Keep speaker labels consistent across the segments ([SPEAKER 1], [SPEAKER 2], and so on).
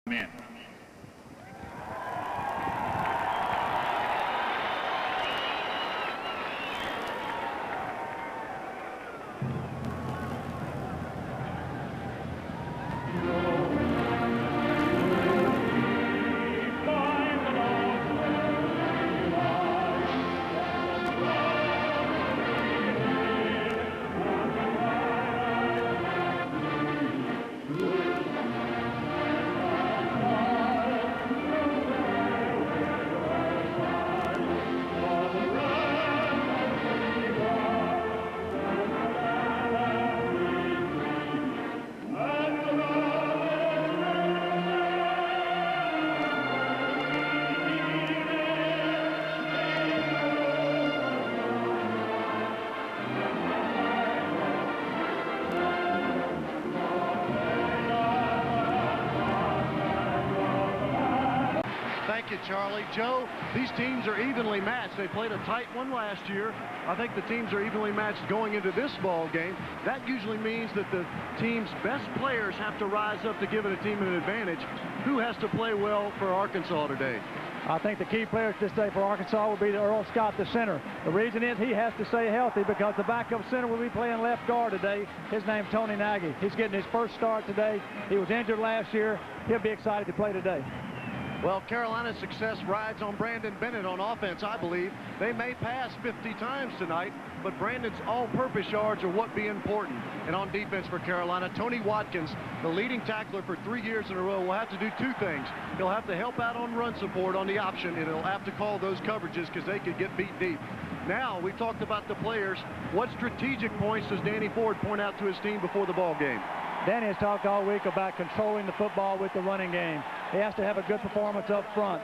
[SPEAKER 1] Man.
[SPEAKER 2] Thank you, Charlie. Joe, these teams are evenly matched. They played a tight one last year. I think the teams are evenly matched going into this ball game. That usually means that the team's best players have to rise up to give it a team an advantage. Who has to play well for Arkansas today?
[SPEAKER 3] I think the key players this day for Arkansas will be the Earl Scott, the center. The reason is he has to stay healthy because the backup center will be playing left guard today. His name's Tony Nagy. He's getting his first start today. He was injured last year. He'll be excited to play today.
[SPEAKER 2] Well, Carolina's success rides on Brandon Bennett on offense, I believe. They may pass 50 times tonight, but Brandon's all-purpose yards are what be important. And on defense for Carolina, Tony Watkins, the leading tackler for 3 years in a row, will have to do two things. He'll have to help out on run support on the option, and he'll have to call those coverages because they could get beat deep. Now, we talked about the players. What strategic points does Danny Ford point out to his team before the ball game?
[SPEAKER 3] Danny has talked all week about controlling the football with the running game. He has to have a good performance up front.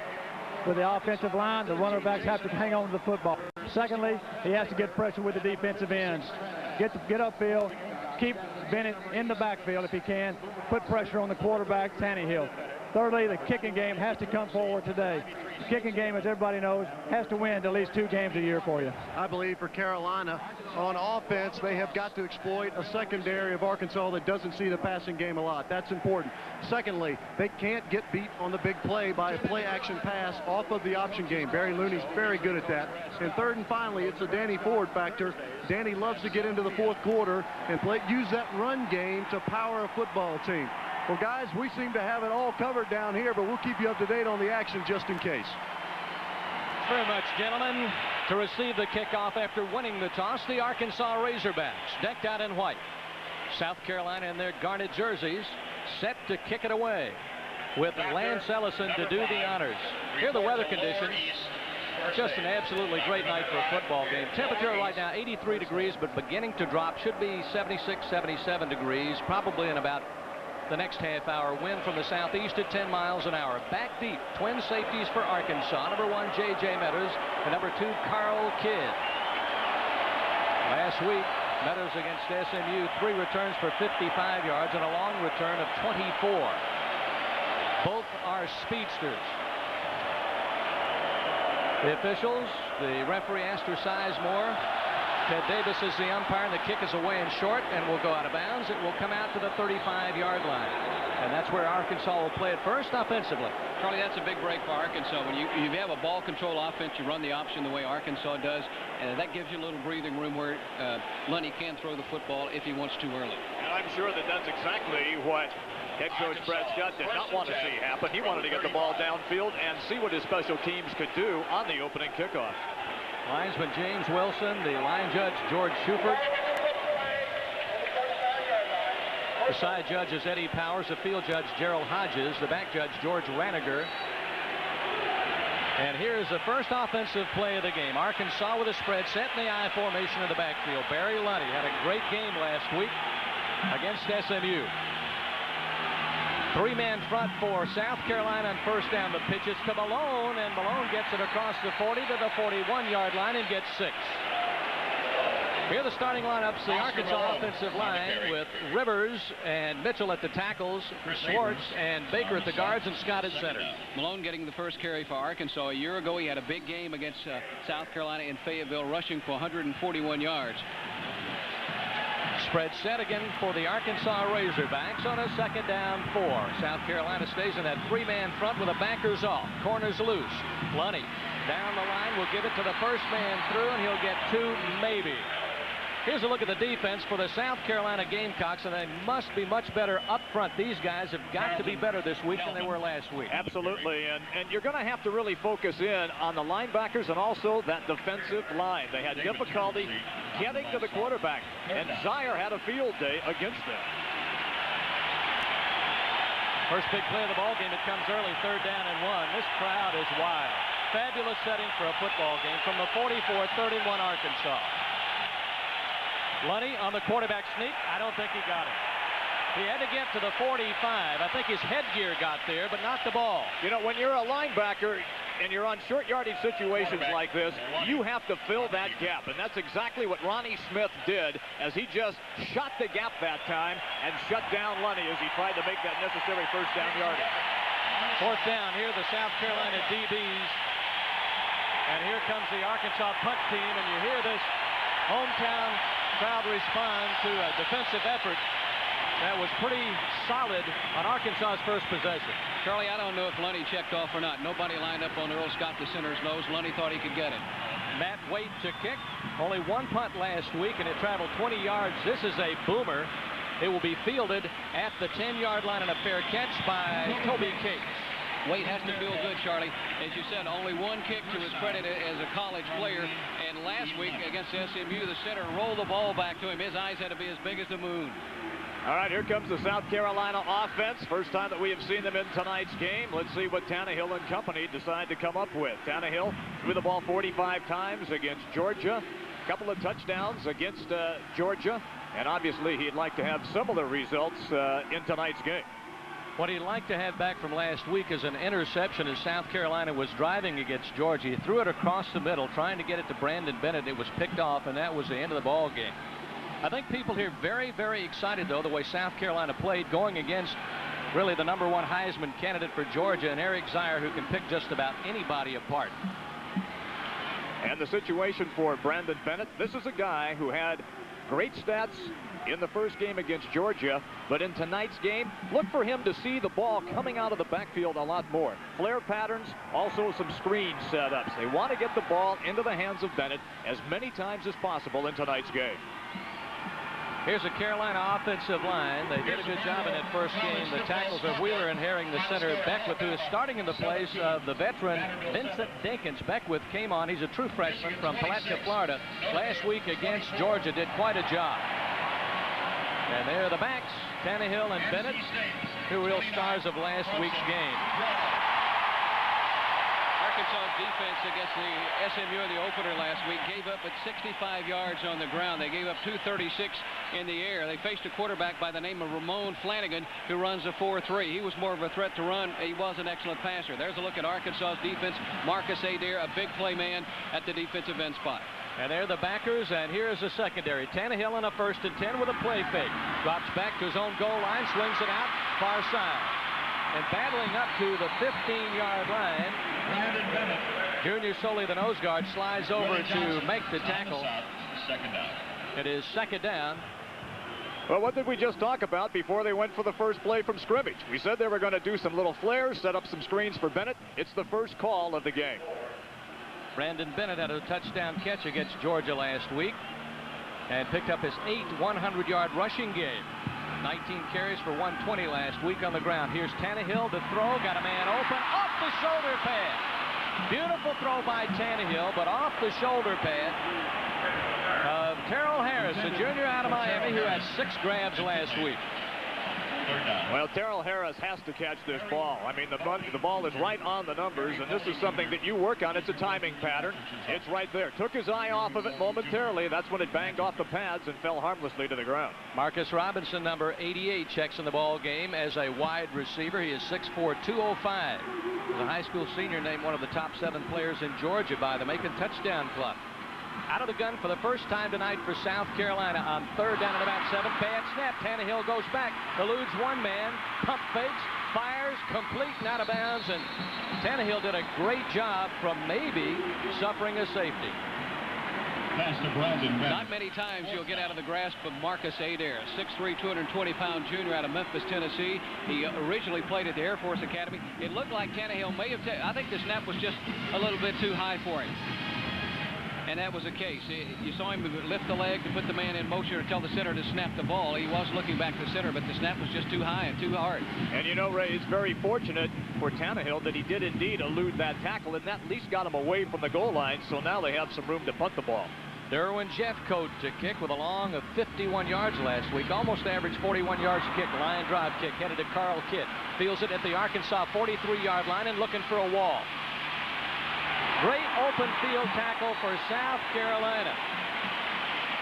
[SPEAKER 3] With the offensive line, the runner backs have to hang on to the football. Secondly, he has to get pressure with the defensive ends. Get upfield, keep Bennett in the backfield if he can, put pressure on the quarterback, Tannehill. Thirdly, the kicking game has to come forward today. The kicking game, as everybody knows, has to win at least 2 games a year for you.
[SPEAKER 2] I believe for Carolina, on offense, they have got to exploit a secondary of Arkansas that doesn't see the passing game a lot. That's important. Secondly, they can't get beat on the big play by a play-action pass off of the option game. Barry Looney's very good at that. And third and finally, it's a Danny Ford factor. Danny loves to get into the fourth quarter and use that run game to power a football team. Well, guys, we seem to have it all covered down here, but we'll keep you up to date on the action just in case.
[SPEAKER 4] Very much, gentlemen. To receive the kickoff after winning the toss, the Arkansas Razorbacks, decked out in white. South Carolina in their garnet jerseys, set to kick it away with Lance Ellison to do the honors. Here are the weather conditions. Just an absolutely great night for a football game. Temperature right now 83 degrees, but beginning to drop. Should be 76, 77 degrees, probably in about the next half hour. Wind from the southeast at 10 miles an hour. Back deep, twin safeties for Arkansas. Number 1, J.J. Metters, and number 2, Carl Kidd. Last week, Metters against SMU, 3 returns for 55 yards and a long return of 24. Both are speedsters. The officials, the referee, Astor Sizemore. Ted Davis is the umpire, and the kick is away and short and will go out of bounds. It will come out to the 35-yard line. And that's where Arkansas will play it first offensively.
[SPEAKER 5] Charlie, that's a big break for Arkansas. When you have a ball control offense, you run the option the way Arkansas does, and that gives you a little breathing room where Lundy can throw the football if he wants to early.
[SPEAKER 6] And I'm sure that that's exactly what head coach Brad Scott did not want to see happen. He wanted to get the ball downfield and see what his special teams could do on the opening kickoff.
[SPEAKER 4] Linesman James Wilson, the line judge George Schufert. The side judge is Eddie Powers, the field judge Gerald Hodges, the back judge George Raniger. And here's the first offensive play of the game. Arkansas with a spread set in the I formation in the backfield. Barry Lundy had a great game last week against SMU. 3-man front for South Carolina on first down. The pitches to Malone, and Malone gets it across the 40 to the 41-yard line and gets 6. Here are the starting lineups. The Arkansas offensive line with Rivers and Mitchell at the tackles, Schwartz and Baker at the guards, and Scott at center.
[SPEAKER 5] Malone getting the first carry for Arkansas. A year ago, he had a big game against South Carolina in Fayetteville, rushing for 141 yards.
[SPEAKER 4] Spread set again for the Arkansas Razorbacks on a 2nd down 4. South Carolina stays in that 3-man front with the backers off. Corners loose. Lunny down the line will give it to the first man through, and he'll get 2 maybe. Here's a look at the defense for the South Carolina Gamecocks, and they must be much better up front. These guys have got to be better this week than they were last week.
[SPEAKER 6] Absolutely, and you're going to have to really focus in on the linebackers and also that defensive line. They had difficulty getting to the quarterback, and Zaire had a field day against them.
[SPEAKER 4] First big play of the ball game. It comes early, 3rd down and 1. This crowd is wild. Fabulous setting for a football game from the 44-31 Arkansas. Lunny on the quarterback sneak. I don't think he got it. He had to get to the 45. I think his headgear got there, but not the ball.
[SPEAKER 6] You know, when you're a linebacker and you're on short yardage situations like this, you have to fill that gap. And that's exactly what Ronnie Smith did as he just shot the gap that time and shut down Lunny as he tried to make that necessary 1st down yardage.
[SPEAKER 4] 4th down. Here the South Carolina DBs. And here comes the Arkansas punt team, and you hear this hometown crowd respond to a defensive effort that was pretty solid on Arkansas's first possession.
[SPEAKER 5] Charlie, I don't know if Lunny checked off or not. Nobody lined up on Earl Scott, the center's nose. Lunny thought he could get it.
[SPEAKER 4] Matt Waite to kick. Only 1 punt last week, and it traveled 20 yards. This is a boomer. It will be fielded at the 10-yard line and a fair catch by Toby Cates.
[SPEAKER 5] Waite has to feel good, Charlie. As you said, only 1 kick to his credit as a college player. And last week against SMU, the center rolled the ball back to him. His eyes had to be as big as the moon.
[SPEAKER 6] All right, here comes the South Carolina offense. First time that we have seen them in tonight's game. Let's see what Tannehill and company decide to come up with. Tannehill threw the ball 45 times against Georgia. A couple of touchdowns against Georgia. And obviously, he'd like to have similar results in tonight's game.
[SPEAKER 4] What he'd like to have back from last week is an interception as South Carolina was driving against Georgia. He threw it across the middle, trying to get it to Brandon Bennett. It was picked off, and that was the end of the ball game. I think people here very, very excited, though, the way South Carolina played, going against really the #1 Heisman candidate for Georgia, and Eric Zaire, who can pick just about anybody apart.
[SPEAKER 6] And the situation for Brandon Bennett, this is a guy who had great stats in the first game against Georgia, but in tonight's game, look for him to see the ball coming out of the backfield a lot more. Flare patterns, also some screen setups. They want to get the ball into the hands of Bennett as many times as possible in tonight's game.
[SPEAKER 4] Here's a Carolina offensive line. They did a good job in that first game. The tackles are Wheeler and Herring, the center. Beckwith, who is starting in the place of the veteran Vincent Dinkins. Beckwith came on. He's a true freshman from Palatka, Florida. Last week against Georgia, did quite a job. And there are the backs, Tannehill and Bennett, 2 real stars of last week's game.
[SPEAKER 5] Arkansas's defense against the SMU in the opener last week gave up at 65 yards on the ground. They gave up 236 in the air. They faced a quarterback by the name of Ramon Flanagan, who runs a 4-3. He was more of a threat to run. He was an excellent passer. There's a look at Arkansas's defense. Marcus Adair, a big play man at the defensive end spot.
[SPEAKER 4] And they're the backers, and here's the secondary. Tannehill in a 1st and 10 with a play fake. Drops back to his own goal line, swings it out, far side. And battling up to the 15-yard line, Junior Soley, the nose guard, slides over to make the tackle. It is 2nd down.
[SPEAKER 6] Well, what did we just talk about before they went for the first play from scrimmage? We said they were going to do some little flares, set up some screens for Bennett. It's the first call of the game.
[SPEAKER 4] Brandon Bennett had a touchdown catch against Georgia last week and picked up his 8th 100-yard rushing game. 19 carries for 120 last week on the ground. Here's Tannehill to throw. Got a man open. Off the shoulder pad. Beautiful throw by Tannehill, but off the shoulder pad of Terrell Harris, a junior out of Miami who had 6 grabs last week.
[SPEAKER 6] Well, Terrell Harris has to catch this ball. I mean, the ball is right on the numbers, and this is something that you work on. It's a timing pattern. It's right there. Took his eye off of it momentarily. That's when it banged off the pads and fell harmlessly to the ground.
[SPEAKER 4] Marcus Robinson, number 88, checks in the ball game as a wide receiver. He is 6'4", 205. He's a high school senior named one of the top 7 players in Georgia by the Macon Touchdown Club. Out of the gun for the first time tonight for South Carolina on 3rd down and about 7. Bad snap. Tannehill goes back, eludes 1 man, pump fakes, fires, complete and out of bounds, and Tannehill did a great job from maybe suffering a safety.
[SPEAKER 1] Pass to Brandon Bennett.
[SPEAKER 5] Not many times you'll get out of the grasp of Marcus Adair, 6'3", 220-pound junior out of Memphis, Tennessee. He originally played at the Air Force Academy. It looked like Tannehill may have I think the snap was just a little bit too high for him. And that was the case. You saw him lift the leg to put the man in motion or tell the center to snap the ball. He was looking back to center, but the snap was just too high and too hard.
[SPEAKER 6] And you know, Ray, it's very fortunate for Tannehill that he did indeed elude that tackle, and that at least got him away from the goal line, so now they have some room to punt the ball.
[SPEAKER 4] Derwin Jeffcoat to kick with a long of 51 yards last week. Almost averaged 41 yards a kick. Line drive kick headed to Carl Kitt. Fields it at the Arkansas 43-yard line and looking for a wall. Great open field tackle for South Carolina.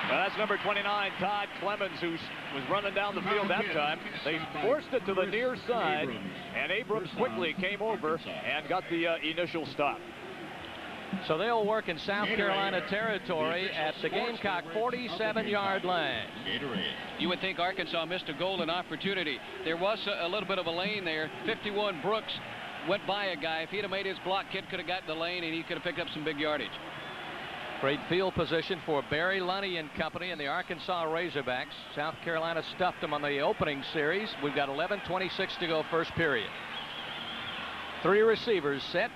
[SPEAKER 6] Well, that's number 29, Todd Clemens, who was running down the field that time. They forced it to the near side, and Abrams quickly came over and got the initial stop.
[SPEAKER 4] So they'll work in South Carolina territory at the Gamecock 47-yard line.
[SPEAKER 5] You would think Arkansas missed a golden opportunity. There was a little bit of a lane there. 51 Brooks went by a guy. If he'd have made his block, Kidd could have gotten the lane, and he could have picked up some big yardage.
[SPEAKER 4] Great field position for Barry Lunny and company and the Arkansas Razorbacks. South Carolina stuffed them on the opening series. We've got 11:26 to go first period. Three receivers set.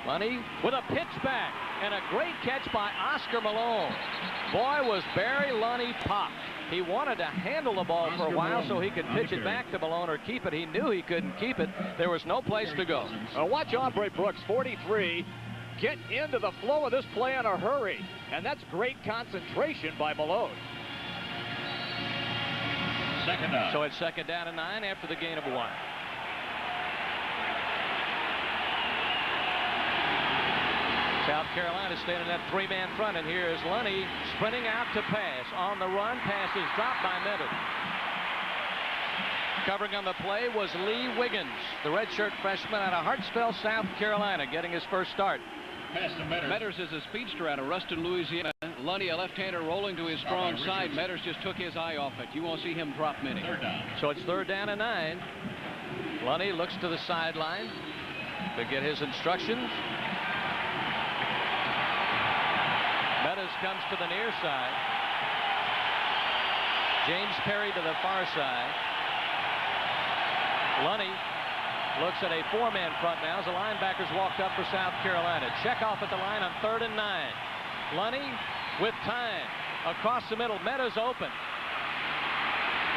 [SPEAKER 4] Lunny with a pitch back and a great catch by Oscar Malone. Boy, was Barry Lunny popped. He wanted to handle the ball for a while so he could pitch it back to Malone or keep it. He knew he couldn't keep it. There was no place to go.
[SPEAKER 6] Watch Aubrey Brooks, 43, get into the flow of this play in a hurry. And that's great concentration by Malone.
[SPEAKER 1] Second down.
[SPEAKER 4] So it's second down and 9 after the gain of 1. South Carolina staying in that three-man front, and here is Lunny sprinting out to pass. On the run, pass is dropped by Meadows. Covering on the play was Lee Wiggins, the redshirt freshman out of Hartsville, South Carolina, getting his first start.
[SPEAKER 1] Pass to Meadows.
[SPEAKER 5] Meadows is a speedster out of Ruston, Louisiana. Lunny, a left-hander, rolling to his strong side. Meadows just took his eye off it. You won't see him drop many.
[SPEAKER 1] Third down.
[SPEAKER 4] So it's third down and 9. Lunny looks to the sideline to get his instructions. Meadows comes to the near side. James Perry to the far side. Lunny looks at a four-man front now as the linebackers walked up for South Carolina. Check off at the line on 3rd and 9. Lunny with time across the middle. Meadows open.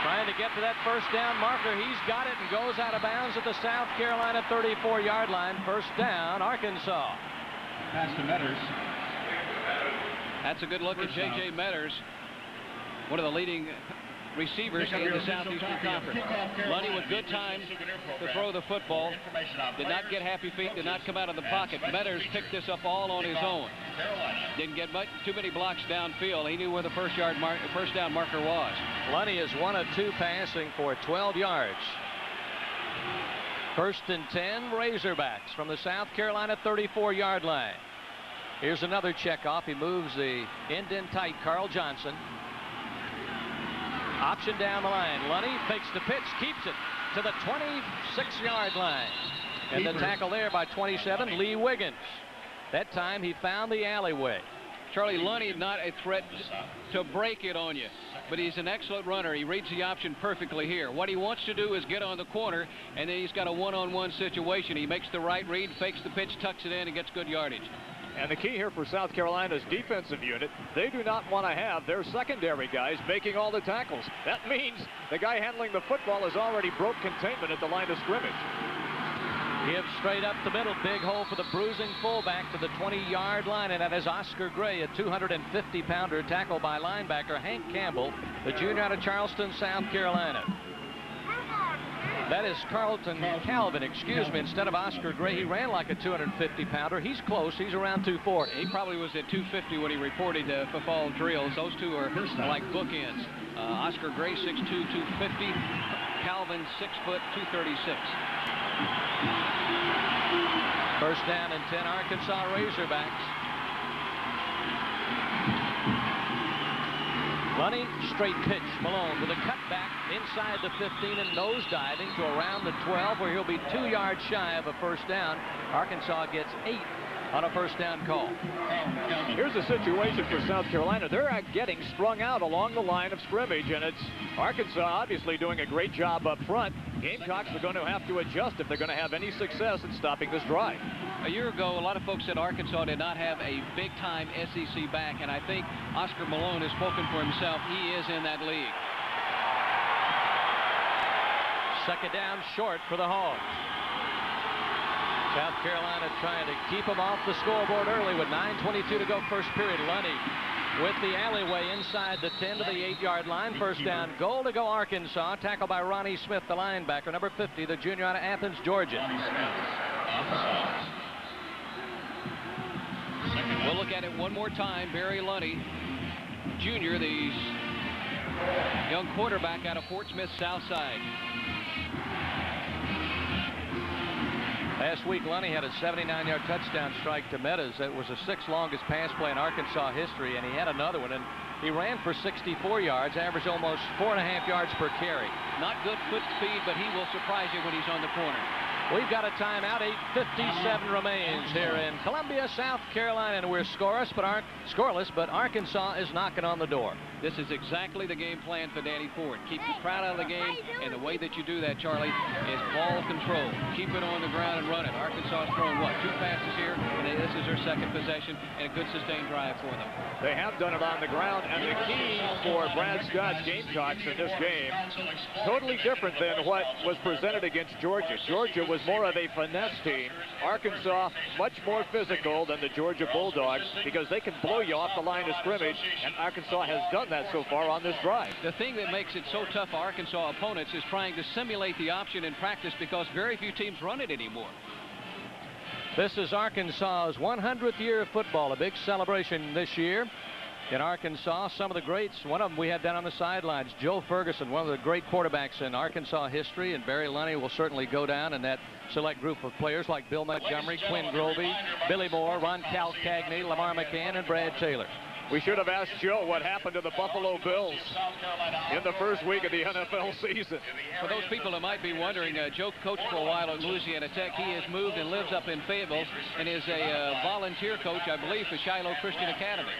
[SPEAKER 4] Trying to get to that first down marker. He's got it and goes out of bounds at the South Carolina 34-yard line. First down, Arkansas.
[SPEAKER 1] Pass to Meadows.
[SPEAKER 5] That's a good look at J.J. Meadows, one of the leading receivers in the Southeastern Conference. Lunny with good time to throw the football. Did not get happy feet, did not come out of the pocket. Meadows picked this up all on his own. Didn't get too many blocks downfield. He knew where the first down marker was.
[SPEAKER 4] Lunny is 1 of 2 passing for 12 yards. First and 10, Razorbacks from the South Carolina 34-yard line. Here's another check off. He moves the end in tight, Carl Johnson. Option down the line. Lunny fakes the pitch, keeps it to the 26-yard line. And the tackle there by 27, Lee Wiggins. That time he found the alleyway.
[SPEAKER 5] Charlie, Lunny not a threat to break it on you, but he's an excellent runner. He reads the option perfectly here. What he wants to do is get on the corner, and then he's got a one-on-one situation. He makes the right read, fakes the pitch, tucks it in, and gets good yardage.
[SPEAKER 6] And the key here for South Carolina's defensive unit, they do not want to have their secondary guys making all the tackles. That means the guy handling the football has already broke containment at the line of scrimmage.
[SPEAKER 4] Gives straight up the middle. Big hole for the bruising fullback to the 20-yard line, and that is Oscar Gray, a 250-pounder tackle by linebacker Hank Campbell, the junior out of Charleston, South Carolina. That is Carlton Calvin, excuse me, instead of Oscar Gray. He ran like a 250-pounder. He's close. He's around 240.
[SPEAKER 5] He probably was at 250 when he reported for fall drills. Those two are like bookends. Oscar Gray, 6'2", 250. Calvin, 6 foot, 236.
[SPEAKER 4] First down and 10, Arkansas Razorbacks. Lunny, straight pitch. Malone with a cutback inside the 15 and nose diving to around the 12, where he'll be 2 yards shy of a first down. Arkansas gets 8 on a first down call.
[SPEAKER 6] Here's the situation for South Carolina. They're getting strung out along the line of scrimmage, and it's Arkansas obviously doing a great job up front. Gamecocks are going to have to adjust if they're going to have any success in stopping this drive.
[SPEAKER 5] A year ago, a lot of folks said Arkansas did not have a big-time SEC back, and I think Oscar Malone has spoken for himself. He is in that league.
[SPEAKER 4] Second down short for the Hogs. South Carolina trying to keep them off the scoreboard early with 9:22 to go first period. Lunny with the alleyway inside the 10 to the 8-yard line. First down, goal to go Arkansas. Tackled by Ronnie Smith, the linebacker, number 50, the junior out of Athens, Georgia.
[SPEAKER 5] We'll look at it one more time. Barry Lunny, Jr., the young quarterback out of Fort Smith Southside.
[SPEAKER 4] Last week, Lunny had a 79-yard touchdown strike to Meadows. That was the 6th longest pass play in Arkansas history, and he had another one, and he ran for 64 yards, averaged almost 4.5 yards per carry.
[SPEAKER 5] Not good foot speed, but he will surprise you when he's on the corner.
[SPEAKER 4] We've got a timeout. 8:57 remains here in Columbia, South Carolina, and we're scoreless, but Arkansas is knocking on the door.
[SPEAKER 5] This is exactly the game plan for Danny Ford. Keep the crowd out of the game, and the way that you do that, Charlie, is ball control. Keep it on the ground and run it. Arkansas has thrown, what, 2 passes here, and this is their second possession, and a good sustained drive for them.
[SPEAKER 6] They have done it on the ground, and the key for Brad Scott's Gamecocks in this game, totally different than what was presented against Georgia. Georgia was more of a finesse team. Arkansas, much more physical than the Georgia Bulldogs because they can blow you off the line of scrimmage, and Arkansas has done that so far on this drive.
[SPEAKER 5] The thing that makes it so tough for Arkansas opponents is trying to simulate the option in practice because very few teams run it anymore.
[SPEAKER 4] This is Arkansas's 100th year of football, a big celebration this year in Arkansas. Some of the greats, one of them we had down on the sidelines, Joe Ferguson, one of the great quarterbacks in Arkansas history, and Barry Lunny will certainly go down in that select group of players like Bill Montgomery, Quinn Grovey, Billy Moore, Ron Calcagney, Lamar McCann, and Brad Taylor.
[SPEAKER 6] We should have asked Joe what happened to the Buffalo Bills in the first week of the NFL season.
[SPEAKER 5] For those people that might be wondering, Joe coached for a while at Louisiana Tech. He has moved and lives up in Fayetteville and is a volunteer coach, I believe, for Shiloh Christian Academy.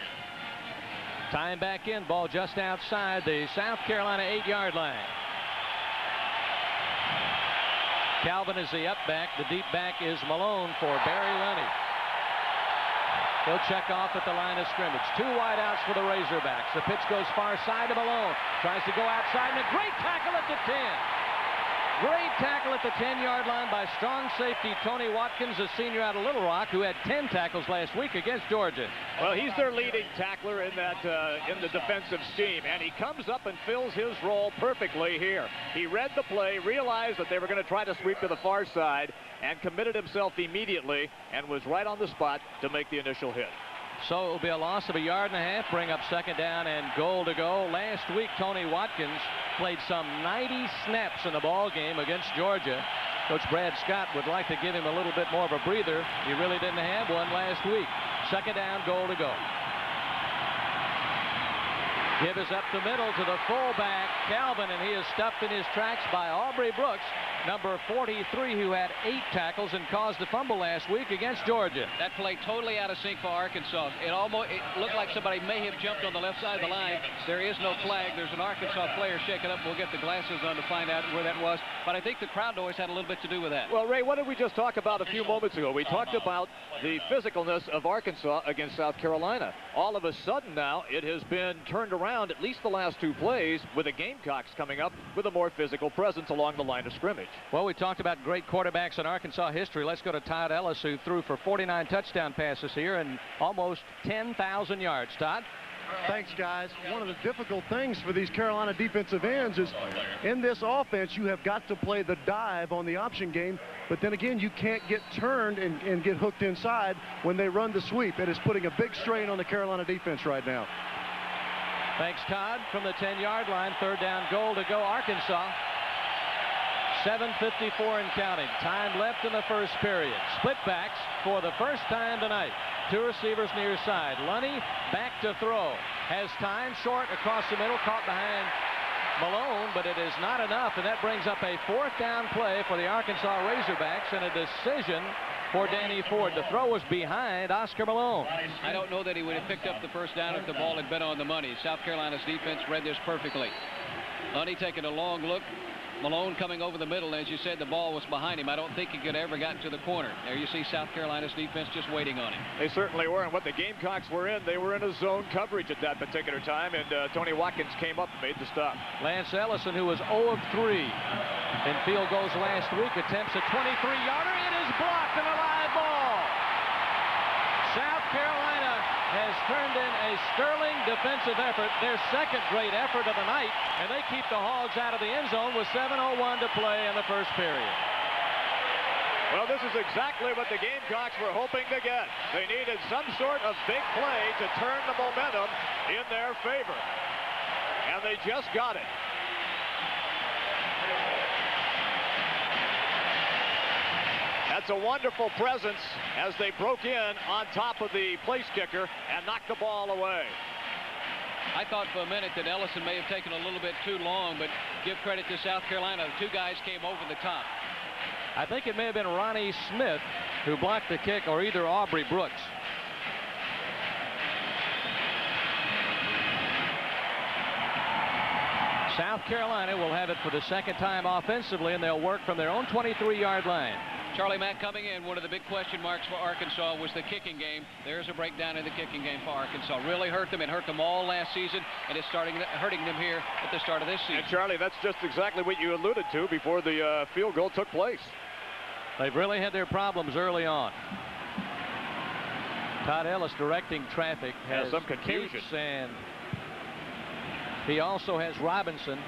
[SPEAKER 4] Time back in, ball just outside the South Carolina 8-yard line. Calvin is the up back. The deep back is Malone for Barry Lunny. He'll check off at the line of scrimmage. 2 wideouts for the Razorbacks. The pitch goes far side to Malone. Tries to go outside, and a great tackle at the 10. Great tackle at the 10-yard line by strong safety Tony Watkins, a senior out of Little Rock, who had 10 tackles last week against Georgia.
[SPEAKER 6] Well, he's their leading tackler in that in the defensive scheme, and he comes up and fills his role perfectly here. He read the play, realized that they were going to try to sweep to the far side, and committed himself immediately and was right on the spot to make the initial hit.
[SPEAKER 4] So it will be a loss of 1.5 yards, bring up second down and goal to go. Last week, Tony Watkins played some 90 snaps in the ball game against Georgia. Coach Brad Scott would like to give him a little bit more of a breather. He really didn't have one last week. Second down, goal to go. Give is up the middle to the fullback, Calvin, and he is stuffed in his tracks by Aubrey Brooks, number 43, who had 8 tackles and caused a fumble last week against Georgia.
[SPEAKER 5] That play totally out of sync for Arkansas. It looked like somebody may have jumped on the left side of the line. There is no flag. There's an Arkansas player shaking up. We'll get the glasses on to find out where that was. But I think the crowd noise had a little bit to do with that.
[SPEAKER 6] Well, Ray, what did we just talk about a few moments ago? We talked about the physicalness of Arkansas against South Carolina. All of a sudden now, it has been turned around, at least the last 2 plays, with the Gamecocks coming up with a more physical presence along the line of scrimmage.
[SPEAKER 4] Well, we talked about great quarterbacks in Arkansas history. Let's go to Todd Ellis, who threw for 49 touchdown passes here and almost 10,000 yards. Todd?
[SPEAKER 2] Thanks, guys. One of the difficult things for these Carolina defensive ends is in this offense, you have got to play the dive on the option game, but then again, you can't get turned and get hooked inside when they run the sweep. It is putting a big strain on the Carolina defense right now.
[SPEAKER 4] Thanks, Todd. From the 10-yard line, third down, goal to go, Arkansas. 7:54 and counting. Time left in the first period. Split backs for the first time tonight. 2 receivers near side. Lunny back to throw. Has time, short across the middle, caught behind Malone, but it is not enough, and that brings up a 4th down play for the Arkansas Razorbacks and a decision for Danny Ford. The throw was behind Oscar Malone.
[SPEAKER 5] I don't know that he would have picked up the first down if the ball had been on the money. South Carolina's defense read this perfectly. Lunny taking a long look. Malone coming over the middle. As you said, the ball was behind him. I don't think he could ever got to the corner. There you see South Carolina's defense just waiting on him.
[SPEAKER 6] They certainly were, and what the Gamecocks were in, they were in a zone coverage at that particular time, and Tony Watkins came up and made the stop.
[SPEAKER 4] Lance Ellison, who was 0 of 3 in field goals last week, attempts a 23-yarder. It is blocked and a live ball. South Carolina has turned in a sterling defensive effort, their second great effort of the night, and they keep the Hogs out of the end zone with 7:01 to play in the first period.
[SPEAKER 6] Well, this is exactly what the Gamecocks were hoping to get. They needed some sort of big play to turn the momentum in their favor, and they just got it. That's a wonderful presence as they broke in on top of the place kicker and knocked the ball away.
[SPEAKER 5] I thought for a minute that Ellison may have taken a little bit too long, but give credit to South Carolina. The two guys came over the top.
[SPEAKER 4] I think it may have been Ronnie Smith who blocked the kick, or either Aubrey Brooks. South Carolina will have it for the second time offensively, and they'll work from their own 23-yard line.
[SPEAKER 5] Charlie Mack coming in. One of the big question marks for Arkansas was the kicking game. There's a breakdown in the kicking game for Arkansas. Really hurt them. It hurt them all last season, and it's hurting them here at the start of this season.
[SPEAKER 6] And Charlie, that's just exactly what you alluded to before the field goal took place.
[SPEAKER 4] They've really had their problems early on. Todd Ellis directing traffic has
[SPEAKER 6] some confusion.
[SPEAKER 4] Cates, and he also has Robinson.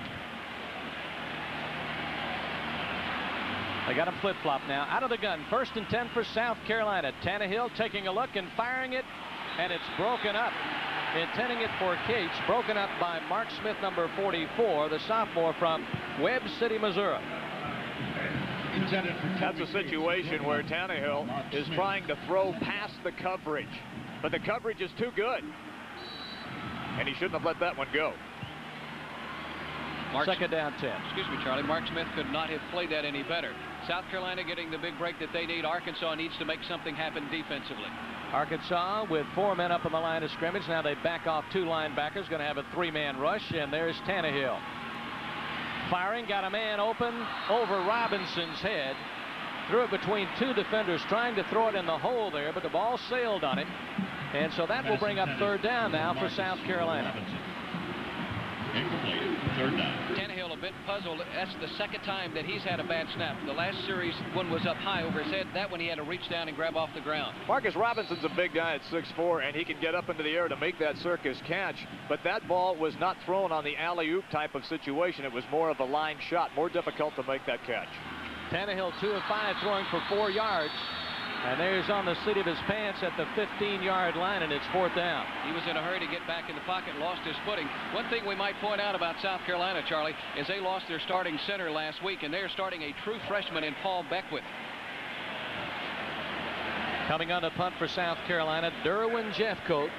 [SPEAKER 4] They got him flip-flop now. Out of the gun. 1st and 10 for South Carolina. Tannehill taking a look and firing it, and it's broken up. Intending it for Cates. Broken up by Mark Smith, number 44, the sophomore from Webb City, Missouri.
[SPEAKER 6] That's a situation where Tannehill is trying to throw past the coverage, but the coverage is too good, and he shouldn't have let that one go.
[SPEAKER 4] Second down 10.
[SPEAKER 5] Excuse me, Charlie. Mark Smith could not have played that any better. South Carolina getting the big break that they need. Arkansas needs to make something happen defensively.
[SPEAKER 4] Arkansas with 4 men up on the line of scrimmage. Now they back off 2 linebackers. Going to have a 3-man rush, and there's Tannehill. Firing, got a man open over Robinson's head. Threw it between 2 defenders, trying to throw it in the hole there, but the ball sailed on him. And so that will bring up 3rd down now for South Carolina.
[SPEAKER 1] Incomplete. 3rd down.
[SPEAKER 5] Tannehill a bit puzzled. That's the second time that he's had a bad snap. The last series, one was up high over his head. That one he had to reach down and grab off the ground.
[SPEAKER 6] Marcus Robinson's a big guy at 6'4", and he can get up into the air to make that circus catch. But that ball was not thrown on the alley-oop type of situation. It was more of a line shot, more difficult to make that catch.
[SPEAKER 4] Tannehill 2 of 5, throwing for 4 yards. And there's on the seat of his pants at the 15-yard line, and it's 4th down.
[SPEAKER 5] He was in a hurry to get back in the pocket, lost his footing. One thing we might point out about South Carolina, Charlie, is they lost their starting center last week, and they're starting a true freshman in Paul Beckwith.
[SPEAKER 4] Coming on the punt for South Carolina, Derwin Jeffcoat,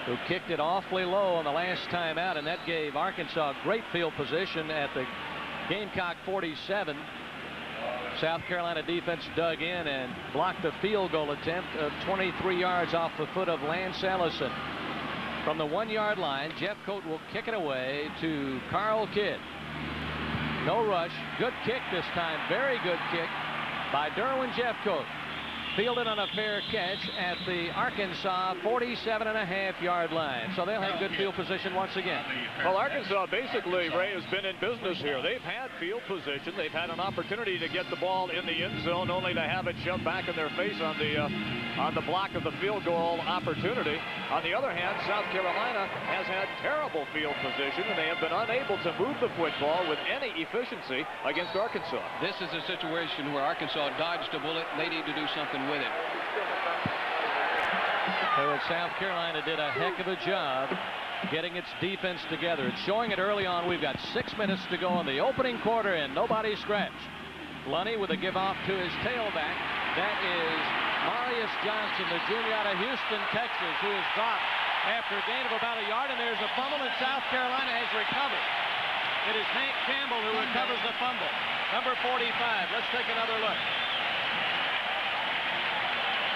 [SPEAKER 4] who kicked it awfully low on the last time out, and that gave Arkansas great field position at the Gamecock 47. South Carolina defense dug in and blocked the field goal attempt of 23 yards off the foot of Lance Ellison. From the 1-yard line, Jeffcoat will kick it away to Carl Kidd. No rush. Good kick this time. Very good kick by Derwin Jeffcoat. Fielded on a fair catch at the Arkansas 47.5-yard line. So they'll have good field position once again.
[SPEAKER 6] Well, Arkansas basically, Ray, has been in business here. They've had field position. They've had an opportunity to get the ball in the end zone, only to have it shoved back in their face on the block of the field goal opportunity. On the other hand, South Carolina has had terrible field position, and they have been unable to move the football with any efficiency against Arkansas.
[SPEAKER 5] This is a situation where Arkansas dodged a bullet. They need to do something with it.
[SPEAKER 4] So South Carolina did a heck of a job getting its defense together. It's showing it early on. We've got 6 minutes to go in the opening quarter, and nobody scratched. Lunny with a give off to his tailback. That is Marius Johnson, the junior out of Houston, Texas, who is dropped after a gain of about a yard, and there's a fumble, and South Carolina has recovered. It is Hank Campbell who recovers the fumble. Number 45. Let's take another look.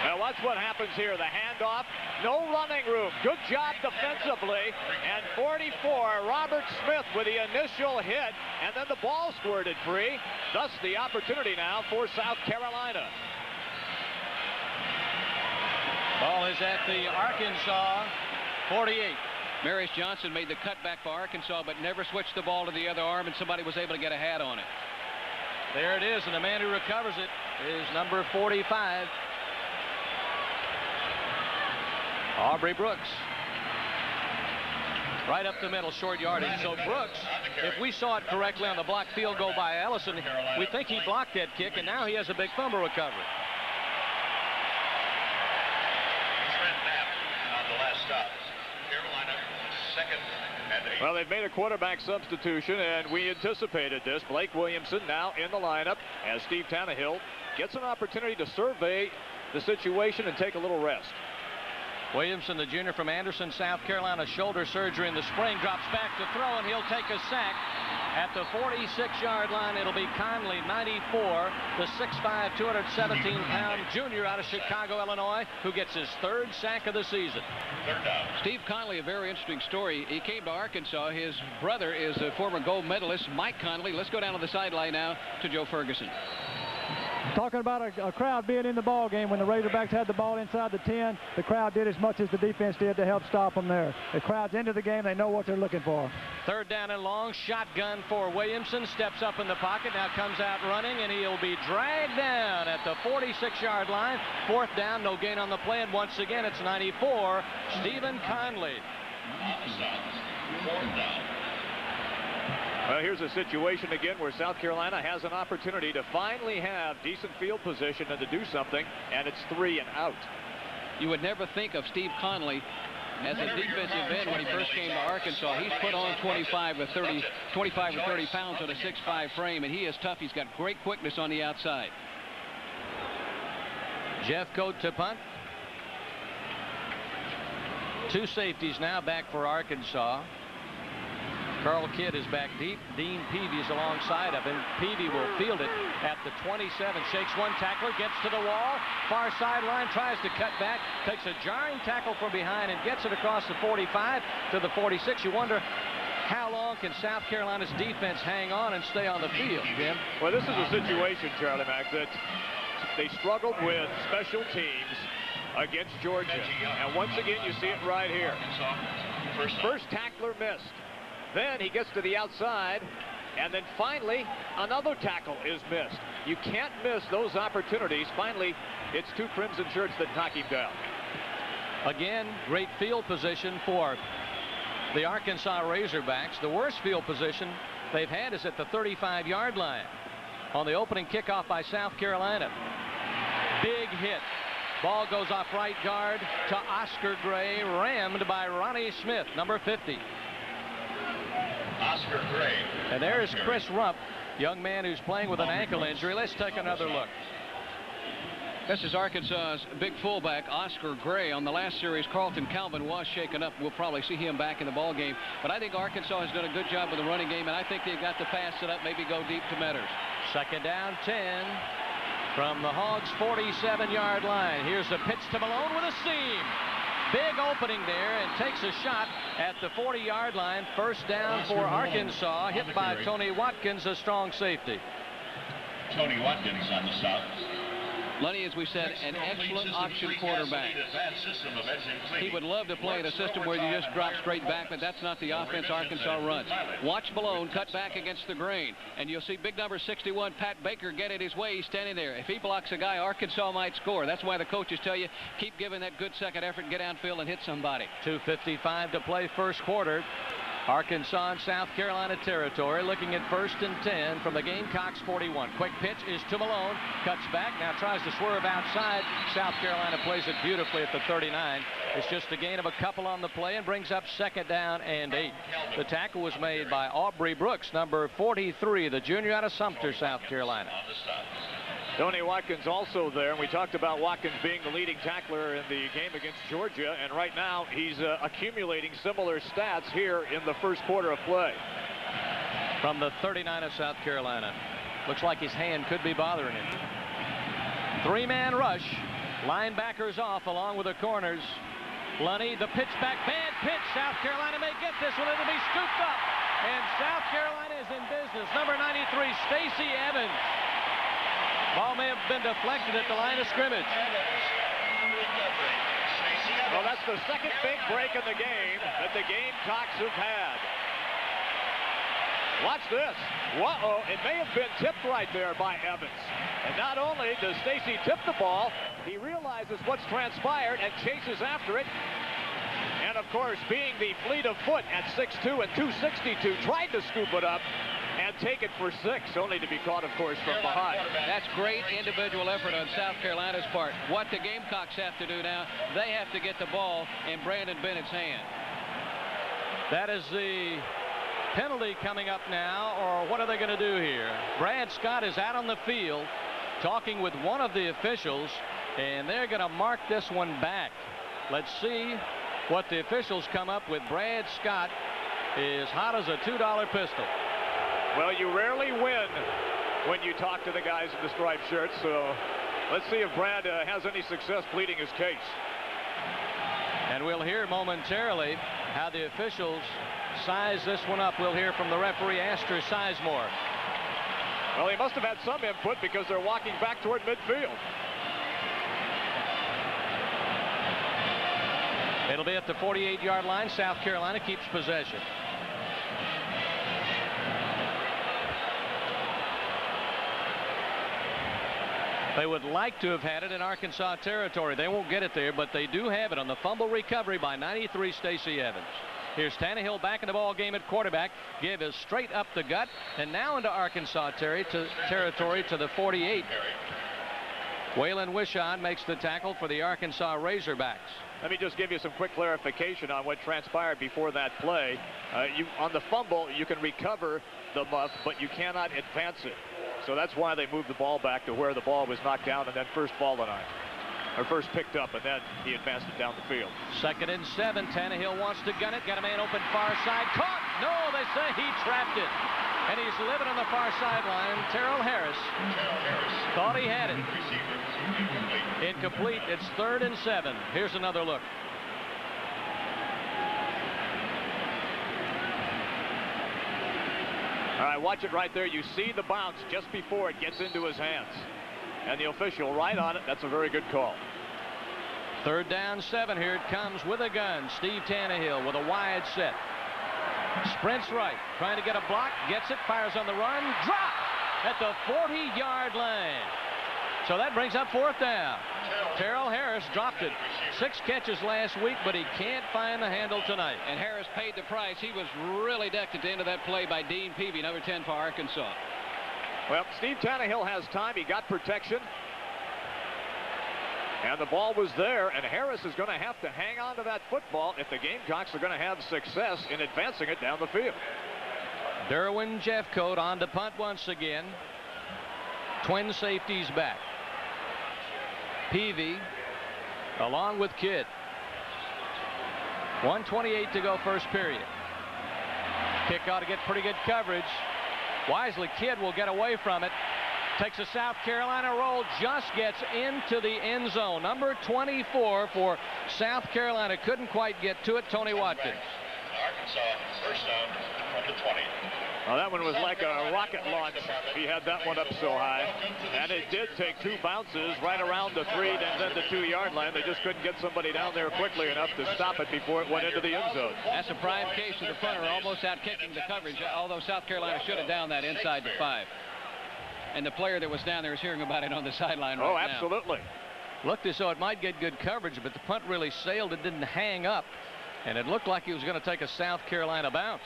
[SPEAKER 6] Now watch what happens here. The handoff, no running room. Good job defensively. And 44, Robert Smith with the initial hit. And then the ball squirted free. Thus the opportunity now for South Carolina.
[SPEAKER 4] Ball is at the Arkansas 48.
[SPEAKER 5] Marius Johnson made the cutback for Arkansas, but never switched the ball to the other arm, and somebody was able to get a hat on it.
[SPEAKER 4] There it is, and the man who recovers it is number 45. Aubrey Brooks. Right up the middle, short yardage. So Brooks, if we saw it correctly on the blocked field goal by Ellison, we think he blocked that kick, and now he has a big fumble recovery.
[SPEAKER 1] Trent Knapp on the last stop. Carolina, 2nd and 8.
[SPEAKER 6] Well, they've made a quarterback substitution, and we anticipated this. Blake Williamson now in the lineup as Steve Tannehill gets an opportunity to survey the situation and take a little rest.
[SPEAKER 4] Williamson, the junior from Anderson, South Carolina, shoulder surgery in the spring, drops back to throw, and he'll take a sack. At the 46-yard line, it'll be Conley, 94, the 6'5", 217-pound junior out of Chicago, Illinois, who gets his 3rd sack of the season.
[SPEAKER 1] 3rd down.
[SPEAKER 5] Steve Conley, a very interesting story. He came to Arkansas. His brother is a former gold medalist, Mike Conley. Let's go down to the sideline now to Joe Ferguson.
[SPEAKER 3] Talking about a crowd being in the ball game, when the Razorbacks had the ball inside the 10, the crowd did as much as the defense did to help stop them there. The crowd's into the game. They know what they're looking for.
[SPEAKER 4] 3rd down and long, shotgun for Williamson, steps up in the pocket, now comes out running, and he'll be dragged down at the 46-yard line. 4th down, no gain on the play, and once again it's 94, Stephen Conley.
[SPEAKER 1] On the stop. 4th down.
[SPEAKER 6] Well, here's a situation again where South Carolina has an opportunity to finally have decent field position and to do something, and it's 3 and out.
[SPEAKER 5] You would never think of Steve Conley as a defensive end when he first came to Arkansas. He's put on 25 or 30 pounds on a 6'5" frame, and he is tough. He's got great quickness on the outside.
[SPEAKER 4] Jeffcoat to punt. 2 safeties now back for Arkansas. Carl Kidd is back deep. Dean Peavy is alongside of him. Peavy will field it at the 27. Shakes one tackler, gets to the wall. Far sideline, tries to cut back. Takes a jarring tackle from behind and gets it across the 45 to the 46. You wonder how long can South Carolina's defense hang on and stay on the field, Jim?
[SPEAKER 6] Well, this is a situation, Charlie Mack, that they struggled with special teams against Georgia. And once again, you see it right here. First tackler missed. Then he gets to the outside, and then finally another tackle is missed. You can't miss those opportunities. Finally, it's 2 crimson shirts that knock him down.
[SPEAKER 4] Again, great field position for the Arkansas Razorbacks. The worst field position they've had is at the 35-yard line on the opening kickoff by South Carolina. Big hit. Ball goes off right guard to Oscar Gray, rammed by Ronnie Smith, number 50.
[SPEAKER 1] Oscar Gray.
[SPEAKER 4] And there's Chris Rump, young man who's playing with an ankle injury. Let's take another look.
[SPEAKER 5] This is Arkansas's big fullback, Oscar Gray. On the last series, Carlton Calvin was shaken up. We'll probably see him back in the ball game. But I think Arkansas has done a good job with the running game, and I think they've got the pass set up, maybe go deep to Metters.
[SPEAKER 4] 2nd down, 10 from the Hogs' 47-yard line. Here's a pitch to Malone with a seam. Big opening there, and takes a shot at the 40-yard line. 1st down for Arkansas, hit by Tony Watkins, a strong safety.
[SPEAKER 1] Tony Watkins on the stop.
[SPEAKER 5] Lenny, as we said, an excellent option quarterback. He would love to play in a system where you just drop straight back, but that's not the offense Arkansas runs. Watch Malone cut back against the grain, and you'll see big number 61, Pat Baker, get it his way. He's standing there. If he blocks a guy, Arkansas might score. That's why the coaches tell you, keep giving that good second effort, get downfield and hit somebody.
[SPEAKER 4] 2:55 to play first quarter. Arkansas in South Carolina territory, looking at 1st and 10 from the Gamecocks 41. Quick pitch is to Malone, cuts back, now tries to swerve outside. South Carolina plays it beautifully at the 39. It's just a gain of a couple on the play and brings up 2nd down and 8. The tackle was made by Aubrey Brooks, number 43, the junior out of Sumter, South Carolina.
[SPEAKER 6] Tony Watkins also there, and we talked about Watkins being the leading tackler in the game against Georgia, and right now he's accumulating similar stats here in the first quarter of play.
[SPEAKER 4] From the 39 of South Carolina. Looks like his hand could be bothering him. 3-man rush. Linebackers off along with the corners. Lunny, the pitch back, bad pitch. South Carolina may get this one. It'll be scooped up. And South Carolina is in business. Number 93, Stacey Evans. Ball may have been deflected at the line of scrimmage.
[SPEAKER 6] Well, that's the second big break in the game that the Gamecocks have had. Watch this. Whoa, it may have been tipped right there by Evans. And not only does Stacey tip the ball, he realizes what's transpired and chases after it. And of course, being the fleet of foot at 6'2" and 262, tried to scoop it up and take it for 6, only to be caught, of course, from behind.
[SPEAKER 5] That's great individual effort on South Carolina's part. What the Gamecocks have to do now, they have to get the ball in Brandon Bennett's hand.
[SPEAKER 4] That is the penalty coming up now, or what are they going to do here? Brad Scott is out on the field talking with one of the officials, and they're going to mark this one back. Let's see what the officials come up with. Brad Scott is hot as a $2 pistol.
[SPEAKER 6] Well, you rarely win when you talk to the guys in the striped shirts, so let's see if Brad has any success pleading his case.
[SPEAKER 4] And we'll hear momentarily how the officials size this one up. We'll hear from the referee, Astor Sizemore.
[SPEAKER 6] Well, he must have had some input because they're walking back toward midfield.
[SPEAKER 4] It'll be at the 48-yard line. South Carolina keeps possession. They would like to have had it in Arkansas territory. They won't get it there, but they do have it on the fumble recovery by 93 Stacey Evans. Here's Tannehill back in the ball game at quarterback. Give is straight up the gut, and now into Arkansas territory to the 48. Waylon Wishon makes the tackle for the Arkansas Razorbacks.
[SPEAKER 6] Let me just give you some quick clarification on what transpired before that play. On the fumble, you can recover the muff, but you cannot advance it. So that's why they moved the ball back to where the ball was knocked down and then first fallen on. Or first picked up, and then he advanced it down the field.
[SPEAKER 4] 2nd and 7. Tannehill wants to gun it. Got a man open far side. Caught! No, they say he trapped it. And he's living on the far sideline. Terrell Harris thought he had it. Incomplete. It's 3rd and 7. Here's another look.
[SPEAKER 6] All right, watch it right there. You see the bounce just before it gets into his hands. And the official right on it. That's a very good call.
[SPEAKER 4] 3rd down 7. Here it comes with a gun. Steve Tannehill with a wide set. Sprints right. Trying to get a block. Gets it. Fires on the run. Drop at the 40-yard line. So that brings up 4th down. Terrell Harris dropped it. 6 catches last week, but he can't find the handle tonight.
[SPEAKER 5] And Harris paid the price. He was really decked at the end of that play by Dean Peavy, number 10 for Arkansas.
[SPEAKER 6] Well, Steve Tannehill has time. He got protection. And the ball was there, and Harris is going to have to hang on to that football if the Gamecocks are going to have success in advancing it down the field.
[SPEAKER 4] Derwin Jeffcoat on to punt once again. Twin safeties back. Peavy along with Kidd. 1:28 to go first period. Kick ought to get pretty good coverage. Wisely, Kidd will get away from it. Takes a South Carolina roll, just gets into the end zone. Number 24 for South Carolina. Couldn't quite get to it. Tony Watkins.
[SPEAKER 1] Arkansas, first down from the 20.
[SPEAKER 6] Well, that one was like a rocket launch. He had that one up so high. And it did take 2 bounces right around the 3 and then the 2-yard line. They just couldn't get somebody down there quickly enough to stop it before it went into the end zone.
[SPEAKER 5] That's a prime case of the punter almost out kicking the coverage, although South Carolina should have down that inside the 5. And the player that was down there is hearing about it on the sideline right now.
[SPEAKER 6] Oh, absolutely.
[SPEAKER 4] Looked as though it might get good coverage, but the punt really sailed. It didn't hang up. And it looked like he was going to take a South Carolina bounce.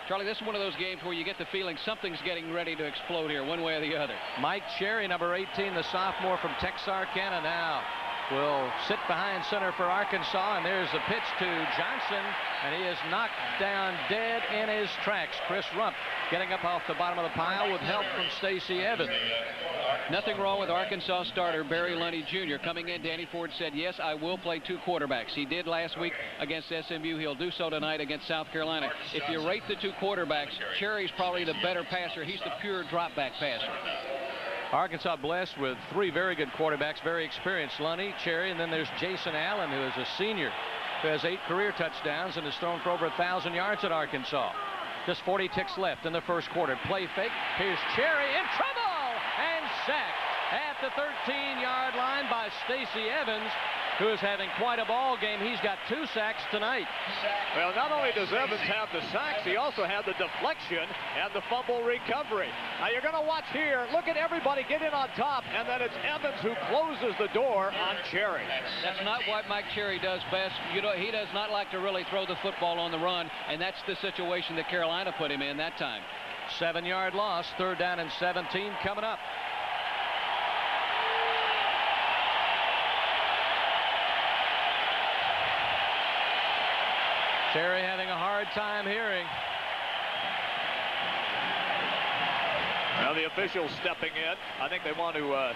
[SPEAKER 5] Charlie, this is one of those games where you get the feeling something's getting ready to explode here, one way or the other.
[SPEAKER 4] Mike Cherry, number 18, the sophomore from Texarkana, now will sit behind center for Arkansas. And there's the pitch to Johnson, and he is knocked down dead in his tracks. Chris Rump getting up off the bottom of the pile with help from Stacey Evans.
[SPEAKER 5] Nothing wrong with Arkansas starter Barry Lunny Jr. Coming in, Danny Ford said, yes, I will play 2 quarterbacks. He did last week against SMU. He'll do so tonight against South Carolina. If you rate the 2 quarterbacks, Cherry's probably the better passer. He's the pure drop back passer.
[SPEAKER 4] Arkansas blessed with 3 very good quarterbacks, very experienced. Lunny, Cherry, and then there's Jason Allen, who is a senior, who has 8 career touchdowns and has thrown for over 1,000 yards at Arkansas. Just 40 ticks left in the first quarter. Play fake. Here's Cherry in trouble and sacked at the 13-yard line by Stacey Evans, who is having quite a ball game. He's got 2 sacks tonight.
[SPEAKER 6] Well, not only does Evans have the sacks, he also had the deflection and the fumble recovery. Now you're going to watch here. Look at everybody get in on top, and then it's Evans who closes the door on Cherry.
[SPEAKER 5] That's not what Mike Cherry does best. You know, he does not like to really throw the football on the run, and that's the situation that Carolina put him in that time.
[SPEAKER 4] 7-yard loss, 3rd down and 17 coming up. Cherry having a hard time hearing.
[SPEAKER 6] Now the officials stepping in. I think they want to...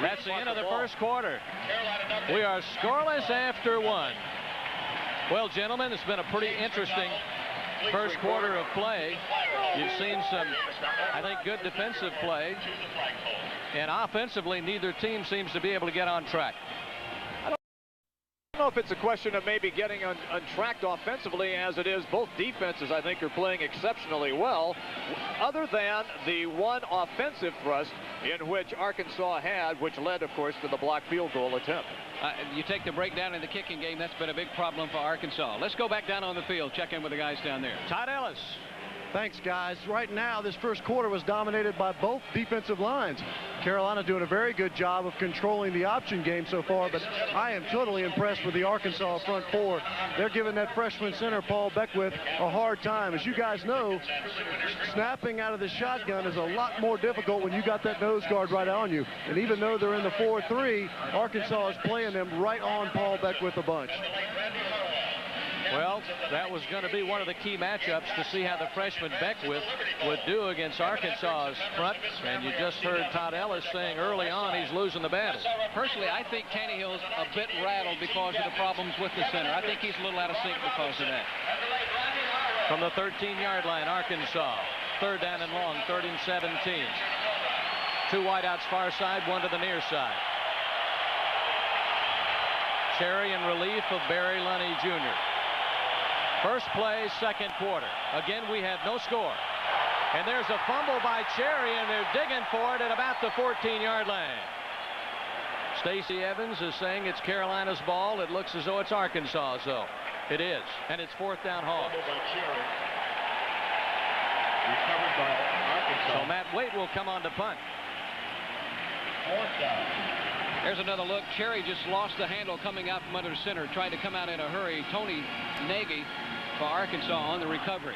[SPEAKER 4] That's the end of the first quarter. We are scoreless after 1. Well, gentlemen, it's been a pretty interesting first quarter of play. You've seen some, I think, good defensive play. And offensively, neither team seems to be able to get on track.
[SPEAKER 6] I don't know if it's a question of maybe getting untracked offensively as it is. Both defenses, I think, are playing exceptionally well, other than the one offensive thrust in which Arkansas had, which led, of course, to the blocked field goal attempt.
[SPEAKER 5] You take the breakdown in the kicking game, that's been a big problem for Arkansas. Let's go back down on the field, check in with the guys down there.
[SPEAKER 4] Todd Ellis.
[SPEAKER 2] Thanks, guys. Right now, this first quarter was dominated by both defensive lines. Carolina doing a very good job of controlling the option game so far, but I am totally impressed with the Arkansas front 4. They're giving that freshman center, Paul Beckwith, a hard time. As you guys know, snapping out of the shotgun is a lot more difficult when you got that nose guard right on you. And even though they're in the 4-3, Arkansas is playing them right on Paul Beckwith a bunch.
[SPEAKER 4] Well, that was going to be one of the key matchups to see how the freshman Beckwith would do against Arkansas's front. And you just heard Todd Ellis saying early on he's losing the battle.
[SPEAKER 5] Personally, I think Tannehill's a bit rattled because of the problems with the center. I think he's a little out of sync because of that.
[SPEAKER 4] From the 13-yard line, Arkansas. 3rd down and long, 3rd and 17. 2 wideouts far side, 1 to the near side. Cherry in relief of Barry Lunny Jr. First play, second quarter. Again, we have no score. And there's a fumble by Cherry, and they're digging for it at about the 14-yard line. Stacey Evans is saying it's Carolina's ball. It looks as though it's Arkansas, so it is. And it's 4th down Hawks. So Matt Waite will come on to punt.
[SPEAKER 1] 4th down.
[SPEAKER 5] There's another look. Cherry just lost the handle coming out from under the center. Tried to come out in a hurry. Tony Nagy for Arkansas on the recovery.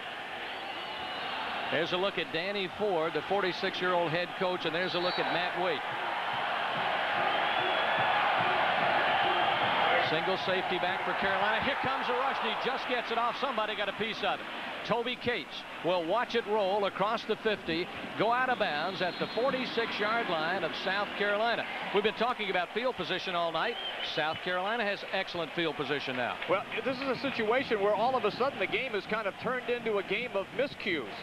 [SPEAKER 4] There's a look at Danny Ford, the 46-year-old head coach, and there's a look at Matt Waite. Single safety back for Carolina. Here comes a rush, and he just gets it off. Somebody got a piece of it. Toby Cates will watch it roll across the 50, go out of bounds at the 46-yard line of South Carolina. We've been talking about field position all night. South Carolina has excellent field position now.
[SPEAKER 6] Well, this is a situation where all of a sudden the game has kind of turned into a game of miscues.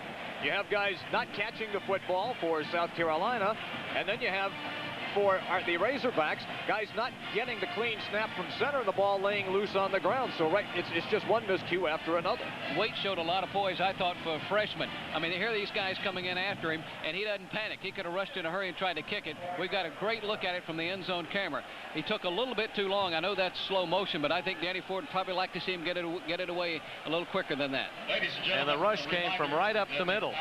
[SPEAKER 6] You have guys not catching the football for South Carolina, and then you have for the Razorbacks, guys not getting the clean snap from center, the ball laying loose on the ground. So it's just one miscue after another.
[SPEAKER 5] Waite showed a lot of poise, I thought, for a freshman. I mean, here are these guys coming in after him, and he doesn't panic. He could have rushed in a hurry and tried to kick it. We've got a great look at it from the end zone camera. He took a little bit too long. I know that's slow motion, but I think Danny Ford would probably like to see him get it away a little quicker than that.
[SPEAKER 1] Ladies and gentlemen,
[SPEAKER 4] and the rush came from right up the middle.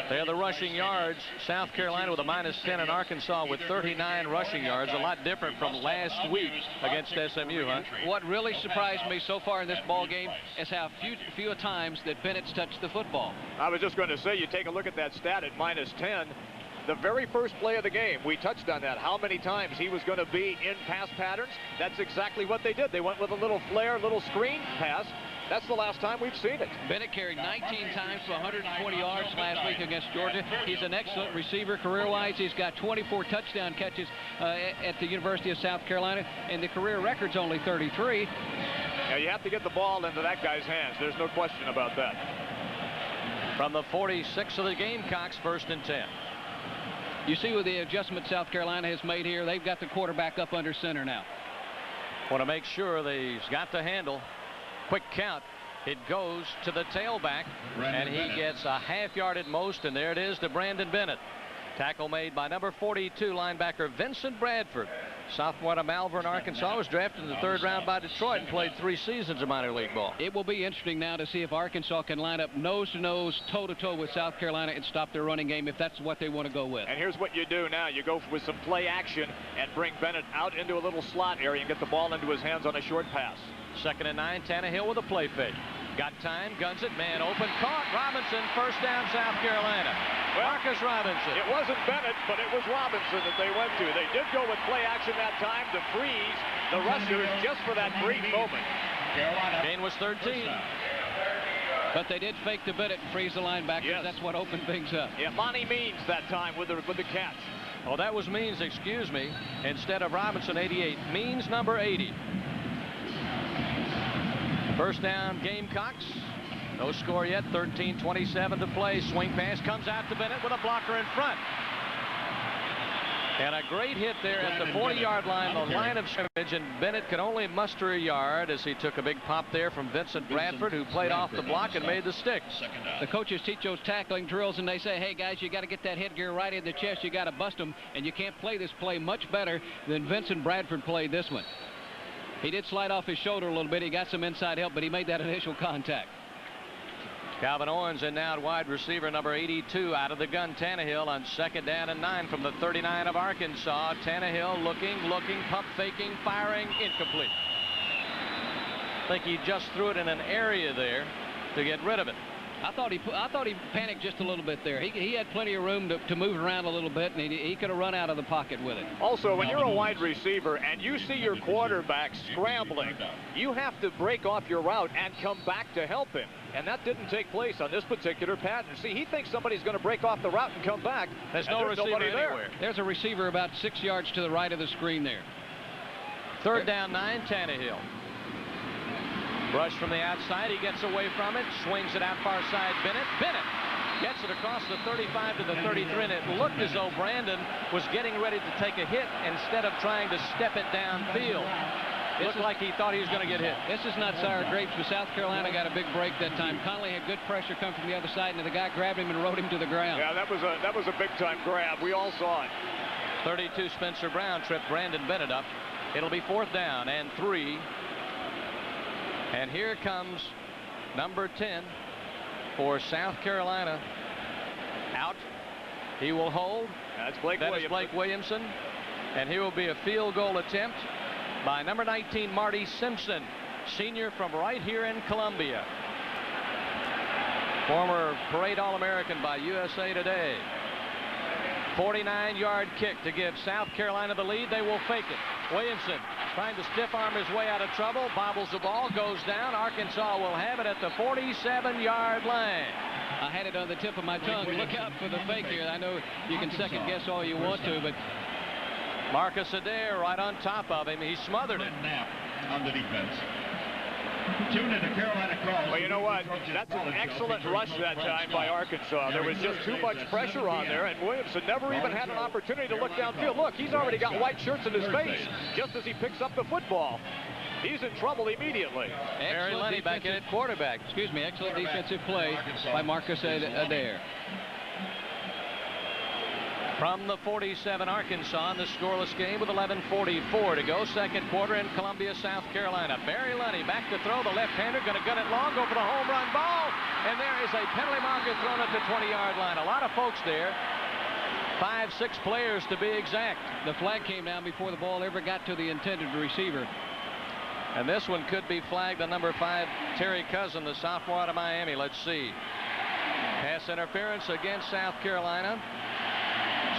[SPEAKER 4] They're the rushing yards. South Carolina with a -10 and Arkansas with 39 rushing yards. A lot different from last week against SMU, huh?
[SPEAKER 5] What really surprised me so far in this ball game is how few times that Bennett's touched the football.
[SPEAKER 6] I was just going to say, you take a look at that stat at -10. The very first play of the game, we touched on that. How many times he was going to be in pass patterns. That's exactly what they did. They went with a little flare, little screen pass. That's the last time we've seen it.
[SPEAKER 5] Bennett carried 19 times for 120 yards last week against Georgia. He's an excellent receiver career-wise. He's got 24 touchdown catches at the University of South Carolina, and the career record's only 33.
[SPEAKER 6] Now, you have to get the ball into that guy's hands. There's no question about that.
[SPEAKER 4] From the 46 of the Gamecocks, 1st and 10.
[SPEAKER 5] You see with the adjustment South Carolina has made here, they've got the quarterback up under center now.
[SPEAKER 4] Want to make sure that he's got the handle. Quick count. It goes to the tailback, and he gets a half yard at most, and there it is to Brandon Bennett. Tackle made by number 42 linebacker Vincent Bradford. Sophomore out of Malvern, Arkansas, was drafted in the 3rd round by Detroit and played 3 seasons of minor league ball.
[SPEAKER 5] It will be interesting now to see if Arkansas can line up nose-to-nose, toe-to-toe with South Carolina and stop their running game if that's what they want to go with.
[SPEAKER 6] And here's what you do now. You go with some play action and bring Bennett out into a little slot area and get the ball into his hands on a short pass.
[SPEAKER 4] 2nd and 9, Tannehill with a play fake. Got time, guns it, man open, caught. Robinson, first down, South Carolina. Marcus Robinson.
[SPEAKER 6] It wasn't Bennett, but it was Robinson that they went to. They did go with play action that time to freeze the rushers just for that brief moment.
[SPEAKER 4] Gain was 13.
[SPEAKER 5] But they did fake the Bennett and freeze the linebackers.
[SPEAKER 6] Yes.
[SPEAKER 5] That's what opened things up.
[SPEAKER 6] Yeah, Monty Means that time with the catch.
[SPEAKER 4] Oh, that was Means, excuse me. Instead of Robinson, 88. Means, number 80. First down, Gamecocks. No score yet. 13:27 to play. Swing pass comes out to Bennett with a blocker in front. And a great hit there at the 40-yard line, the line of scrimmage, and Bennett could only muster a yard as he took a big pop there from Vincent Bradford, who played off the block and made the stick.
[SPEAKER 5] The coaches teach those tackling drills, and they say, hey, guys, you got to get that headgear right in the chest. You got to bust them, and you can't play this play much better than Vincent Bradford played this one. He did slide off his shoulder a little bit. He got some inside help, but he made that initial contact.
[SPEAKER 4] Calvin Owens in now at wide receiver number 82 out of the gun. Tannehill on 2nd down and 9 from the 39 of Arkansas. Tannehill looking, pump faking, firing, incomplete. I think he just threw it in an area there to get rid of it.
[SPEAKER 5] I thought he panicked just a little bit there. He had plenty of room to move around a little bit, and he could have run out of the pocket with it.
[SPEAKER 6] Also, when you're a wide receiver and you see your quarterback scrambling, you have to break off your route and come back to help him. And that didn't take place on this particular pattern. See, he thinks somebody's going to break off the route and come back.
[SPEAKER 4] There's no receiver anywhere.
[SPEAKER 5] There's a receiver about 6 yards to the right of the screen there.
[SPEAKER 4] 3rd down, 9, Tannehill. Rush from the outside. He gets away from it. Swings it out far side. Bennett gets it across the 35 to the 33. And it looked as though Brandon was getting ready to take a hit instead of trying to step it downfield. It looked like he thought he was going to get hit.
[SPEAKER 5] This is not sour grapes, but South Carolina got a big break that time. Conley had good pressure come from the other side, and the guy grabbed him and rode him to the ground.
[SPEAKER 6] Yeah, that was a big-time grab. We all saw it.
[SPEAKER 4] 32 Spencer Brown tripped Brandon Bennett up. It'll be 4th down and 3. And here comes number 10 for South Carolina. Out. He will hold.
[SPEAKER 6] That's Blake
[SPEAKER 4] that
[SPEAKER 6] Williamson.
[SPEAKER 4] Is Blake Williamson. And here will be a field goal attempt by number 19, Marty Simpson, senior from right here in Columbia. Former parade All-American by USA Today. 49-yard kick to give South Carolina the lead. They will fake it. Williamson trying to stiff arm his way out of trouble. Bobbles the ball, goes down. Arkansas will have it at the 47-yard line.
[SPEAKER 5] I had it on the tip of my tongue. Look out for the fake here. I know you can second guess all you want to, but
[SPEAKER 4] Marcus Adair right on top of him. He smothered it.
[SPEAKER 1] On the defense. Tune in to Carolina calls.
[SPEAKER 6] Well, you know what? That's an excellent rush that time by Arkansas. There was just too much pressure on there, and Williamson never even had an opportunity to look downfield. Look, he's already got white shirts in his face just as he picks up the football. He's in trouble immediately.
[SPEAKER 4] Barry Lenny back in at quarterback.
[SPEAKER 5] Excuse me, excellent defensive play by Marcus Adair.
[SPEAKER 4] From the 47, Arkansas in the scoreless game with 11:44 to go. Second quarter in Columbia, South Carolina. Barry Lenny back to throw. The left-hander going to gun it long, go for the home run ball. And there is a penalty marker thrown at the 20-yard line. A lot of folks there. 5, 6 players to be exact.
[SPEAKER 5] The flag came down before the ball ever got to the intended receiver.
[SPEAKER 4] And this one could be flagged on number 5, Terry Cousin, the sophomore out of Miami. Let's see. Pass interference against South Carolina.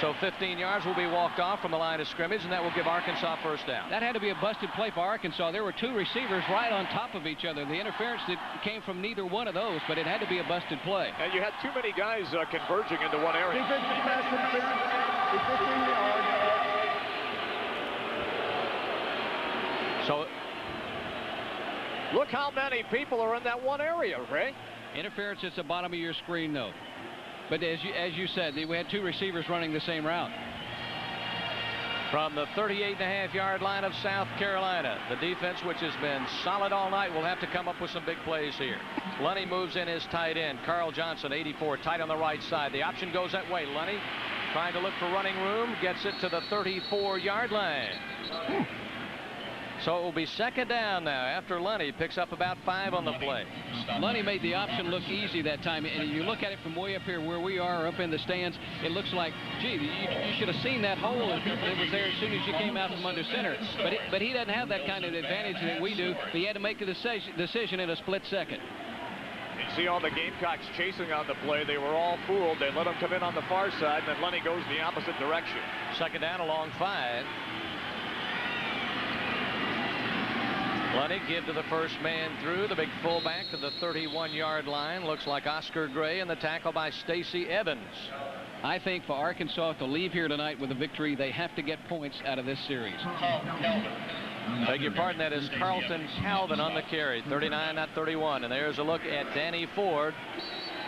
[SPEAKER 4] So 15 yards will be walked off from the line of scrimmage, and that will give Arkansas first down.
[SPEAKER 5] That had to be a busted play for Arkansas. There were 2 receivers right on top of each other. The interference came from neither one of those, but it had to be a busted play.
[SPEAKER 6] And you had too many guys converging into one area.
[SPEAKER 4] So
[SPEAKER 6] look how many people are in that one area, Ray.
[SPEAKER 5] Interference at the bottom of your screen, though. But as you said, we had two receivers running the same route.
[SPEAKER 4] From the 38.5-yard line of South Carolina, the defense, which has been solid all night, will have to come up with some big plays here. Lunny moves in his tight end. Carl Johnson, 84, tight on the right side. The option goes that way. Lunny trying to look for running room, gets it to the 34-yard line. So it will be second down now after Lunny picks up about 5 on the play.
[SPEAKER 5] Lunny made the option look easy that time, and you look at it from way up here where we are up in the stands, it looks like, gee, you should have seen that hole that was there as soon as you came out from under center. But he doesn't have that kind of advantage that we do. But he had to make a decision in a split second.
[SPEAKER 6] You see all the Gamecocks chasing on the play. They were all fooled. They let him come in on the far side, and then Lunny goes the opposite direction.
[SPEAKER 4] Second down along 5. Lunny give to the first man through, the big fullback to the 31-yard line. Looks like Oscar Gray, and the tackle by Stacy Evans.
[SPEAKER 5] I think for Arkansas to leave here tonight with a victory, they have to get points out of this series.
[SPEAKER 4] Beg your pardon, that is Carlton Calvin on the carry. 39, not 31. And there's a look at Danny Ford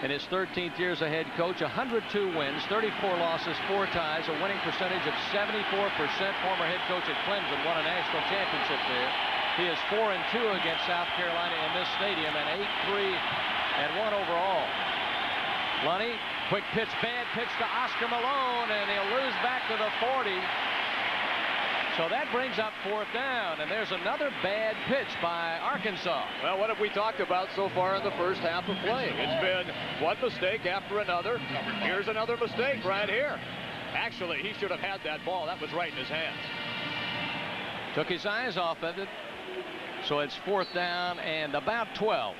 [SPEAKER 4] in his 13th year as a head coach. 102 wins, 34 losses, 4 ties, a winning percentage of 74%. Former head coach at Clemson, won a national championship there. He is 4-2 against South Carolina in this stadium, and 8-3-1 overall. Lunny, quick pitch, bad pitch to Oscar Malone, and he'll lose back to the 40. So that brings up 4th down, and there's another bad pitch by Arkansas.
[SPEAKER 6] Well, what have we talked about so far in the first half of play? It's been one mistake after another. Here's another mistake right here. Actually, he should have had that ball. That was right in his hands.
[SPEAKER 4] Took his eyes off of it. So it's 4th down and about 12.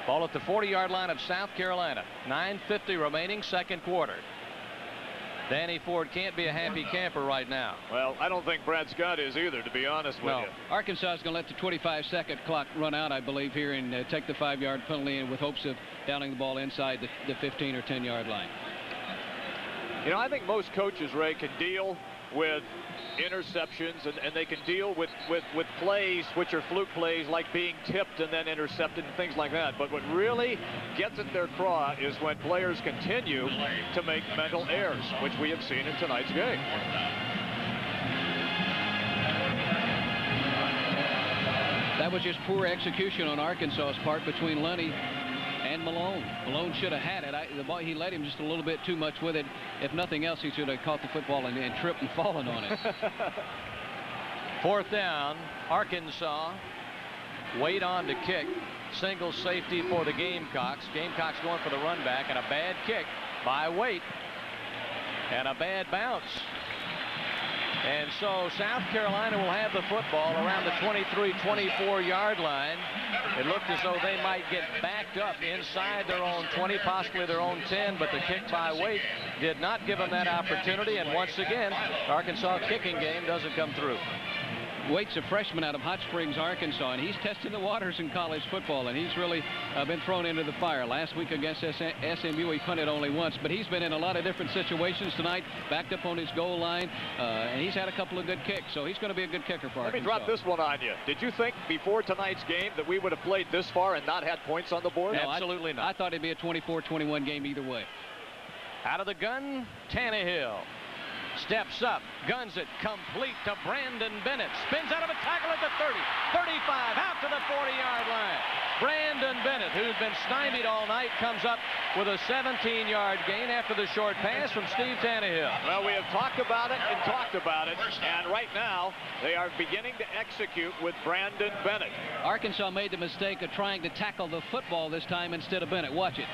[SPEAKER 4] Ball at the 40-yard line of South Carolina. 9:50 remaining, second quarter. Danny Ford can't be a happy camper right now.
[SPEAKER 6] Well, I don't think Brad Scott is either, to be honest with you.
[SPEAKER 5] Arkansas is going to let the 25-second clock run out, I believe, here and take the 5-yard penalty with hopes of downing the ball inside the 15 or 10-yard line.
[SPEAKER 6] You know, I think most coaches, Ray, can deal with interceptions and they can deal with plays which are fluke plays like being tipped and then intercepted and things like that. But what really gets at their craw is when players continue to make mental errors, which we have seen in tonight's game.
[SPEAKER 5] That was just poor execution on Arkansas's part between Lunny and Malone. Malone should have had it. The ball, he let him just a little bit too much with it. If nothing else, he should have caught the football and tripped and fallen on it.
[SPEAKER 4] 4th down, Arkansas. Wade on to kick. Single safety for the Gamecocks. Gamecocks going for the run back, and a bad kick by Wade. And a bad bounce. And so South Carolina will have the football around the 23-24-yard line. It looked as though they might get backed up inside their own 20, possibly their own 10, but the kick by Wade did not give them that opportunity. And once again, Arkansas kicking game doesn't come through.
[SPEAKER 5] Waite's a freshman out of Hot Springs, Arkansas, and he's testing the waters in college football, and he's really been thrown into the fire. Last week against SMU, he punted only once, but he's been in a lot of different situations tonight, backed up on his goal line, and he's had a couple of good kicks, so he's going to be a good kicker for Arkansas.
[SPEAKER 6] Let me drop this one on you. Did you think before tonight's game that we would have played this far and not had points on the board?
[SPEAKER 4] No, absolutely not.
[SPEAKER 5] I thought it'd be a 24-21 game either way.
[SPEAKER 4] Out of the gun, Tannehill. Steps up, guns it, complete to Brandon Bennett. Spins out of a tackle at the 30, 35, out to the 40-yard line. Brandon Bennett, who's been stymied all night, comes up with a 17-yard gain after the short pass from Steve Tannehill.
[SPEAKER 6] Well, we have talked about it and talked about it, and right now they are beginning to execute with Brandon Bennett.
[SPEAKER 5] Arkansas made the mistake of trying to tackle the football this time instead of Bennett. Watch it.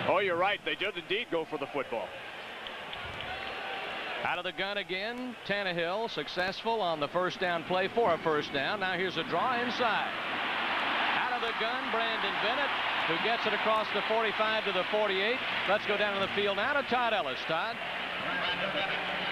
[SPEAKER 6] Oh, you're right. They did indeed go for the football.
[SPEAKER 4] Out of the gun again, Tannehill successful on the first down play for a first down. Now here's a draw inside. Out of the gun, Brandon Bennett, who gets it across the 45 to the 48. Let's go down to the field now to Todd Ellis. Todd.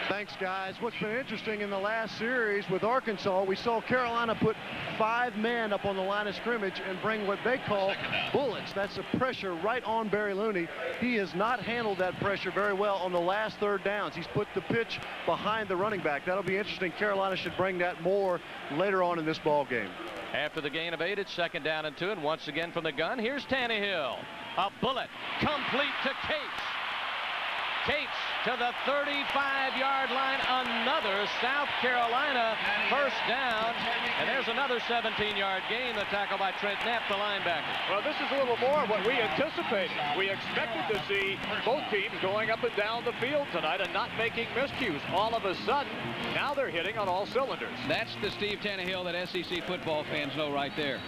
[SPEAKER 2] Thanks, guys. What's been interesting in the last series with Arkansas, we saw Carolina put 5 men up on the line of scrimmage and bring what they call bullets. That's the pressure right on Barry Looney. He has not handled that pressure very well on the last third downs. He's put the pitch behind the running back. That'll be interesting. Carolina should bring that more later on in this ball game.
[SPEAKER 4] After the gain of 8, it's 2nd down and 2, and once again from the gun, here's Tannehill. A bullet complete to Cates. Cates to the 35-yard line. Another South Carolina first down. And there's another 17-yard gain. The tackle by Trent Knapp, the linebacker.
[SPEAKER 6] Well, this is a little more what we anticipated. We expected to see both teams going up and down the field tonight and not making miscues. All of a sudden, now they're hitting on all cylinders.
[SPEAKER 5] That's the Steve Tannehill that SEC football fans know right there.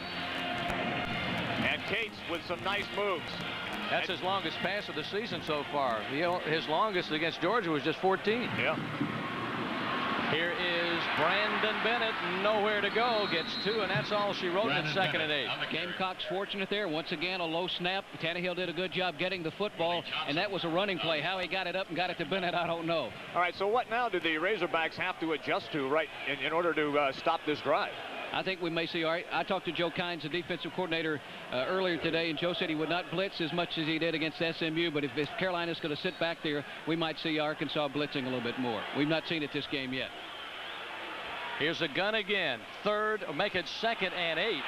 [SPEAKER 6] And Cates with some nice moves.
[SPEAKER 4] That's his longest pass of the season so far. His longest against Georgia was just 14.
[SPEAKER 6] Yeah.
[SPEAKER 4] Here is Brandon Bennett. Nowhere to go. Gets 2, and that's all she wrote in 2nd and 8.
[SPEAKER 5] Gamecocks fortunate there. Once again, a low snap. Tannehill did a good job getting the football, and that was a running play. How he got it up and got it to Bennett, I don't know.
[SPEAKER 6] All right, so what now do the Razorbacks have to adjust to in order to stop this drive?
[SPEAKER 5] I think we may see, all right, I talked to Joe Kynes, the defensive coordinator, earlier today, and Joe said he would not blitz as much as he did against SMU, but if Carolina's going to sit back there, we might see Arkansas blitzing a little bit more. We've not seen it this game yet.
[SPEAKER 4] Here's a gun again. 3rd, make it 2nd and 8.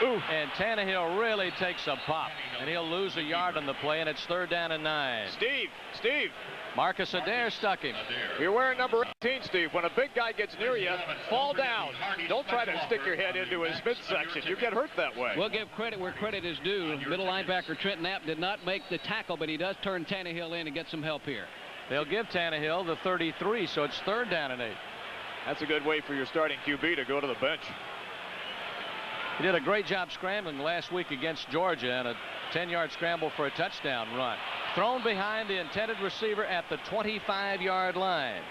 [SPEAKER 4] Ooh. And Tannehill really takes a pop, and he'll lose a yard on the play, and it's 3rd down and 9.
[SPEAKER 6] Steve.
[SPEAKER 4] Marcus Adair stuck him.
[SPEAKER 6] You're wearing number 18, Steve. When a big guy gets near you, fall down. Don't try to stick your head into his midsection. You get hurt that way.
[SPEAKER 5] We'll give credit where credit is due. Middle linebacker Trent Knapp did not make the tackle, but he does turn Tannehill in and get some help here.
[SPEAKER 4] They'll give Tannehill the 33, so it's 3rd down and 8.
[SPEAKER 6] That's a good way for your starting QB to go to the bench.
[SPEAKER 4] He did a great job scrambling last week against Georgia, and a 10-yard scramble for a touchdown run. Thrown behind the intended receiver at the 25-yard line.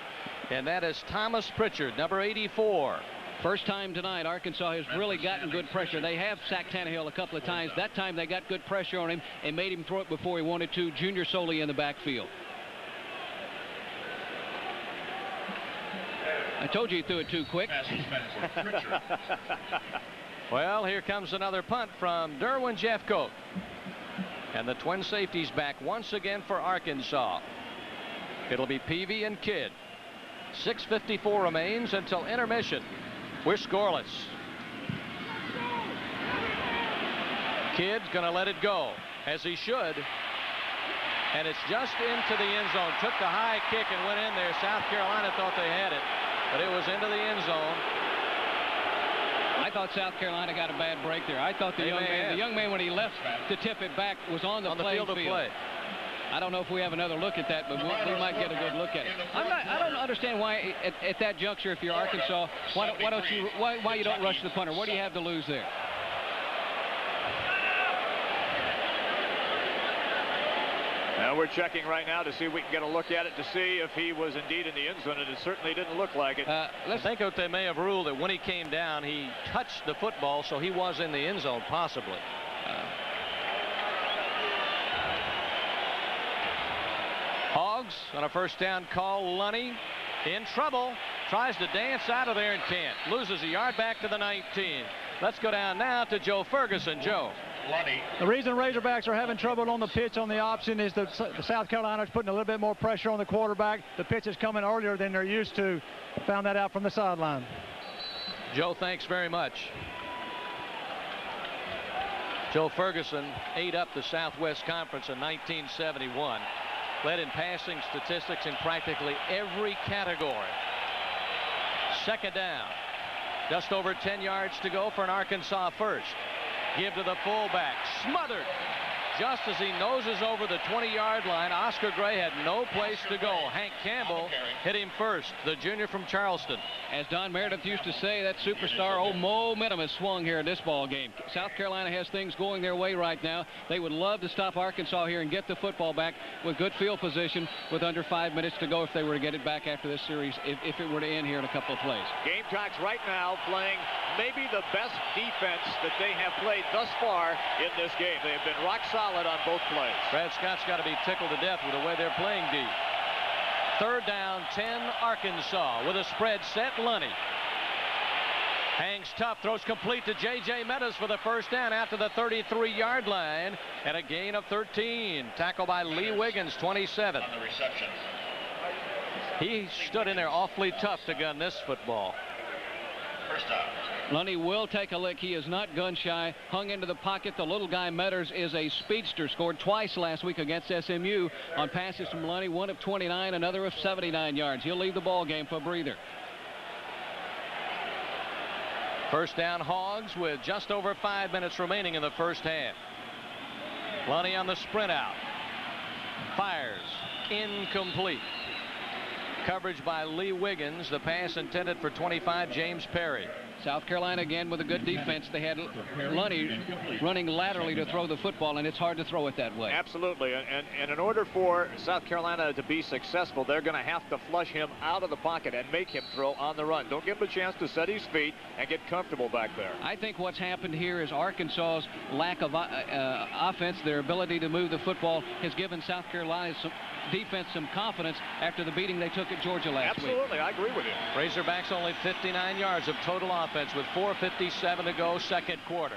[SPEAKER 4] And that is Thomas Pritchard, number 84.
[SPEAKER 5] First time tonight, Arkansas has really gotten good pressure. They have sacked Tannehill a couple of times. That time they got good pressure on him and made him throw it before he wanted to. Junior Soley in the backfield. I told you he threw it too quick.
[SPEAKER 4] Well, here comes another punt from Derwin Jeffcoat. And the twin safeties back once again for Arkansas. It'll be Peavy and Kidd. 6:54 remains until intermission. We're scoreless. Kidd's going to let it go, as he should. And it's just into the end zone. Took the high kick and went in there. South Carolina thought they had it, but it was into the end zone.
[SPEAKER 5] I thought South Carolina got a bad break there. I thought the young man when he left to tip it back was on the field of play. I don't know if we have another look at that, but we might get a good look at it. I don't understand why at that juncture, if you're Arkansas, why you don't rush the punter. What do you have to lose there?
[SPEAKER 6] Now we're checking right now to see if we can get a look at it to see if he was indeed in the end zone, and it certainly didn't look like it.
[SPEAKER 4] I think that they may have ruled that when he came down, he touched the football, so he was in the end zone, possibly. Hogs on a first down call. Lunny in trouble. Tries to dance out of there and can't. Loses a yard back to the 19. Let's go down now to Joe Ferguson. Joe.
[SPEAKER 3] The reason Razorbacks are having trouble on the pitch on the option is the South Carolina is putting a little bit more pressure on the quarterback. The pitch is coming earlier than they're used to. Found that out from the sideline.
[SPEAKER 4] Joe, thanks very much. Joe Ferguson ate up the Southwest Conference in 1971. Led in passing statistics in practically every category. Second down. Just over 10 yards to go for an Arkansas first. Give to the fullback. Smothered. Just as he noses over the 20-yard line, Oscar Gray had no place to go. Hank Campbell hit him first, the junior from Charleston.
[SPEAKER 5] As Don Meredith used to say, that superstar, old momentum has swung here in this ball game. South Carolina has things going their way right now. They would love to stop Arkansas here and get the football back with good field position with under 5 minutes to go if they were to get it back after this series, if it were to end here in a couple of plays.
[SPEAKER 6] Gamecocks right now playing maybe the best defense that they have played thus far in this game. They have been rock solid on both plays.
[SPEAKER 4] Brad Scott's got to be tickled to death with the way they're playing deep. Third down, 10 Arkansas with a spread set. Lunny hangs tough, throws complete to J.J. Meadows for the first down out to the 33-yard line, and a gain of 13. Tackle by Lee Wiggins, 27.
[SPEAKER 1] On the reception.
[SPEAKER 4] He stood in there awfully tough to gun this football.
[SPEAKER 1] First down.
[SPEAKER 5] Lunny will take a lick. He is not gun shy. Hung into the pocket. The little guy Metters is a speedster. Scored twice last week against SMU on passes from Lunny. One of 29, another of 79 yards. He'll leave the ball game for a breather.
[SPEAKER 4] First down, Hogs, with just over 5 minutes remaining in the first half. Lunny on the sprint out. Fires. Incomplete. Coverage by Lee Wiggins. The pass intended for 25, James Perry.
[SPEAKER 5] South Carolina again with a good defense. They had Lunny running laterally to throw the football, and it's hard to throw it that way.
[SPEAKER 6] Absolutely, and in order for South Carolina to be successful, they're going to have to flush him out of the pocket and make him throw on the run. Don't give him a chance to set his feet and get comfortable back there.
[SPEAKER 5] I think what's happened here is Arkansas's lack of offense, their ability to move the football, has given South Carolina's defense some confidence after the beating they took at Georgia last week.
[SPEAKER 6] Absolutely, I agree with you.
[SPEAKER 4] Razorbacks only 59 yards of total offense with 4:57 to go, second quarter.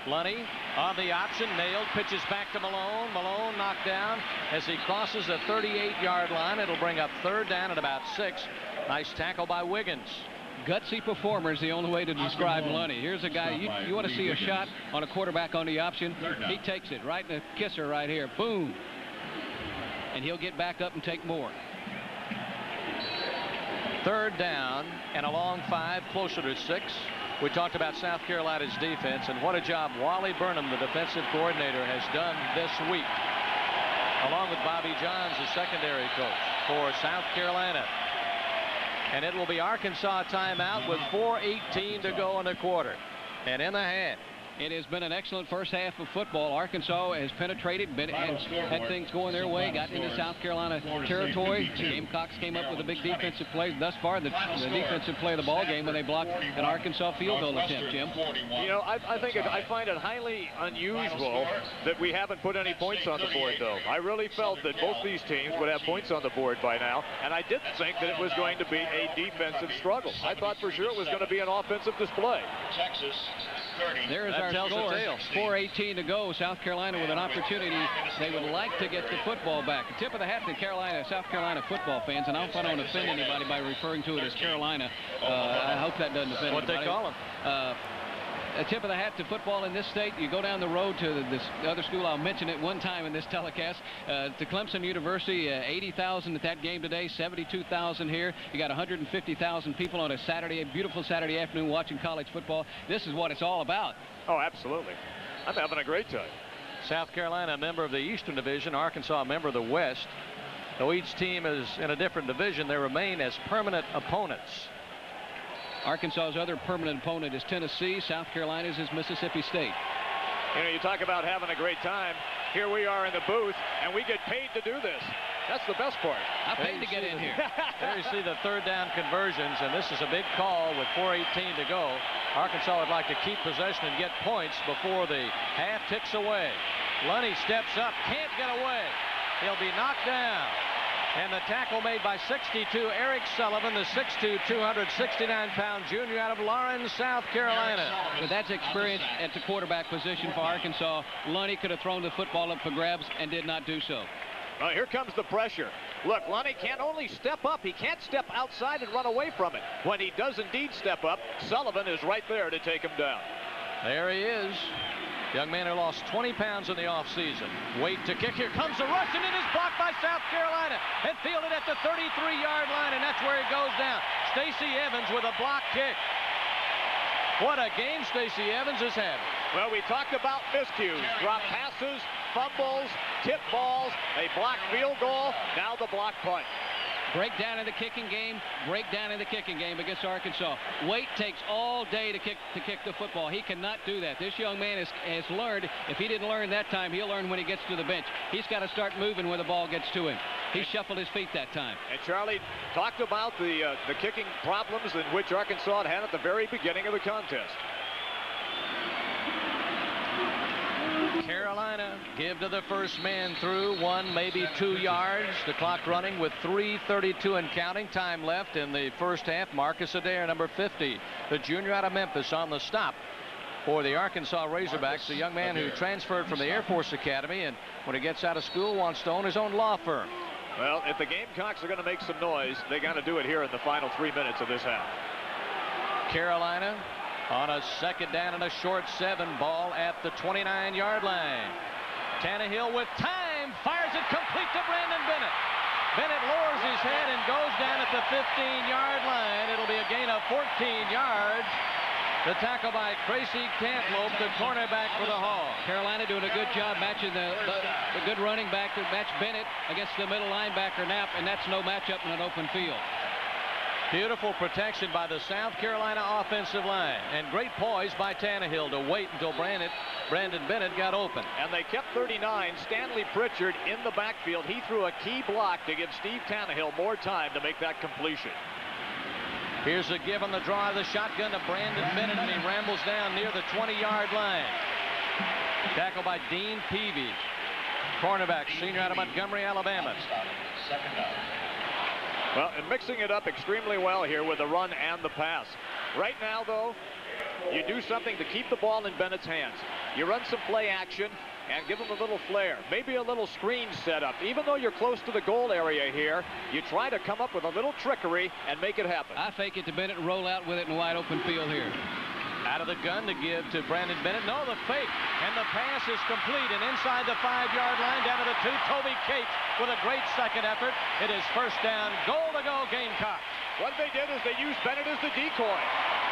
[SPEAKER 4] Lunny on the option, nailed, pitches back to Malone. Malone knocked down as he crosses the 38-yard line. It'll bring up third down at about 6. Nice tackle by Wiggins.
[SPEAKER 5] Gutsy performer is the only way to describe Lunny. Here's a guy, you want to see a shot on a quarterback on the option. He takes it right in the kisser right here. Boom. And he'll get back up and take more.
[SPEAKER 4] Third down and a long 5, closer to 6. We talked about South Carolina's defense and what a job Wally Burnham, the defensive coordinator, has done this week, along with Bobby Johns, the secondary coach for South Carolina. And it will be Arkansas timeout with 4:18 to go in the quarter. And in the hand.
[SPEAKER 5] It has been an excellent first half of football. Arkansas has penetrated, had things going their way, got into South Carolina territory. The Gamecocks came up with a big defensive play. Thus far, the defensive play of the ball game when they blocked an Arkansas field goal attempt, Jim.
[SPEAKER 6] You know, I find it highly unusual that we haven't put any points on the board, though. I really felt that both these teams would have points on the board by now, and I didn't think that it was going to be a defensive struggle. I thought for sure it was going to be an offensive display.
[SPEAKER 1] Texas 30.
[SPEAKER 5] There's our score. 4:18 to go. South Carolina with an opportunity. They would like to get the football back. A tip of the hat to South Carolina football fans, and I hope I don't offend anybody by referring to it as Carolina. I hope that doesn't offend
[SPEAKER 4] what
[SPEAKER 5] anybody.
[SPEAKER 4] They call them.
[SPEAKER 5] A tip of the hat to football in this state. You go down the road to this other school. I'll mention it one time in this telecast. To Clemson University, 80,000 at that game today, 72,000 here. You got 150,000 people on a beautiful Saturday afternoon watching college football. This is what it's all about.
[SPEAKER 6] Oh, absolutely. I'm having a great time.
[SPEAKER 4] South Carolina, a member of the Eastern Division, Arkansas, a member of the West. Though each team is in a different division, they remain as permanent opponents.
[SPEAKER 5] Arkansas's other permanent opponent is Tennessee. South Carolina's is Mississippi State.
[SPEAKER 6] You know, you talk about having a great time. Here we are in the booth, and we get paid to do this. That's the best part.
[SPEAKER 5] I paid to get in here.
[SPEAKER 4] There you see the third down conversions, and this is a big call with 4:18 to go. Arkansas would like to keep possession and get points before the half ticks away. Lunny steps up, can't get away. He'll be knocked down. And the tackle made by 62, Eric Sullivan, the 6'2", 269-pound junior out of Lawrence, South Carolina.
[SPEAKER 5] But that's experience at the quarterback position for Arkansas. Lunny could have thrown the football up for grabs and did not do so.
[SPEAKER 6] Well, here comes the pressure. Look, Lunny can't only step up, he can't step outside and run away from it. When he does indeed step up, Sullivan is right there to take him down.
[SPEAKER 4] There he is. Young man who lost 20 pounds in the offseason. Wait to kick. Here comes the rush, and it is blocked by South Carolina and fielded at the 33-yard line, and that's where it goes down. Stacey Evans with a block kick. What a game Stacey Evans is having.
[SPEAKER 6] Well, we talked about miscues. Drop passes, fumbles, tip balls, a blocked field goal, now the block punt.
[SPEAKER 5] Breakdown in the kicking game, breakdown in the kicking game against Arkansas. Waite takes all day to kick the football. He cannot do that. This young man has learned. If he didn't learn that time, he'll learn when he gets to the bench. He's got to start moving when the ball gets to him. He shuffled his feet that time.
[SPEAKER 6] And Charlie talked about the kicking problems in which Arkansas had at the very beginning of the contest.
[SPEAKER 4] Carolina give to the first man through 1, maybe 2 yards. The clock running with 3:32 and counting. Time left in the first half. Marcus Adair, number 50, the junior out of Memphis, on the stop for the Arkansas Razorbacks, the young man who transferred from the Air Force Academy, and when he gets out of school wants to own his own law firm.
[SPEAKER 6] Well, if the Gamecocks are going to make some noise, they got to do it here in the final 3 minutes of this half.
[SPEAKER 4] Carolina on a second down and a short 7, ball at the 29-yard line. Tannehill with time, fires it complete to Brandon Bennett. Bennett lowers his head and goes down at the 15-yard line. It'll be a gain of 14 yards. The tackle by Tracy Cantaloupe, the cornerback for the Hogs.
[SPEAKER 5] Carolina doing a good job matching the good running back to match Bennett against the middle linebacker Knapp, and that's no matchup in an open field.
[SPEAKER 4] Beautiful protection by the South Carolina offensive line, and great poise by Tannehill to wait until Brandon Bennett got open.
[SPEAKER 6] And they kept 39. Stanley Pritchard in the backfield. He threw a key block to give Steve Tannehill more time to make that completion.
[SPEAKER 4] Here's a give on the draw of the shotgun to Brandon Bennett, and he rambles down near the 20-yard line. Tackled by Dean Peavy, cornerback, senior out of Montgomery, Alabama.
[SPEAKER 6] Well, and mixing it up extremely well here with the run and the pass. Right now, though, you do something to keep the ball in Bennett's hands. You run some play action and give him a little flair, maybe a little screen setup. Even though you're close to the goal area here, you try to come up with a little trickery and make it happen.
[SPEAKER 5] I fake it to Bennett and roll out with it in a wide open field here.
[SPEAKER 4] Out of the gun to give to Brandon Bennett. No, the fake, and the pass is complete, and inside the 5-yard line down to the 2, Toby Cates with a great second effort. It is first down, goal to go, Gamecocks. What
[SPEAKER 6] they did is they used Bennett as the decoy,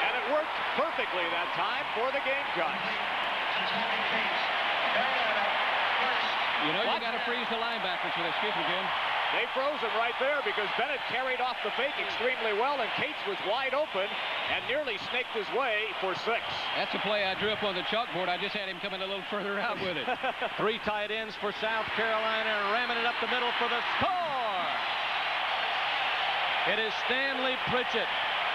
[SPEAKER 6] and it worked perfectly that time for the Gamecocks.
[SPEAKER 5] You know, you got to freeze the linebackers for this. Excuse me, Jim.
[SPEAKER 6] They froze him right there because Bennett carried off the fake extremely well, and Cates was wide open and nearly snaked his way for 6.
[SPEAKER 5] That's a play I drew up on the chalkboard. I just had him coming a little further out with it.
[SPEAKER 4] 3 tight ends for South Carolina, ramming it up the middle for the score. It is Stanley Pritchett,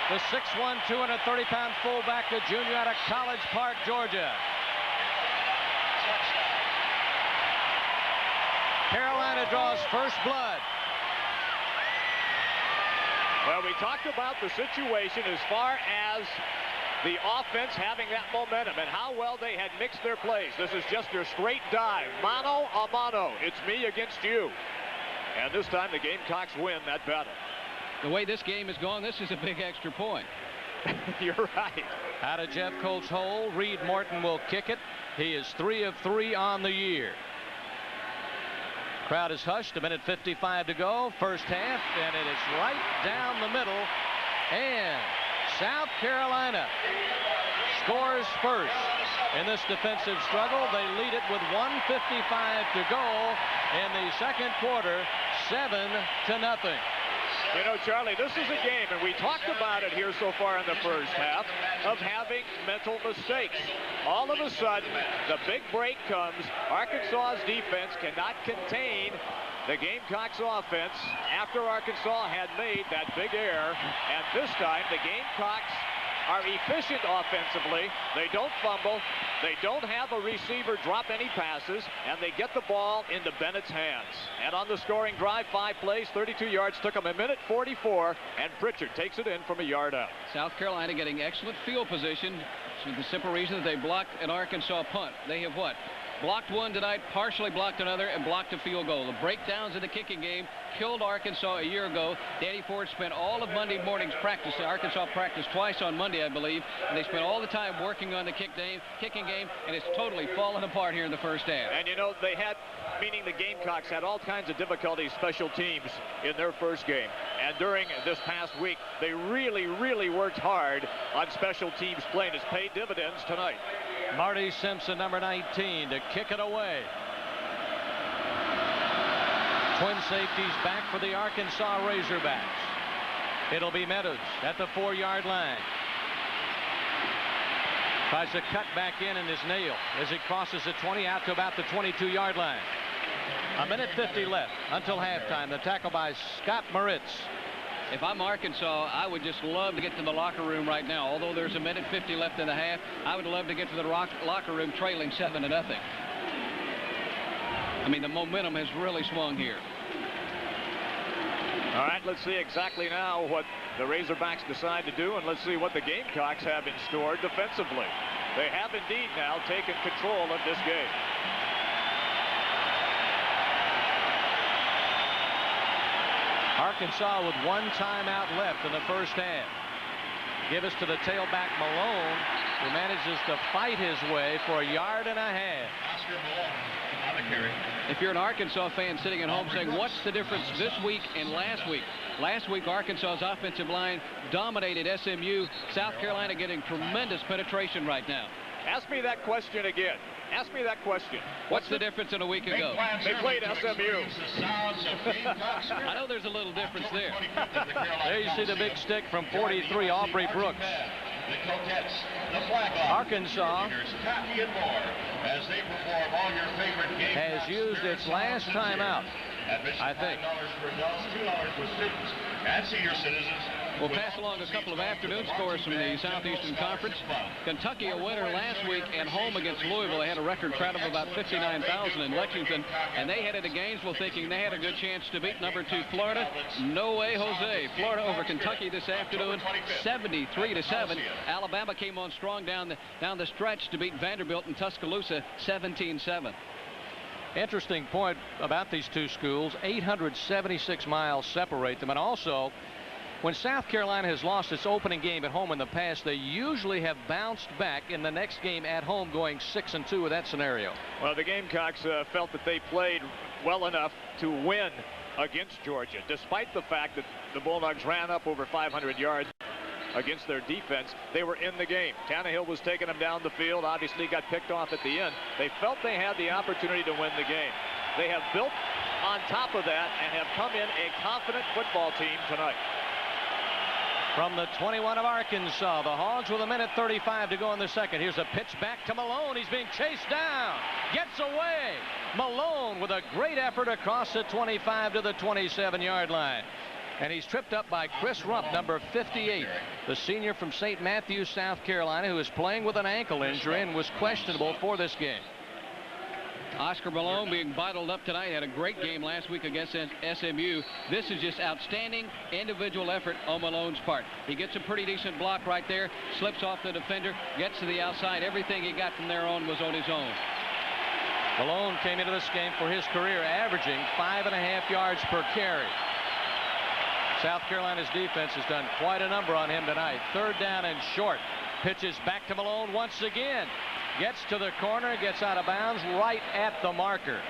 [SPEAKER 4] the 6'1", 230-pound fullback, the junior out of College Park, Georgia. Carolina draws first blood.
[SPEAKER 6] Well, we talked about the situation as far as the offense having that momentum and how well they had mixed their plays. This is just their straight dive. Mano a mano. It's me against you. And this time the Gamecocks win that battle.
[SPEAKER 5] The way this game is going, this is a big extra point.
[SPEAKER 6] You're right.
[SPEAKER 4] Out of Jeff Colt's hole, Reed Morton will kick it. He is 3 of 3 on the year. Crowd is hushed. 1:55 to go, first half, and it is right down the middle. And South Carolina scores first in this defensive struggle. They lead it with 1:55 to go in the second quarter, 7-0.
[SPEAKER 6] You know, Charlie, this is a game, and we talked about it here so far in the first half, of having mental mistakes. All of a sudden, the big break comes. Arkansas's defense cannot contain the Gamecocks offense after Arkansas had made that big error. And this time, the Gamecocks are efficient offensively. They don't fumble. They don't have a receiver drop any passes, and they get the ball into Bennett's hands. And on the scoring drive, 5 plays, 32 yards, took them 1:44, and Pritchard takes it in from a yard out.
[SPEAKER 5] South Carolina getting excellent field position for the simple reason that they blocked an Arkansas punt. They have what? Blocked one tonight, partially blocked another, and blocked a field goal. The breakdowns in the kicking game killed Arkansas a year ago. Danny Ford spent all of Monday morning's practice. Arkansas practiced twice on Monday, I believe, and they spent all the time working on the kicking game, and it's totally fallen apart here in the first half.
[SPEAKER 6] And you know, they had, meaning the Gamecocks, had all kinds of difficulties, special teams, in their first game. And during this past week, they really, really worked hard on special teams play, and it's paid dividends tonight.
[SPEAKER 4] Marty Simpson, number 19, to kick it away. Twin safeties back for the Arkansas Razorbacks. It'll be Meadows at the 4-yard line. Tries to cut back in and is nailed as it crosses the 20 out to about the 22-yard line. 1:50 left until halftime. The tackle by Scott Moritz.
[SPEAKER 5] If I'm Arkansas, I would just love to get to the locker room right now. Although there's 1:50 left in the half, I would love to get to the locker room trailing 7-0. I mean, the momentum has really swung here.
[SPEAKER 6] All right, let's see exactly now what the Razorbacks decide to do, and let's see what the Gamecocks have in store defensively. They have indeed now taken control of this game.
[SPEAKER 4] Arkansas with 1 timeout left in the first half. give us to the tailback Malone, who manages to fight his way for a yard and a half.
[SPEAKER 1] Oscar Malone on the carry.
[SPEAKER 5] If you're an Arkansas fan sitting at home saying, what's the difference this week and last week? Last week, Arkansas's offensive line dominated SMU. South Carolina getting tremendous penetration right now.
[SPEAKER 6] Ask me that question again. Ask me that question.
[SPEAKER 5] What's the difference in a week ago?
[SPEAKER 6] They played SMU.
[SPEAKER 5] I know there's a little difference there.
[SPEAKER 4] There you see the big stick from 43, Aubrey Brooks. Arkansas has used its last timeout, I think.
[SPEAKER 1] $2 for students and senior citizens.
[SPEAKER 5] We'll pass along a couple of afternoon scores from the Southeastern Conference. Kentucky a winner last week at home against Louisville. They had a record crowd of about 59,000 in Lexington, and they headed to Gainesville thinking they had a good chance to beat number 2 Florida. No way, Jose. Florida over Kentucky this afternoon, 73-7. Alabama came on strong down the stretch to beat Vanderbilt in Tuscaloosa, 17-7.
[SPEAKER 4] Interesting point about these two schools. 876 miles separate them, and also, when South Carolina has lost its opening game at home in the past, they usually have bounced back in the next game at home, going 6-2 with that scenario.
[SPEAKER 6] Well, the Gamecocks felt that they played well enough to win against Georgia, despite the fact that the Bulldogs ran up over 500 yards against their defense. They were in the game. Tannehill was taking them down the field, obviously got picked off at the end. They felt they had the opportunity to win the game. They have built on top of that and have come in a confident football team tonight.
[SPEAKER 4] From the 21 of Arkansas, the Hogs with 1:35 to go in the second. Here's a pitch back to Malone. He's being chased down. Gets away. Malone with a great effort across the 25 to the 27-yard line. And he's tripped up by Chris Rump, number 58, the senior from St. Matthews, South Carolina, who is playing with an ankle injury and was questionable for this game.
[SPEAKER 5] Oscar Malone being bottled up tonight. Had a great game last week against SMU. This is just outstanding individual effort on Malone's part. He gets a pretty decent block right there, slips off the defender, gets to the outside. Everything he got from there on was on his own.
[SPEAKER 4] Malone came into this game for his career averaging 5.5 yards per carry. South Carolina's defense has done quite a number on him tonight. Third down and short. Pitches back to Malone once again. Gets to the corner, gets out of bounds right at the marker.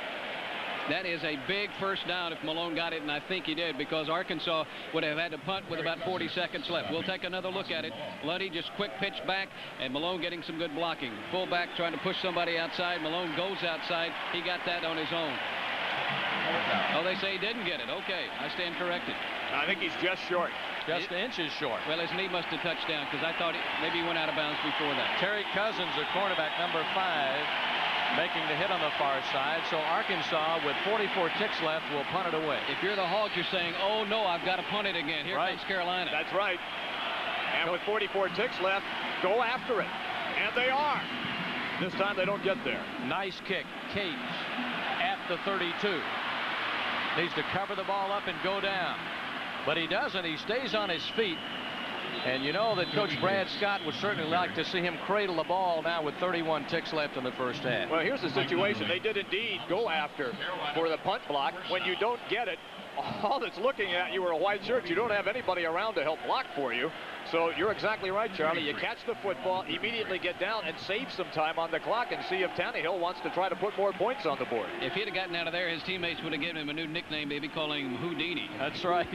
[SPEAKER 5] That is a big first down if Malone got it, and I think he did, because Arkansas would have had to punt with about 40 seconds left. We'll take another look at it. Luddy just quick pitch back, and Malone getting some good blocking. Fullback trying to push somebody outside. Malone goes outside. He got that on his own. Oh, they say he didn't get it. Okay, I stand corrected.
[SPEAKER 6] I think he's just short.
[SPEAKER 4] Just inches short.
[SPEAKER 5] Well, his knee must have touched down, because I thought maybe he went out of bounds before that.
[SPEAKER 4] Terry Cousins, the cornerback, number 5, making the hit on the far side. So Arkansas, with 44 ticks left, will punt it away.
[SPEAKER 5] If you're the Hogs, you're saying, oh, no, I've got to punt it again. Here comes Carolina.
[SPEAKER 6] That's right. And with 44 ticks left, go after it. And they are. This time they don't get there.
[SPEAKER 4] Nice kick. Cates at the 32. Needs to cover the ball up and go down. But he doesn't. He stays on his feet. And you know that Coach Brad Scott would certainly like to see him cradle the ball now with 31 ticks left in the first half.
[SPEAKER 6] Well, here's the situation. They did indeed go after for the punt block. When you don't get it, all that's looking at you are a white shirt. You don't have anybody around to help block for you. So you're exactly right, Charlie. You catch the football, immediately get down, and save some time on the clock and see if Tannehill wants to try to put more points on the board.
[SPEAKER 5] If he'd have gotten out of there, his teammates would have given him a new nickname, maybe calling him Houdini.
[SPEAKER 4] That's right.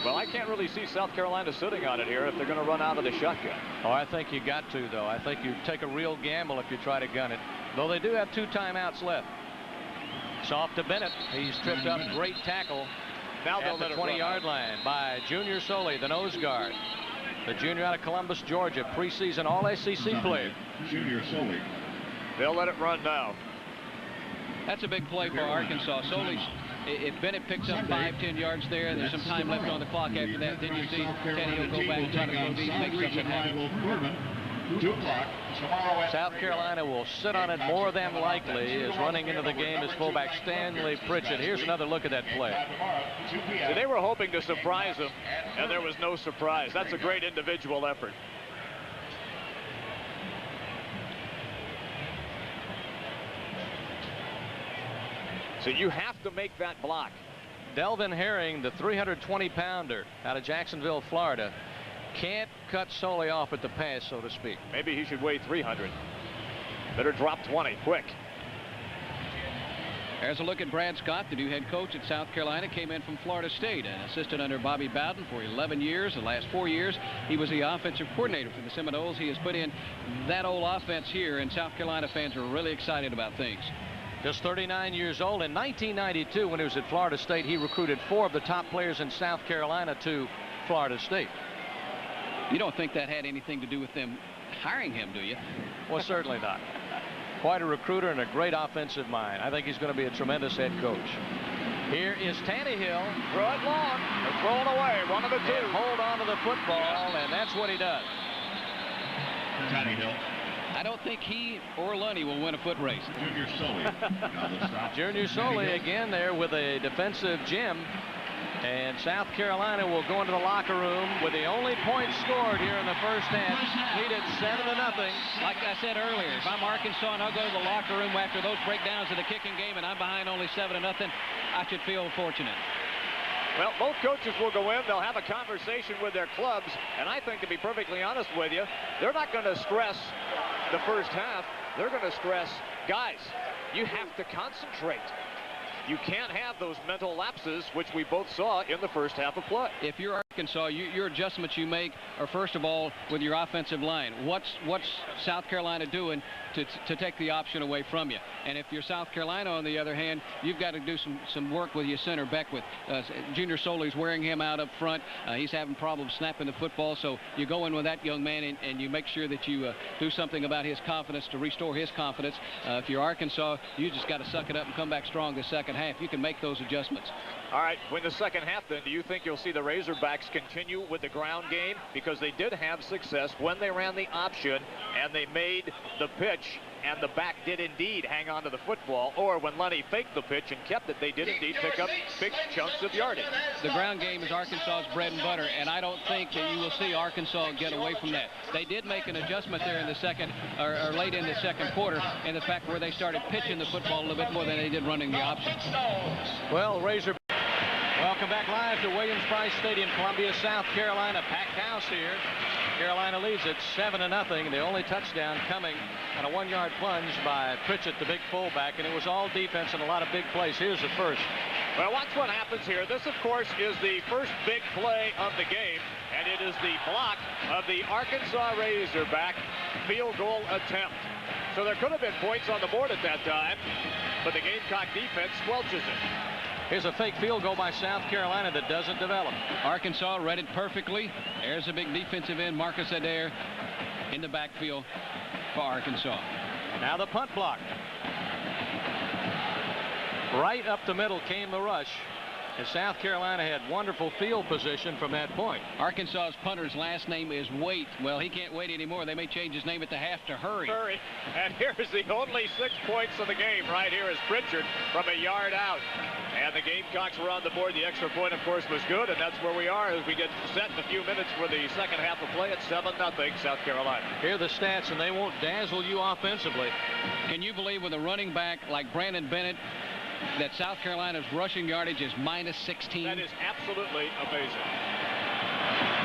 [SPEAKER 6] Well, I can't really see South Carolina sitting on it here if they're going to run out of the shotgun.
[SPEAKER 4] Oh, I think you got to, though. I think you take a real gamble if you try to gun it. Though they do have 2 timeouts left. It's off to Bennett. He's tripped up. Great tackle
[SPEAKER 6] Now
[SPEAKER 4] at the 20-yard line by Junior Soley, the nose guard. The junior out of Columbus, Georgia, preseason All-SEC player.
[SPEAKER 1] Junior Soley.
[SPEAKER 6] They'll let it run now.
[SPEAKER 5] That's a big play for Arkansas. Solely, if Bennett picks up 5-10 yards there, there's some time left on the clock after that. Then you see Tannehill go back and try to throw these, make something happen.
[SPEAKER 1] 2 o'clock.
[SPEAKER 4] South Carolina will sit on it more than likely, is running into the game as fullback Stanley Pritchett. Here's another look at that play.
[SPEAKER 6] So they were hoping to surprise him, and there was no surprise. That's a great individual effort. So you have to make that block.
[SPEAKER 4] Delvin Herring, the 320-pounder out of Jacksonville, Florida, can't cut Soley off at the pass, so to speak.
[SPEAKER 6] Maybe he should weigh 300. Better drop 20 quick.
[SPEAKER 5] There's a look at Brad Scott, the new head coach at South Carolina. Came in from Florida State and assisted under Bobby Bowden for 11 years. The last 4 years, he was the offensive coordinator for the Seminoles. He has put in that old offense here, and South Carolina fans are really excited about things.
[SPEAKER 4] Just 39 years old. In 1992, when he was at Florida State, he recruited 4 of the top players in South Carolina to Florida State.
[SPEAKER 5] You don't think that had anything to do with them hiring him, do you?
[SPEAKER 4] Well, certainly not. Quite a recruiter and a great offensive mind. I think he's going to be a tremendous head coach. Here is Tannehill.
[SPEAKER 6] Throw it long. They're throwing away. One of the two.
[SPEAKER 4] And hold on to the football, and that's what he does.
[SPEAKER 1] Tannehill.
[SPEAKER 5] I don't think he or Lunny will win a foot race.
[SPEAKER 1] Junior Soley.
[SPEAKER 4] Junior Soley again there with a defensive gem. And South Carolina will go into the locker room with the only point scored here in the first half. Lead it 7-0.
[SPEAKER 5] Like I said earlier, if I'm Arkansas and I'll go to the locker room after those breakdowns of the kicking game and I'm behind only 7-0, I should feel fortunate.
[SPEAKER 6] Well, both coaches will go in. They'll have a conversation with their clubs. And I think, to be perfectly honest with you, they're not going to stress the first half. They're going to stress, guys, you have to concentrate. You can't have those mental lapses, which we both saw in the first half of play.
[SPEAKER 5] If you're Arkansas, your adjustments you make are, first of all, with your offensive line. What's South Carolina doing to take the option away from you? And if you're South Carolina, on the other hand, you've got to do some work with your center Beckwith. Junior Soley's wearing him out up front. He's having problems snapping the football, so you go in with that young man and you make sure that you do something about his confidence to restore his confidence. If you're Arkansas, you just got to suck it up and come back strong the second half. You can make those adjustments.
[SPEAKER 6] All right, in the second half, then, do you think you'll see the Razorbacks continue with the ground game? Because they did have success when they ran the option and they made the pitch, and the back did indeed hang on to the football. Or when Lenny faked the pitch and kept it, they did indeed pick up big chunks of yardage.
[SPEAKER 5] The ground game is Arkansas's bread and butter, and I don't think that you will see Arkansas get away from that. They did make an adjustment there in the second, or late in the second quarter, in the fact where they started pitching the football a little bit more than they did running the option.
[SPEAKER 4] Well, Razor. Welcome back live to Williams-Brice Stadium, Columbia, South Carolina. Packed house here. Carolina leads it 7-0. The only touchdown coming on a 1-yard plunge by Pritchett, the big fullback, and it was all defense and a lot of big plays. Here's the first.
[SPEAKER 6] Well, watch what happens here. This, of course, is the first big play of the game, and it is the block of the Arkansas Razorback field goal attempt. So there could have been points on the board at that time, but the Gamecock defense squelches it.
[SPEAKER 4] Here's a fake field goal by South Carolina that doesn't develop.
[SPEAKER 5] Arkansas read it perfectly. There's a big defensive end, Marcus Adair, in the backfield for Arkansas.
[SPEAKER 4] Now the punt block. Right up the middle came the rush. And South Carolina had wonderful field position from that point.
[SPEAKER 5] Arkansas's punter's last name is Wait. Well, he can't wait anymore. They may change his name at the half to Hurry.
[SPEAKER 6] Hurry. And here's the only 6 points of the game. Right here is Pritchard from a yard out. And the Gamecocks were on the board. The extra point, of course, was good. And that's where we are as we get set in a few minutes for the second half of play at 7-0 South Carolina.
[SPEAKER 4] Here are the stats, and they won't dazzle you offensively.
[SPEAKER 5] Can you believe with a running back like Brandon Bennett that South Carolina's rushing yardage is -16?
[SPEAKER 6] That is absolutely amazing.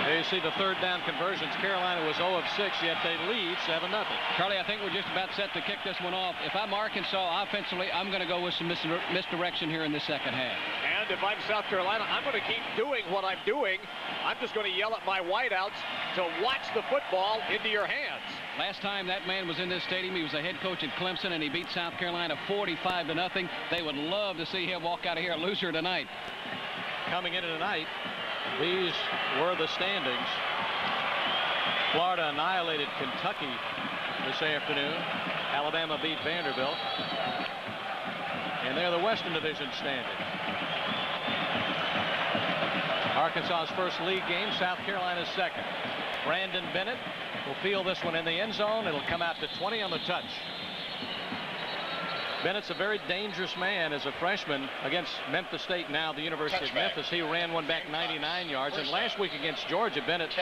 [SPEAKER 4] There you see the third down conversions. Carolina was 0 of 6, yet they lead 7-0.
[SPEAKER 5] Charlie, I think we're just about set to kick this one off. If I'm Arkansas offensively, I'm going to go with some misdirection here in the second half.
[SPEAKER 6] And if I'm South Carolina, I'm going to keep doing what I'm doing. I'm just going to yell at my wideouts to watch the football into your hands.
[SPEAKER 5] Last time that man was in this stadium, he was the head coach at Clemson, and he beat South Carolina 45-0. They would love to see him walk out of here a loser tonight.
[SPEAKER 4] Coming into tonight, these were the standings. Florida annihilated Kentucky this afternoon. Alabama beat Vanderbilt. And they're the Western Division standings. Arkansas's first league game, South Carolina's second. Brandon Bennett will field this one in the end zone. It'll come out to 20 on the touch. Bennett's a very dangerous man as a freshman against Memphis State, now the University of Memphis. He ran one back 99 yards. And last week against Georgia, Bennett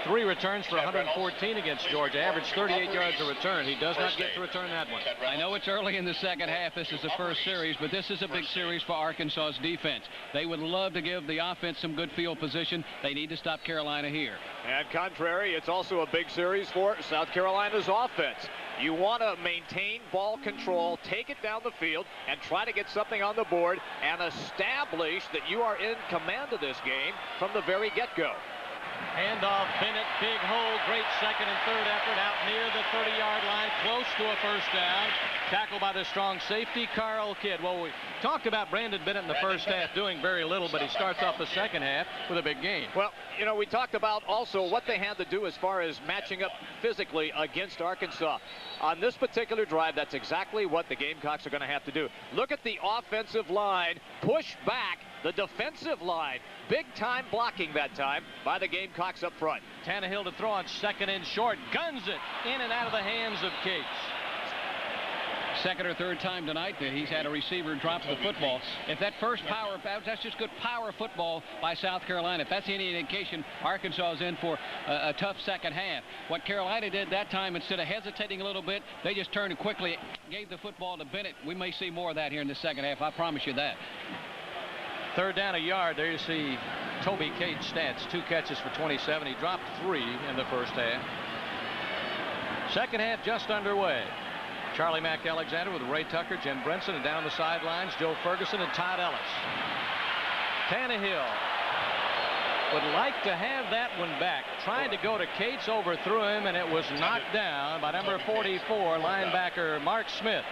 [SPEAKER 4] 3 returns for 114 against Georgia, averaged 38 yards a return. He does not get to return that one.
[SPEAKER 5] I know it's early in the second half. This is the first series, but this is a big series for Arkansas's defense. They would love to give the offense some good field position. They need to stop Carolina here.
[SPEAKER 6] And contrary, it's also a big series for South Carolina's offense. You want to maintain ball control, take it down the field, and try to get something on the board and establish that you are in command of this game from the very get-go.
[SPEAKER 4] Handoff, Bennett, big hole, great second and third effort out near the 30-yard line, close to a first down. Tackled by the strong safety, Karl Kidd. Well, we talked about Brandon Bennett in the first half doing very little, but he starts off the second half with a big game.
[SPEAKER 6] Well, you know, we talked about also what they had to do as far as matching up physically against Arkansas. On this particular drive, that's exactly what the Gamecocks are going to have to do. Look at the offensive line, push back the defensive line. Big time blocking that time by the Gamecocks up front.
[SPEAKER 4] Tannehill to throw on second and short, guns it in and out of the hands of Cates.
[SPEAKER 5] Second or third time tonight that he's had a receiver drop the football. If that first power, that's just good power football by South Carolina. If that's any indication, Arkansas is in for a tough second half. What Carolina did that time, instead of hesitating a little bit, they just turned and quickly gave the football to Bennett. We may see more of that here in the second half. I promise you that.
[SPEAKER 4] Third down a yard. There you see Toby Cates' stats. 2 catches for 27. He dropped 3 in the first half. Second half just underway. Charlie Mack Alexander with Ray Tucker, Jim Brinson, and down the sidelines, Joe Ferguson and Todd Ellis. Tannehill would like to have that one back. Tried to go to Cates, overthrew him, and it was knocked down by number 44, linebacker Mark Smith.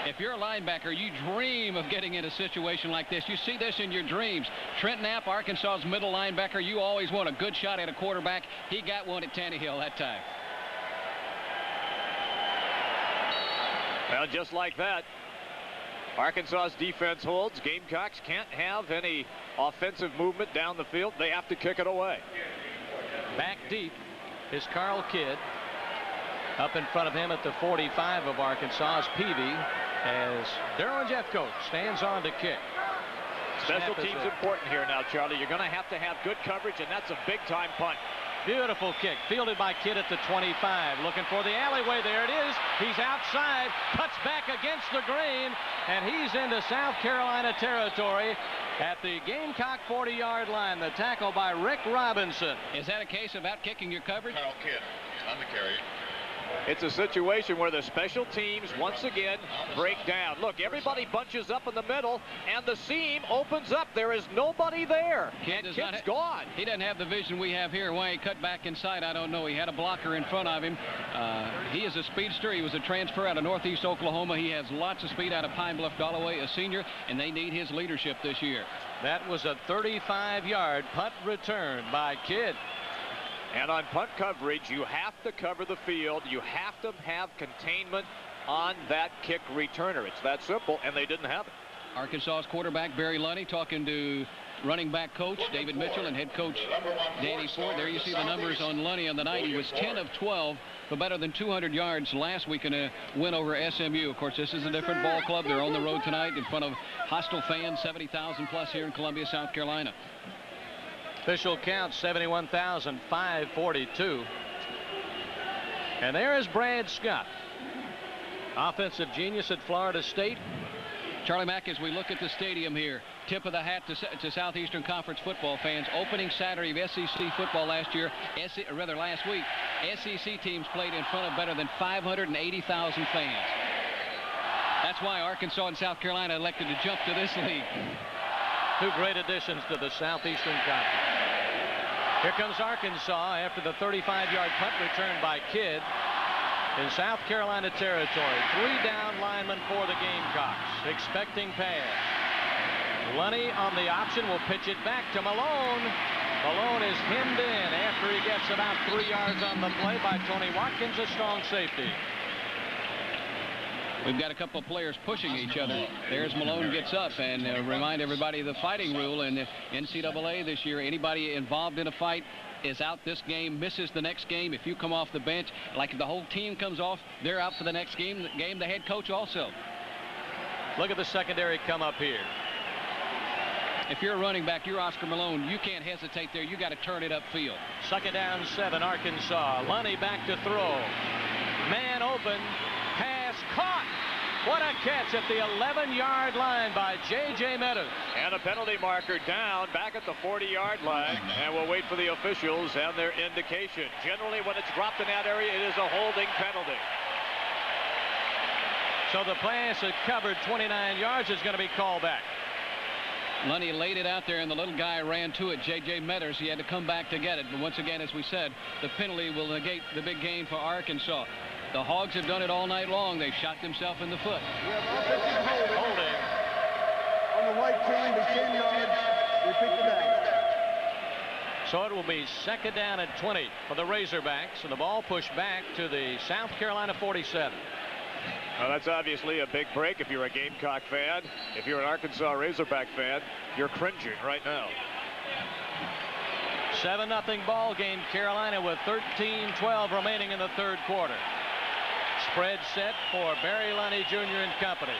[SPEAKER 5] If you're a linebacker, you dream of getting in a situation like this. You see this in your dreams. Trent Knapp, Arkansas's middle linebacker, you always want a good shot at a quarterback. He got one at Tannehill that time.
[SPEAKER 6] Well, just like that, Arkansas's defense holds. Gamecocks can't have any offensive movement down the field. They have to kick it away.
[SPEAKER 4] Back deep is Karl Kidd. Up in front of him at the 45 of Arkansas is Peavy, as Darrell Jeffcoat stands on to kick.
[SPEAKER 6] Special teams important here now, Charlie. You're going to have good coverage, and that's a big-time punt.
[SPEAKER 4] Beautiful kick, fielded by Kidd at the 25. Looking for the alleyway. There it is. He's outside, cuts back against the grain, and he's into South Carolina territory at the Gamecock 40-yard line. The tackle by Rick Robinson.
[SPEAKER 5] Is that a case of out-kicking your coverage?
[SPEAKER 1] Karl Kidd on the carry.
[SPEAKER 6] It's a situation where the special teams once again break down. Look, everybody bunches up in the middle, and the seam opens up. There is nobody there. Kidd's gone.
[SPEAKER 5] He doesn't have the vision we have here. Why he cut back inside, I don't know. He had a blocker in front of him. He is a speedster. He was a transfer out of Northeast Oklahoma. He has lots of speed out of Pine Bluff, Galloway, a senior, and they need his leadership this year.
[SPEAKER 4] That was a 35-yard punt return by Kidd.
[SPEAKER 6] And on punt coverage, you have to cover the field. You have to have containment on that kick returner. It's that simple, and they didn't have it.
[SPEAKER 5] Arkansas's quarterback, Barry Lunny, talking to running back coach David Mitchell and head coach Danny Ford. There you see the numbers on Lunny on the night. He was 10 of 12 for better than 200 yards last week in a win over SMU. Of course, this is a different ball club. They're on the road tonight in front of hostile fans, 70,000 plus here in Columbia, South Carolina.
[SPEAKER 4] Official count 71,542. And there is Brad Scott, offensive genius at Florida State.
[SPEAKER 5] Charlie Mack, as we look at the stadium here, tip of the hat to Southeastern Conference football fans. Opening Saturday of SEC football last week, SEC teams played in front of better than 580,000 fans. That's why Arkansas and South Carolina elected to jump to this league.
[SPEAKER 4] 2 great additions to the Southeastern Conference. Here comes Arkansas after the 35-yard punt return by Kidd in South Carolina territory. 3 down linemen for the Gamecocks. Expecting pass. Lunny on the option will pitch it back to Malone. Malone is hemmed in after he gets about 3 yards on the play by Tony Watkins, a strong safety.
[SPEAKER 5] We've got a couple of players pushing each other. There's Malone gets up, and remind everybody of the fighting rule in the NCAA this year. Anybody involved in a fight is out this game, misses the next game. If you come off the bench, like if the whole team comes off, they're out for the next game, the head coach also.
[SPEAKER 4] Look at the secondary come up here.
[SPEAKER 5] If you're a running back, you're Oscar Malone, you can't hesitate there. You got to turn it upfield.
[SPEAKER 4] 2nd down 7, Arkansas. Lunny back to throw. Man open. Pass caught. What a catch at the 11-yard line by J.J. Meadows.
[SPEAKER 6] And a penalty marker down back at the 40-yard line. And we'll wait for the officials and their indication. Generally, when it's dropped in that area, it is a holding penalty.
[SPEAKER 4] So the pass that covered 29 yards is going to be called back.
[SPEAKER 5] Lunny laid it out there, and the little guy ran to it. J.J. Meadows, he had to come back to get it. But once again, as we said, the penalty will negate the big gain for Arkansas. The Hogs have done it all night long. They've shot themselves in the foot.
[SPEAKER 7] We have offensive
[SPEAKER 4] Holding.
[SPEAKER 7] on the right team to 10 yards. Repeat the down.
[SPEAKER 4] So it will be 2nd down at 20 for the Razorbacks, and the ball pushed back to the South Carolina 47.
[SPEAKER 6] Well, that's obviously a big break if you're a Gamecock fan. If you're an Arkansas Razorback fan, you're cringing right now.
[SPEAKER 4] 7-0 ball game. Carolina with 13-12 remaining in the 3rd quarter. Spread set for Barry Lunny Jr. and company.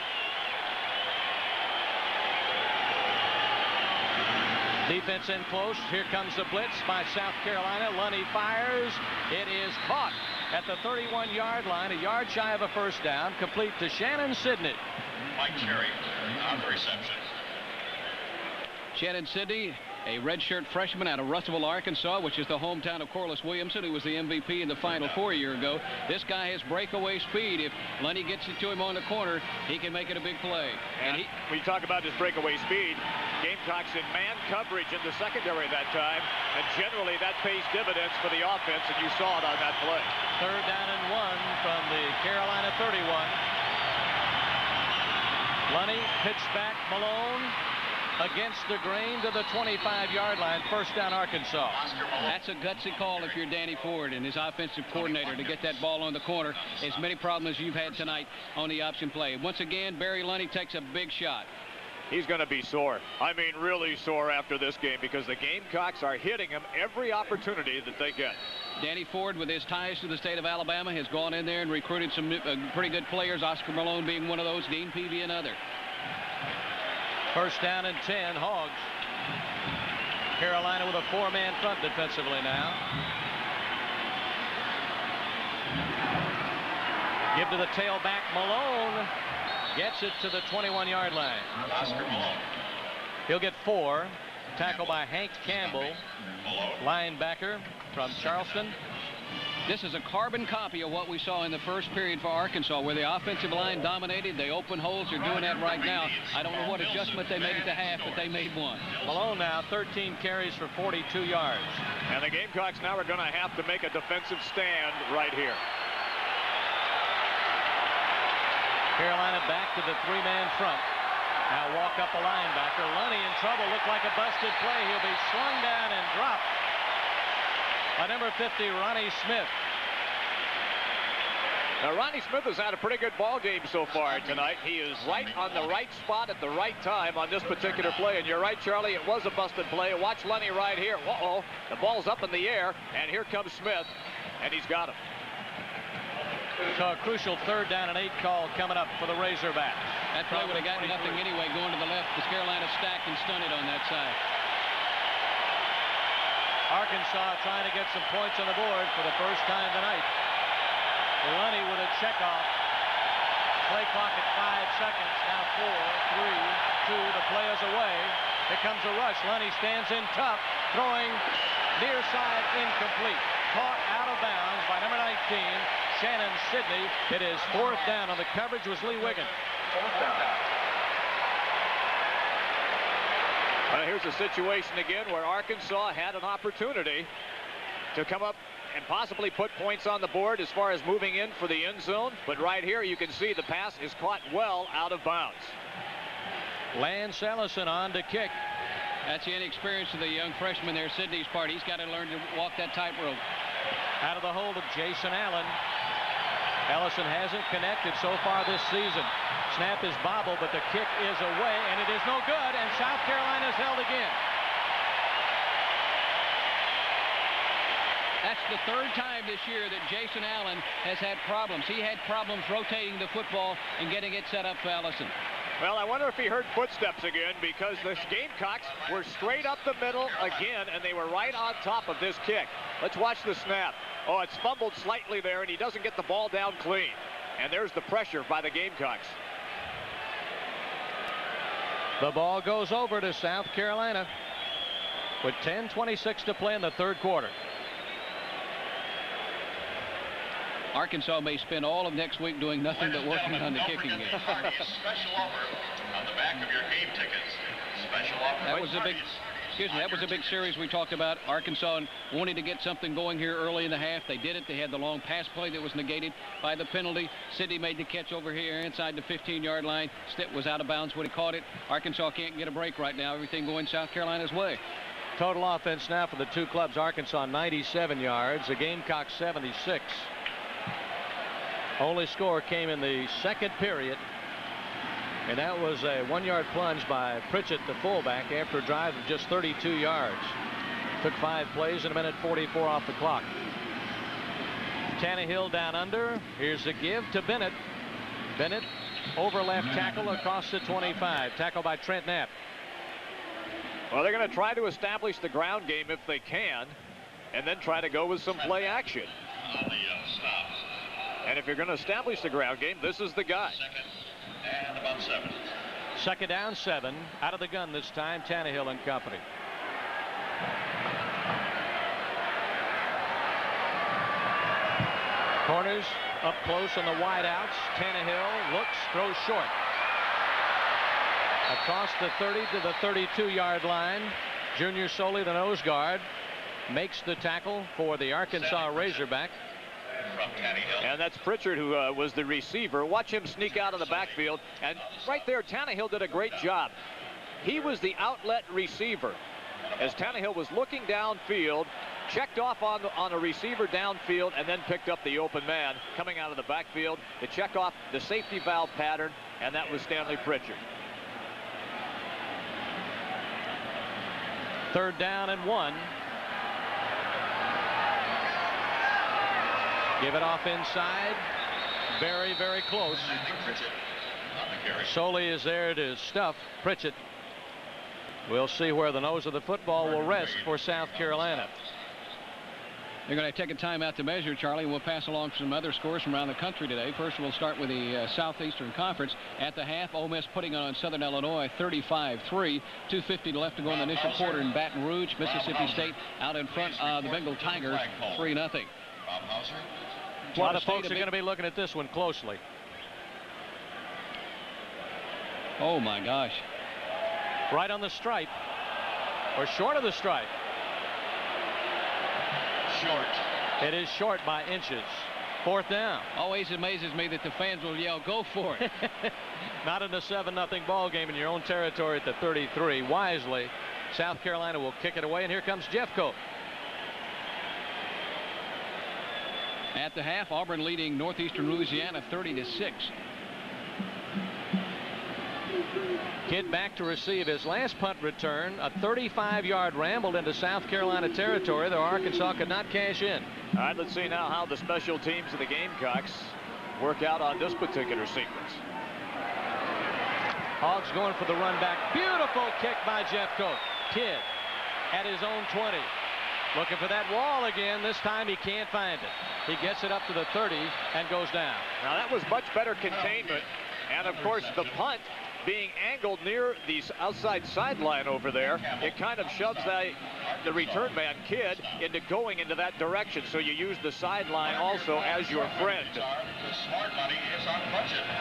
[SPEAKER 4] Defense in close. Here comes the blitz by South Carolina. Lunny fires. It is caught at the 31-yard line, a yard shy of a 1st down, complete to Shannon Sidney.
[SPEAKER 1] Mike Cherry on the reception.
[SPEAKER 5] Shannon Sidney, a redshirt freshman out of Russellville, Arkansas, which is the hometown of Corliss Williamson, who was the MVP in the Final Four a year ago. This guy has breakaway speed. If Lunny gets it to him on the corner, he can make it a big play.
[SPEAKER 6] And when you talk about his breakaway speed, Gamecocks in man coverage in the secondary that time, and generally that pays dividends for the offense, and you saw it on that play.
[SPEAKER 4] 3rd down and 1 from the Carolina 31. Lunny pitched back. Malone against the grain to the 25-yard line. 1st down, Arkansas.
[SPEAKER 5] That's a gutsy call if you're Danny Ford and his offensive coordinator to get that ball on the corner. As many problems as you've had tonight on the option play. Once again, Barry Lunny takes a big shot.
[SPEAKER 6] He's going to be sore. I mean, really sore after this game, because the Gamecocks are hitting him every opportunity that they get.
[SPEAKER 5] Danny Ford, with his ties to the state of Alabama, has gone in there and recruited some pretty good players, Oscar Malone being one of those, Dean Peavy another.
[SPEAKER 4] 1st down and 10, Hogs. Carolina with a 4-man front defensively now. Give to the tailback, Malone. Gets it to the 21-yard line.
[SPEAKER 1] Oscar Malone.
[SPEAKER 4] He'll get 4. Tackle by Hank Campbell, linebacker from Charleston.
[SPEAKER 5] This is a carbon copy of what we saw in the 1st period for Arkansas, where the offensive line dominated. They open holes. They're doing that right now. I don't know what adjustment they made at the half, but they made one.
[SPEAKER 4] Malone now 13 carries for 42 yards.
[SPEAKER 6] And the Gamecocks now are going to have to make a defensive stand right here.
[SPEAKER 4] Carolina back to the 3-man front. Now walk up the linebacker. Lunny in trouble. Looked like a busted play. He'll be slung down and dropped by number 50, Ronnie Smith.
[SPEAKER 6] Now, Ronnie Smith has had a pretty good ball game so far tonight. He is right on the right spot at the right time on this particular play. And you're right, Charlie, it was a busted play. Watch Lunny right here. Uh-oh, the ball's up in the air, and here comes Smith, and he's got him.
[SPEAKER 4] So a crucial 3rd down and 8 call coming up for the Razorbacks.
[SPEAKER 5] That play would have gotten nothing anyway, going to the left, because Carolina stacked and stunted on that side.
[SPEAKER 4] Arkansas trying to get some points on the board for the 1st time tonight. Lunny with a checkoff. Play clock at 5 seconds. Now 4, 3, 2. The play is away. Here comes a rush. Lunny stands in tough. Throwing near side incomplete. Caught out of bounds by number 19, Shannon Sidney. It is 4th down. On the coverage was Lee Wiggins.
[SPEAKER 6] Here's a situation again where Arkansas had an opportunity to come up and possibly put points on the board as far as moving in for the end zone. But right here you can see the pass is caught well out of bounds.
[SPEAKER 4] Lance Ellison on to kick.
[SPEAKER 5] That's the inexperience of the young freshman there, Sidney's part. He's got to learn to walk that tightrope.
[SPEAKER 4] Out of the hold of Jason Allen. Ellison hasn't connected so far this season. Snap is bobbled, but the kick is away, and it is no good, and South Carolina's held again.
[SPEAKER 5] That's the 3rd time this year that Jason Allen has had problems. He had problems rotating the football and getting it set up for Ellison.
[SPEAKER 6] Well, I wonder if he heard footsteps again, because the Gamecocks were straight up the middle again, and they were right on top of this kick. Let's watch the snap. Oh, it's fumbled slightly there, and he doesn't get the ball down clean. And there's the pressure by the Gamecocks.
[SPEAKER 4] The ball goes over to South Carolina with 10:26 to play in the third quarter.
[SPEAKER 5] Arkansas may spend all of next week doing nothing but working on the kicking game.
[SPEAKER 1] Special offer on the back of your game tickets. Special offer.
[SPEAKER 5] That was a big series we talked about. Arkansas wanting to get something going here early in the half. They did it. They had the long pass play that was negated by the penalty. Sidney made the catch over here inside the 15-yard line. Stitt was out of bounds when he caught it. Arkansas can't get a break right now. Everything going South Carolina's way.
[SPEAKER 4] Total offense now for the two clubs. Arkansas 97 yards. The Gamecocks 76. Only score came in the second period, and that was a 1-yard plunge by Pritchett, the fullback, after a drive of just 32 yards. Took 5 plays and a minute 44 off the clock. Tannehill down under. Here's the give to Bennett. Bennett over left tackle across the 25. Tackle by Trent Knapp.
[SPEAKER 6] Well, they're going to try to establish the ground game if they can, and then try to go with some play action.
[SPEAKER 1] On the stops.
[SPEAKER 6] And if you're going to establish the ground game, this is the guy.
[SPEAKER 1] Second and about 7.
[SPEAKER 4] Second down 7. Out of the gun this time, Tannehill and company. Corners up close on the wideouts. Tannehill looks, throws short. Across the 30 to the 32-yard line. Junior Soley, the nose guard, makes the tackle for the Arkansas Razorback.
[SPEAKER 1] From Tannehill.
[SPEAKER 6] And that's Pritchard, who was the receiver. Watch him sneak out of the backfield. And right there, Tannehill did a great job. He was the outlet receiver. As Tannehill was looking downfield, checked off on a receiver downfield, and then picked up the open man coming out of the backfield to check off the safety valve pattern, and that was Stanley Pritchard.
[SPEAKER 4] Third down and 1. Give it off inside. Very, very close. Soley is there to stuff Pritchett. We'll see where the nose of the football will rest for South Carolina.
[SPEAKER 5] They're going to take a timeout to measure, Charlie. We'll pass along some other scores from around the country today. First, we'll start with the Southeastern Conference. At the half, Ole Miss putting on Southern Illinois 35-3. 2:50 left to go in the initial quarter in Baton Rouge. Mississippi State out in front of the Bengal Tigers 3-0.
[SPEAKER 4] A lot of folks are going to be looking at this one closely.
[SPEAKER 5] Oh, my gosh.
[SPEAKER 4] Right on the stripe, or short of the stripe.
[SPEAKER 1] Short.
[SPEAKER 4] It is short by inches. Fourth down.
[SPEAKER 5] Always amazes me that the fans will yell, go for it.
[SPEAKER 4] Not in a 7-0 ball game in your own territory at the 33. Wisely, South Carolina will kick it away, and here comes Jeffcoat.
[SPEAKER 5] At the half, Auburn leading Northeastern Louisiana 30-6.
[SPEAKER 4] Kidd back to receive his last punt return. A 35-yard ramble into South Carolina territory, though Arkansas could not cash in.
[SPEAKER 6] All right, let's see now how the special teams of the Gamecocks work out on this particular sequence.
[SPEAKER 4] Hogs going for the run back. Beautiful kick by Jeffcoat. Kidd at his own 20. Looking for that wall again. This time he can't find it. He gets it up to the 30 and goes down.
[SPEAKER 6] Now that was much better containment. And of course the punt being angled near the outside sideline over there, it kind of shoves the return man Kidd into going into that direction. So you use the sideline also as your friend.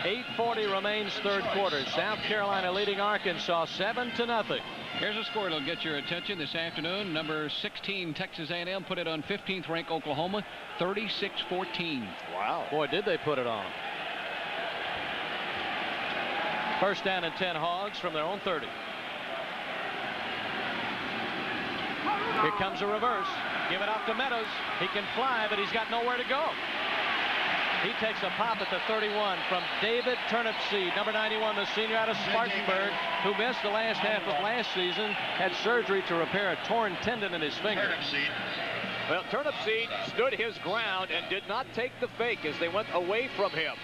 [SPEAKER 4] 8:40 remains third quarter. South Carolina leading Arkansas 7-0.
[SPEAKER 5] Here's a score that'll get your attention this afternoon. Number 16 Texas A&M put it on 15th ranked Oklahoma 36-14.
[SPEAKER 6] Wow.
[SPEAKER 4] Boy, did they put it on. First down and 10 Hogs from their own 30. Here comes a reverse. Give it off to Meadows. He can fly, but he's got nowhere to go. He takes a pop at the 31 from David Turnipseed, number 91, the senior out of Spartanburg, who missed the last half of last season, had surgery to repair a torn tendon in his finger.
[SPEAKER 6] Well, Turnipseed stood his ground and did not take the fake as they went away from him.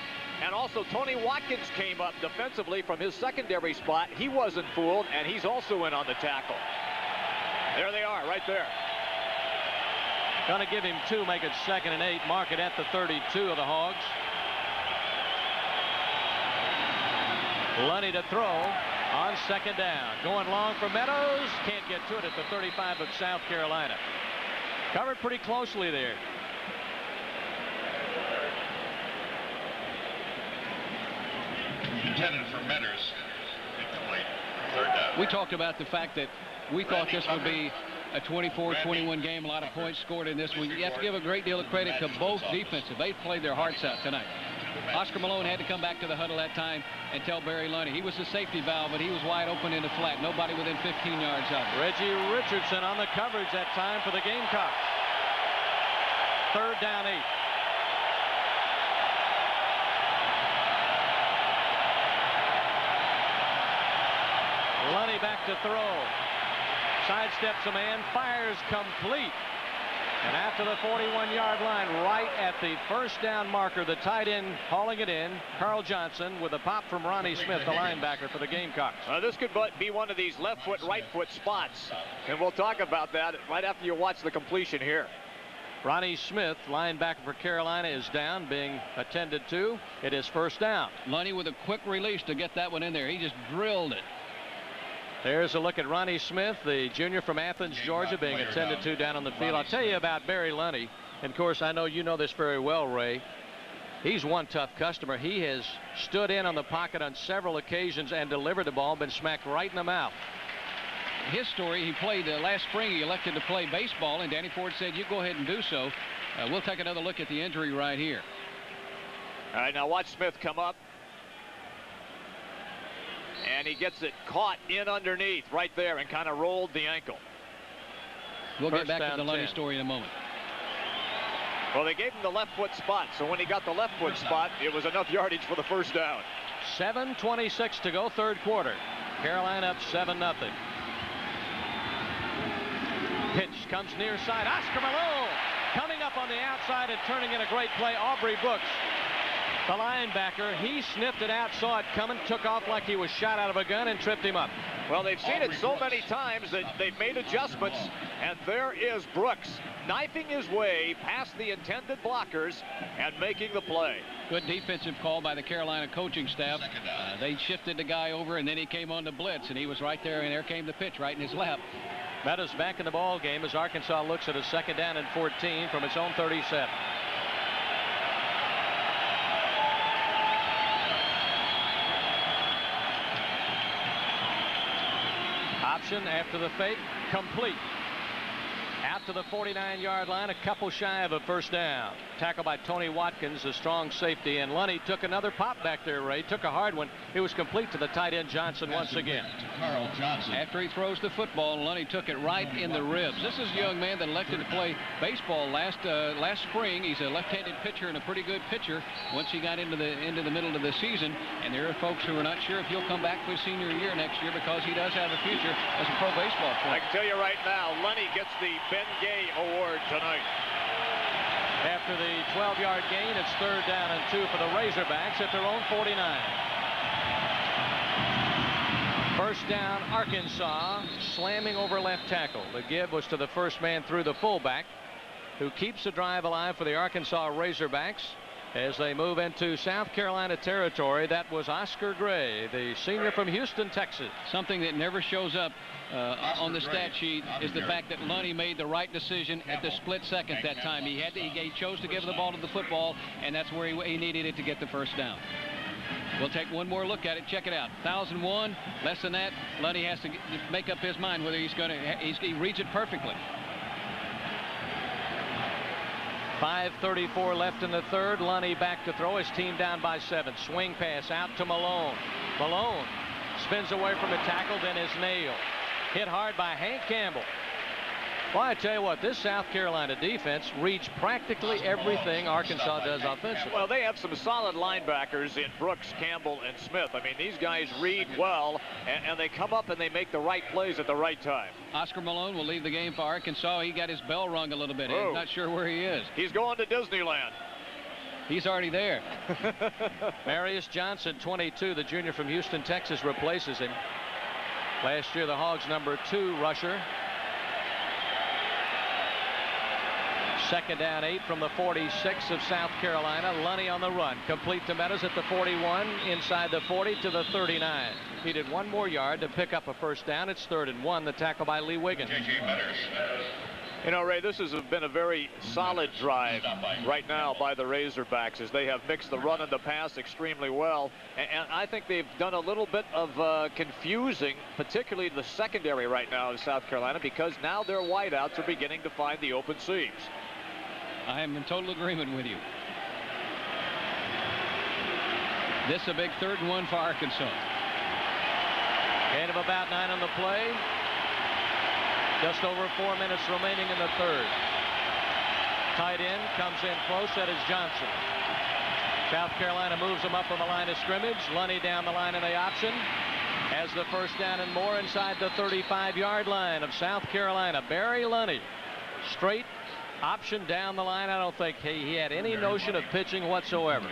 [SPEAKER 6] And also Tony Watkins came up defensively from his secondary spot. He wasn't fooled, and he's also in on the tackle. There they are, right there.
[SPEAKER 4] Going to give him 2, make it 2nd and 8. Mark it at the 32 of the Hogs. Lunny to throw on 2nd down. Going long for Meadows. Can't get to it at the 35 of South Carolina. Covered pretty closely there.
[SPEAKER 1] Intended for Metters. Incomplete. 3rd down.
[SPEAKER 5] We talked about the fact that we thought this would be a 24-21 game. A lot of points scored in this one. You have to give a great deal of credit to both defenses. They played their hearts out tonight. Oscar Malone had to come back to the huddle that time and tell Barry Lunny. He was the safety valve, but he was wide open in the flat. Nobody within 15 yards of him.
[SPEAKER 4] Reggie Richardson on the coverage that time for the Gamecocks. 3rd down 8. Lunny back to throw. Sidesteps a man, fires complete. And after the 41-yard line, right at the 1st down marker, the tight end hauling it in, Carl Johnson, with a pop from Ronnie Smith, the linebacker for the Gamecocks.
[SPEAKER 6] This could be one of these left foot, right foot spots. And we'll talk about that right after you watch the completion here.
[SPEAKER 4] Ronnie Smith, linebacker for Carolina, is down, being attended to. It is 1st down.
[SPEAKER 5] Lunny with a quick release to get that one in there. He just drilled it.
[SPEAKER 4] There's a look at Ronnie Smith, the junior from Athens, Georgia, being attended to down on the field. I'll tell you about Barry Lunny. And of course, I know you know this very well, Ray. He's one tough customer. He has stood in on the pocket on several occasions and delivered the ball, been smacked right in the mouth.
[SPEAKER 5] His story, he played last spring. He elected to play baseball, and Danny Ford said, you go ahead and do so. We'll take another look at the injury right here.
[SPEAKER 6] All right, now watch Smith come up. And he gets it caught in underneath right there and kind of rolled the ankle.
[SPEAKER 5] We'll get back to the Lunny story in a moment.
[SPEAKER 6] Well, they gave him the left foot spot, so when he got the left foot spot, it was enough yardage for the 1st down.
[SPEAKER 4] 7:26 to go, 3rd quarter. Carolina up 7-0. Pitch comes near side. Oscar Malone coming up on the outside and turning in a great play. Aubrey Brooks, the linebacker, he sniffed it out, saw it coming, took off like he was shot out of a gun, and tripped him up.
[SPEAKER 6] Well, they've seen it so many times that they've made adjustments, and there is Brooks knifing his way past the intended blockers and making the play.
[SPEAKER 5] Good defensive call by the Carolina coaching staff. They shifted the guy over, and then he came on the blitz, and he was right there, and there came the pitch right in his lap.
[SPEAKER 4] Meadows back in the ball game as Arkansas looks at a 2nd down and 14 from its own 37. Option after the fake, complete. Out to the 49-yard line, a couple shy of a 1st down. Tackled by Tony Watkins, the strong safety, and Lunny took another pop back there, Ray. Took a hard one. It was complete to the tight end Johnson once again.
[SPEAKER 1] Carl Johnson.
[SPEAKER 5] After he throws the football, Lunny took it right in the ribs. This is a young man that elected to play baseball last spring. He's a left-handed pitcher and a pretty good pitcher once he got into the middle of the season. And there are folks who are not sure if he'll come back for his senior year next year because he does have a future as a pro baseball player.
[SPEAKER 6] I can tell you right now, Lunny gets the Ben Gay Award tonight.
[SPEAKER 4] After the 12-yard gain, it's 3rd down and 2 for the Razorbacks at their own 49. 1st down, Arkansas, slamming over left tackle. The give was to the first man through the fullback, who keeps the drive alive for the Arkansas Razorbacks as they move into South Carolina territory. That was Oscar Gray, the senior from Houston, Texas.
[SPEAKER 5] Something that never shows up on the stat sheet is the fact that Lunny made the right decision at the split second that time. He chose to give the ball to the football, and that's where he needed it to get the 1st down. We'll take one more look at it. Check it out. 1,001. Less than that, Lunny has to make up his mind whether he's going to. He reads it perfectly.
[SPEAKER 4] 5:34 left in the 3rd. Lunny back to throw. His team down by 7. Swing pass out to Malone. Malone spins away from the tackle, then is nailed. Hit hard by Hank Campbell. Well, I tell you what, this South Carolina defense reads practically everything Arkansas does offensively.
[SPEAKER 6] Well, they have some solid linebackers in Brooks, Campbell, and Smith. I mean, these guys read well, and they come up and they make the right plays at the right time.
[SPEAKER 5] Oscar Malone will leave the game for Arkansas. He got his bell rung a little bit. I'm not sure where he is.
[SPEAKER 6] He's going to Disneyland.
[SPEAKER 5] He's already there.
[SPEAKER 4] Marius Johnson, 22, the junior from Houston, Texas, replaces him. Last year, the Hogs' #2 rusher. Second down 8 from the 46 of South Carolina. Lunny on the run. Complete to Meadows at the 41, inside the 40 to the 39. Needed 1 more yard to pick up a first down. It's 3rd and 1. The tackle by Lee Wiggins.
[SPEAKER 6] You know, Ray, this has been a very solid drive right now by the Razorbacks as they have mixed the run and the pass extremely well. And I think they've done a little bit of confusing, particularly the secondary right now in South Carolina, because now their wideouts are beginning to find the open seams.
[SPEAKER 5] I am in total agreement with you. This is a big 3rd and 1 for Arkansas.
[SPEAKER 4] Gain of about 9 on the play. Just over 4 minutes remaining in the 3rd. Tight end comes in close. That is Johnson. South Carolina moves him up from the line of scrimmage. Lunny down the line in the option. Has the first down and more inside the 35-yard line of South Carolina. Barry Lunny. Straight option down the line. I don't think he had any notion of pitching whatsoever.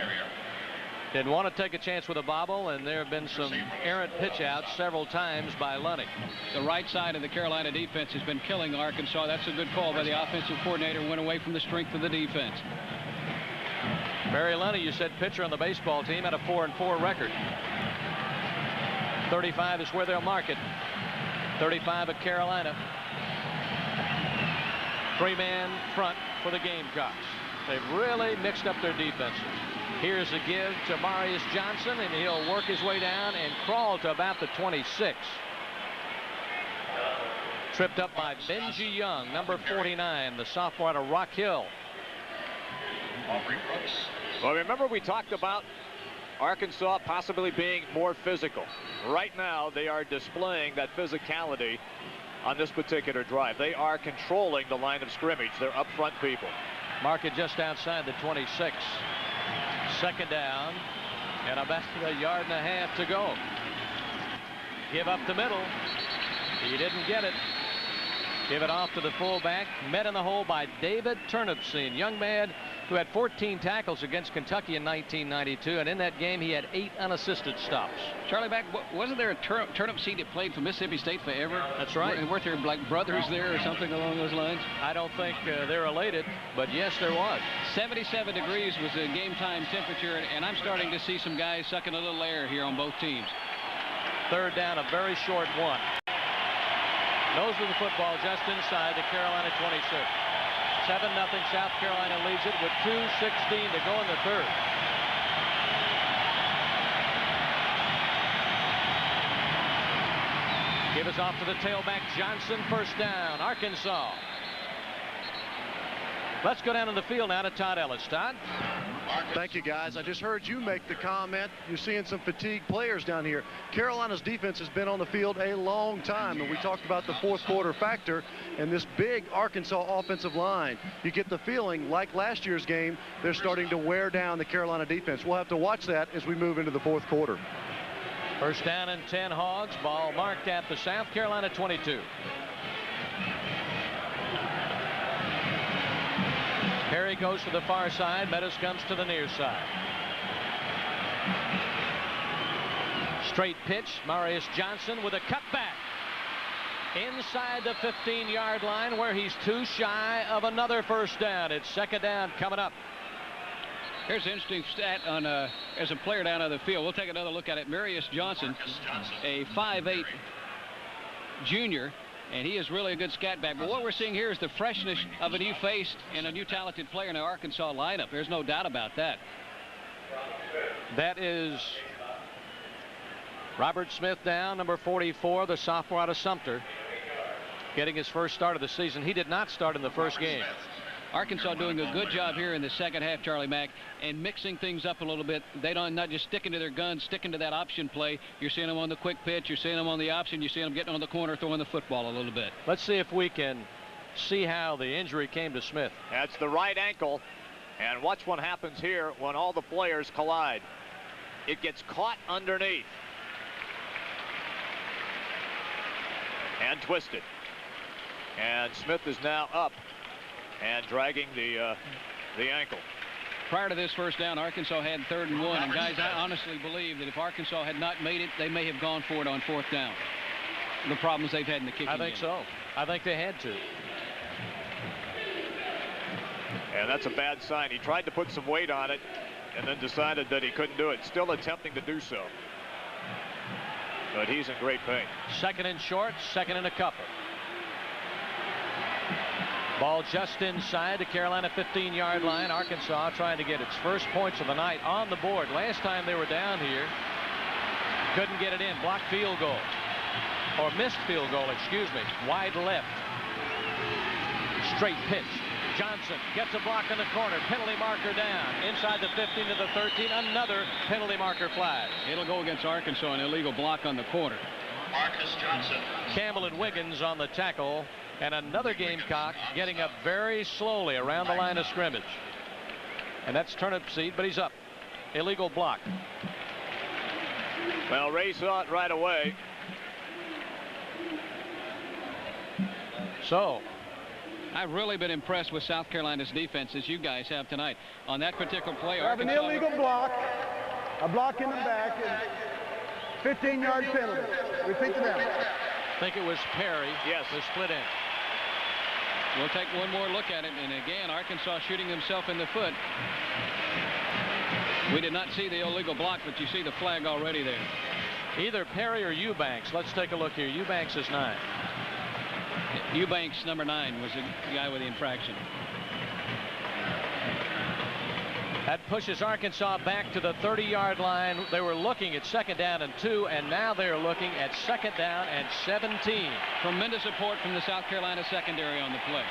[SPEAKER 4] Didn't want to take a chance with a bobble, and there have been some errant pitch outs several times by Lunny.
[SPEAKER 5] The right side of the Carolina defense has been killing Arkansas. That's a good call by the offensive coordinator. Went away from the strength of the defense.
[SPEAKER 4] Barry Lunny, you said pitcher on the baseball team, had a 4-4 record. 35 is where they'll mark it. 35 at Carolina. 3-man front for the Gamecocks. They've really mixed up their defenses. Here's a give to Marius Johnson, and he'll work his way down and crawl to about the 26. Tripped up by Benji Young, number 49, the sophomore out of Rock Hill.
[SPEAKER 6] Well, remember we talked about Arkansas possibly being more physical. Right now, they are displaying that physicality on this particular drive. They are controlling the line of scrimmage. They're up front people.
[SPEAKER 4] Mark it just outside the 26. Second down and about a yard and a half to go. Give up the middle. He didn't get it. Give it off to the fullback. Met in the hole by David Turnipseed, young man who had 14 tackles against Kentucky in 1992, and in that game he had 8 unassisted stops.
[SPEAKER 5] Charlie, back wasn't there a Turnipseed that played for Mississippi State forever?
[SPEAKER 4] That's right.
[SPEAKER 5] Weren't there like brothers there or something along those lines?
[SPEAKER 4] I don't think they're related, but yes, there was.
[SPEAKER 5] 77 degrees was the game time temperature, and I'm starting to see some guys sucking a little air here on both teams.
[SPEAKER 4] Third down, a very short one. Nose of the football just inside the Carolina 26. 7-0 South Carolina leads it with 2:16 to go in the 3rd. Give us off to the tailback Johnson. First down, Arkansas. Let's go down to the field now to Todd Ellis. Todd?
[SPEAKER 2] Thank you, guys. I just heard you make the comment. You're seeing some fatigued players down here. Carolina's defense has been on the field a long time, and we talked about the 4th quarter factor and this big Arkansas offensive line. You get the feeling, like last year's game, they're starting to wear down the Carolina defense. We'll have to watch that as we move into the 4th quarter.
[SPEAKER 4] First down and 10 Hogs. Ball marked at the South Carolina 22. Perry goes to the far side. Meadows comes to the near side. Straight pitch. Marius Johnson with a cutback. Inside the 15-yard line where he's too shy of another first down. It's second down coming up.
[SPEAKER 5] Here's an interesting stat on as a player down on the field. We'll take another look at it. Marius Johnson, a 5'8" junior. And he is really a good scat back. But what we're seeing here is the freshness of a new face and a new talented player in the Arkansas lineup. There's no doubt about that.
[SPEAKER 4] That is Robert Smith down, number 44, the sophomore out of Sumter, getting his first start of the season. He did not start in the first game.
[SPEAKER 5] Arkansas doing a good job here in the second half, Charlie Mack, and mixing things up a little bit. They don't not just sticking to their guns, sticking to that option play. You're seeing them on the quick pitch. You're seeing them on the option. You're seeing them getting on the corner, throwing the football a little bit.
[SPEAKER 4] Let's see if we can see how the injury came to Smith.
[SPEAKER 6] That's the right ankle. And watch what happens here when all the players collide. It gets caught underneath. And twisted. And Smith is now up and dragging the ankle.
[SPEAKER 5] Prior to this first down, Arkansas had 3rd and 1. And, guys, I honestly believe that if Arkansas had not made it, they may have gone for it on 4th down. The problems they've had in the kicking game.
[SPEAKER 4] I think so. I think they had to.
[SPEAKER 6] And that's a bad sign. He tried to put some weight on it and then decided that he couldn't do it. Still attempting to do so. But he's in great pain.
[SPEAKER 4] 2nd and short, 2nd and a couple. Ball just inside the Carolina 15-yard line. Arkansas trying to get its first points of the night on the board. Last time they were down here, couldn't get it in. Blocked field goal. Or missed field goal, excuse me. Wide left. Straight pitch. Johnson gets a block in the corner. Penalty marker down. Inside the 15 to the 13. Another penalty marker flag.
[SPEAKER 5] It'll go against Arkansas, an illegal block on the corner.
[SPEAKER 1] Marcus Johnson.
[SPEAKER 4] Campbell and Wiggins on the tackle. And another Gamecock getting up very slowly around the line of scrimmage. And that's Turnip Seed, but he's up. Illegal block.
[SPEAKER 6] Well, Ray saw it right away.
[SPEAKER 4] So
[SPEAKER 5] I've really been impressed with South Carolina's defense, as you guys have tonight. On that particular play,
[SPEAKER 7] We have an illegal block, a block in the back, and 15-yard penalty. Repeat the down.
[SPEAKER 4] I think it was Perry.
[SPEAKER 6] Yes.
[SPEAKER 4] The split end.
[SPEAKER 5] We'll take one more look at it. And again, Arkansas shooting himself in the foot. We did not see the illegal block, but you see the flag already there.
[SPEAKER 4] Either Perry or Eubanks. Let's take a look here. Eubanks is 9.
[SPEAKER 5] Eubanks, number 9, was the guy with the infraction.
[SPEAKER 4] That pushes Arkansas back to the 30-yard line. They were looking at 2nd down and 2, and now they're looking at 2nd down and 17.
[SPEAKER 5] Tremendous support from the South Carolina secondary on the play.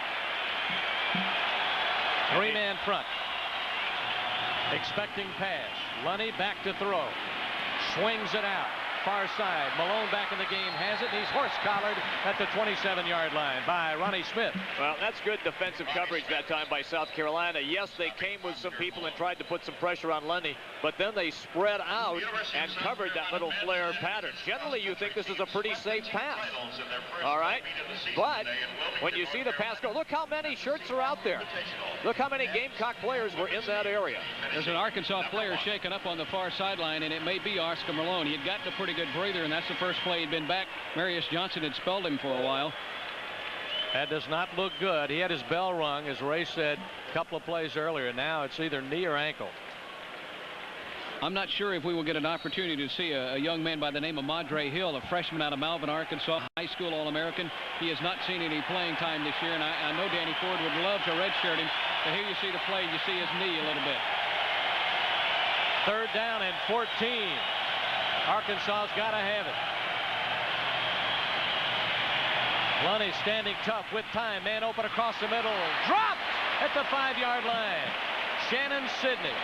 [SPEAKER 4] 3-man front. Expecting pass. Lunny back to throw. Swings it out. Far side. Malone back in the game, has it, and he's horse-collared at the 27-yard line by Ronnie Smith.
[SPEAKER 6] Well, that's good defensive coverage that time by South Carolina. Yes, they came with some people and tried to put some pressure on Lundy, but then they spread out and covered that little flare pattern. Generally, you think this is a pretty safe pass. All right? But when you see the pass go, look how many shirts are out there. Look how many Gamecock players were in that area.
[SPEAKER 5] There's an Arkansas player shaken up on the far sideline, and it may be Oscar Malone. He had gotten a pretty good breather, and that's the first play he'd been back. Marius Johnson had spelled him for a while.
[SPEAKER 4] That does not look good. He had his bell rung, as Ray said a couple of plays earlier. Now it's either knee or ankle.
[SPEAKER 5] I'm not sure if we will get an opportunity to see a young man by the name of Madre Hill, a freshman out of Malvern, Arkansas, high school All-American. He has not seen any playing time this year, and I know Danny Ford would love to redshirt him, but here you see the play, you see his knee a little bit.
[SPEAKER 4] 3rd down and 14. Arkansas's got to have it. Lunny standing tough with time. Man open across the middle. Dropped at the 5-yard line. Shannon Sidney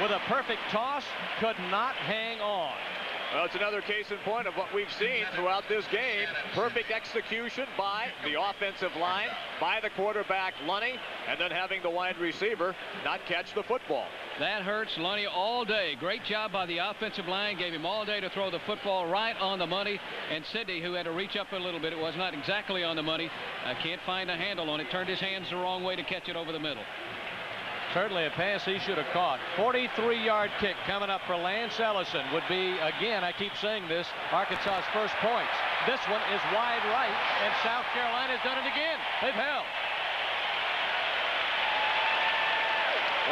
[SPEAKER 4] with a perfect toss could not hang on.
[SPEAKER 6] Well, it's another case in point of what we've seen throughout this game. Perfect execution by the offensive line, by the quarterback, Lunny, and then having the wide receiver not catch the football.
[SPEAKER 5] That hurts Lunny all day. Great job by the offensive line. Gave him all day to throw the football right on the money. And Sidney, who had to reach up a little bit, it was not exactly on the money. Can't find a handle on it. Turned his hands the wrong way to catch it over the middle.
[SPEAKER 4] Certainly a pass he should have caught. 43-yard kick coming up for Lance Ellison would be, again, I keep saying this, Arkansas's first points. This one is wide right, and South Carolina's done it again. They've held.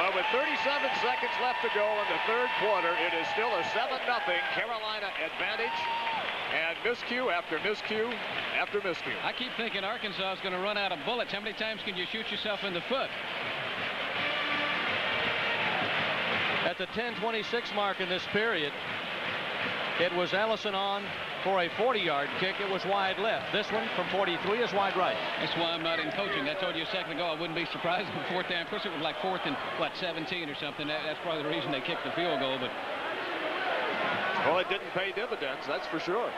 [SPEAKER 6] Well, with 37 seconds left to go in the 3rd quarter, it is still a 7-0 Carolina advantage. And miscue after miscue after miscue.
[SPEAKER 5] I keep thinking Arkansas is going to run out of bullets. How many times can you shoot yourself in the foot?
[SPEAKER 4] At the 10:26 mark in this period, it was Ellison on for a 40-yard kick. It was wide left. This one from 43 is wide right.
[SPEAKER 5] That's why I'm not in coaching. I told you a second ago I wouldn't be surprised if 4th down. Of course, it was like 4th and, 17 or something. That's probably the reason they kicked the field goal. But
[SPEAKER 6] well, it didn't pay dividends, that's for sure.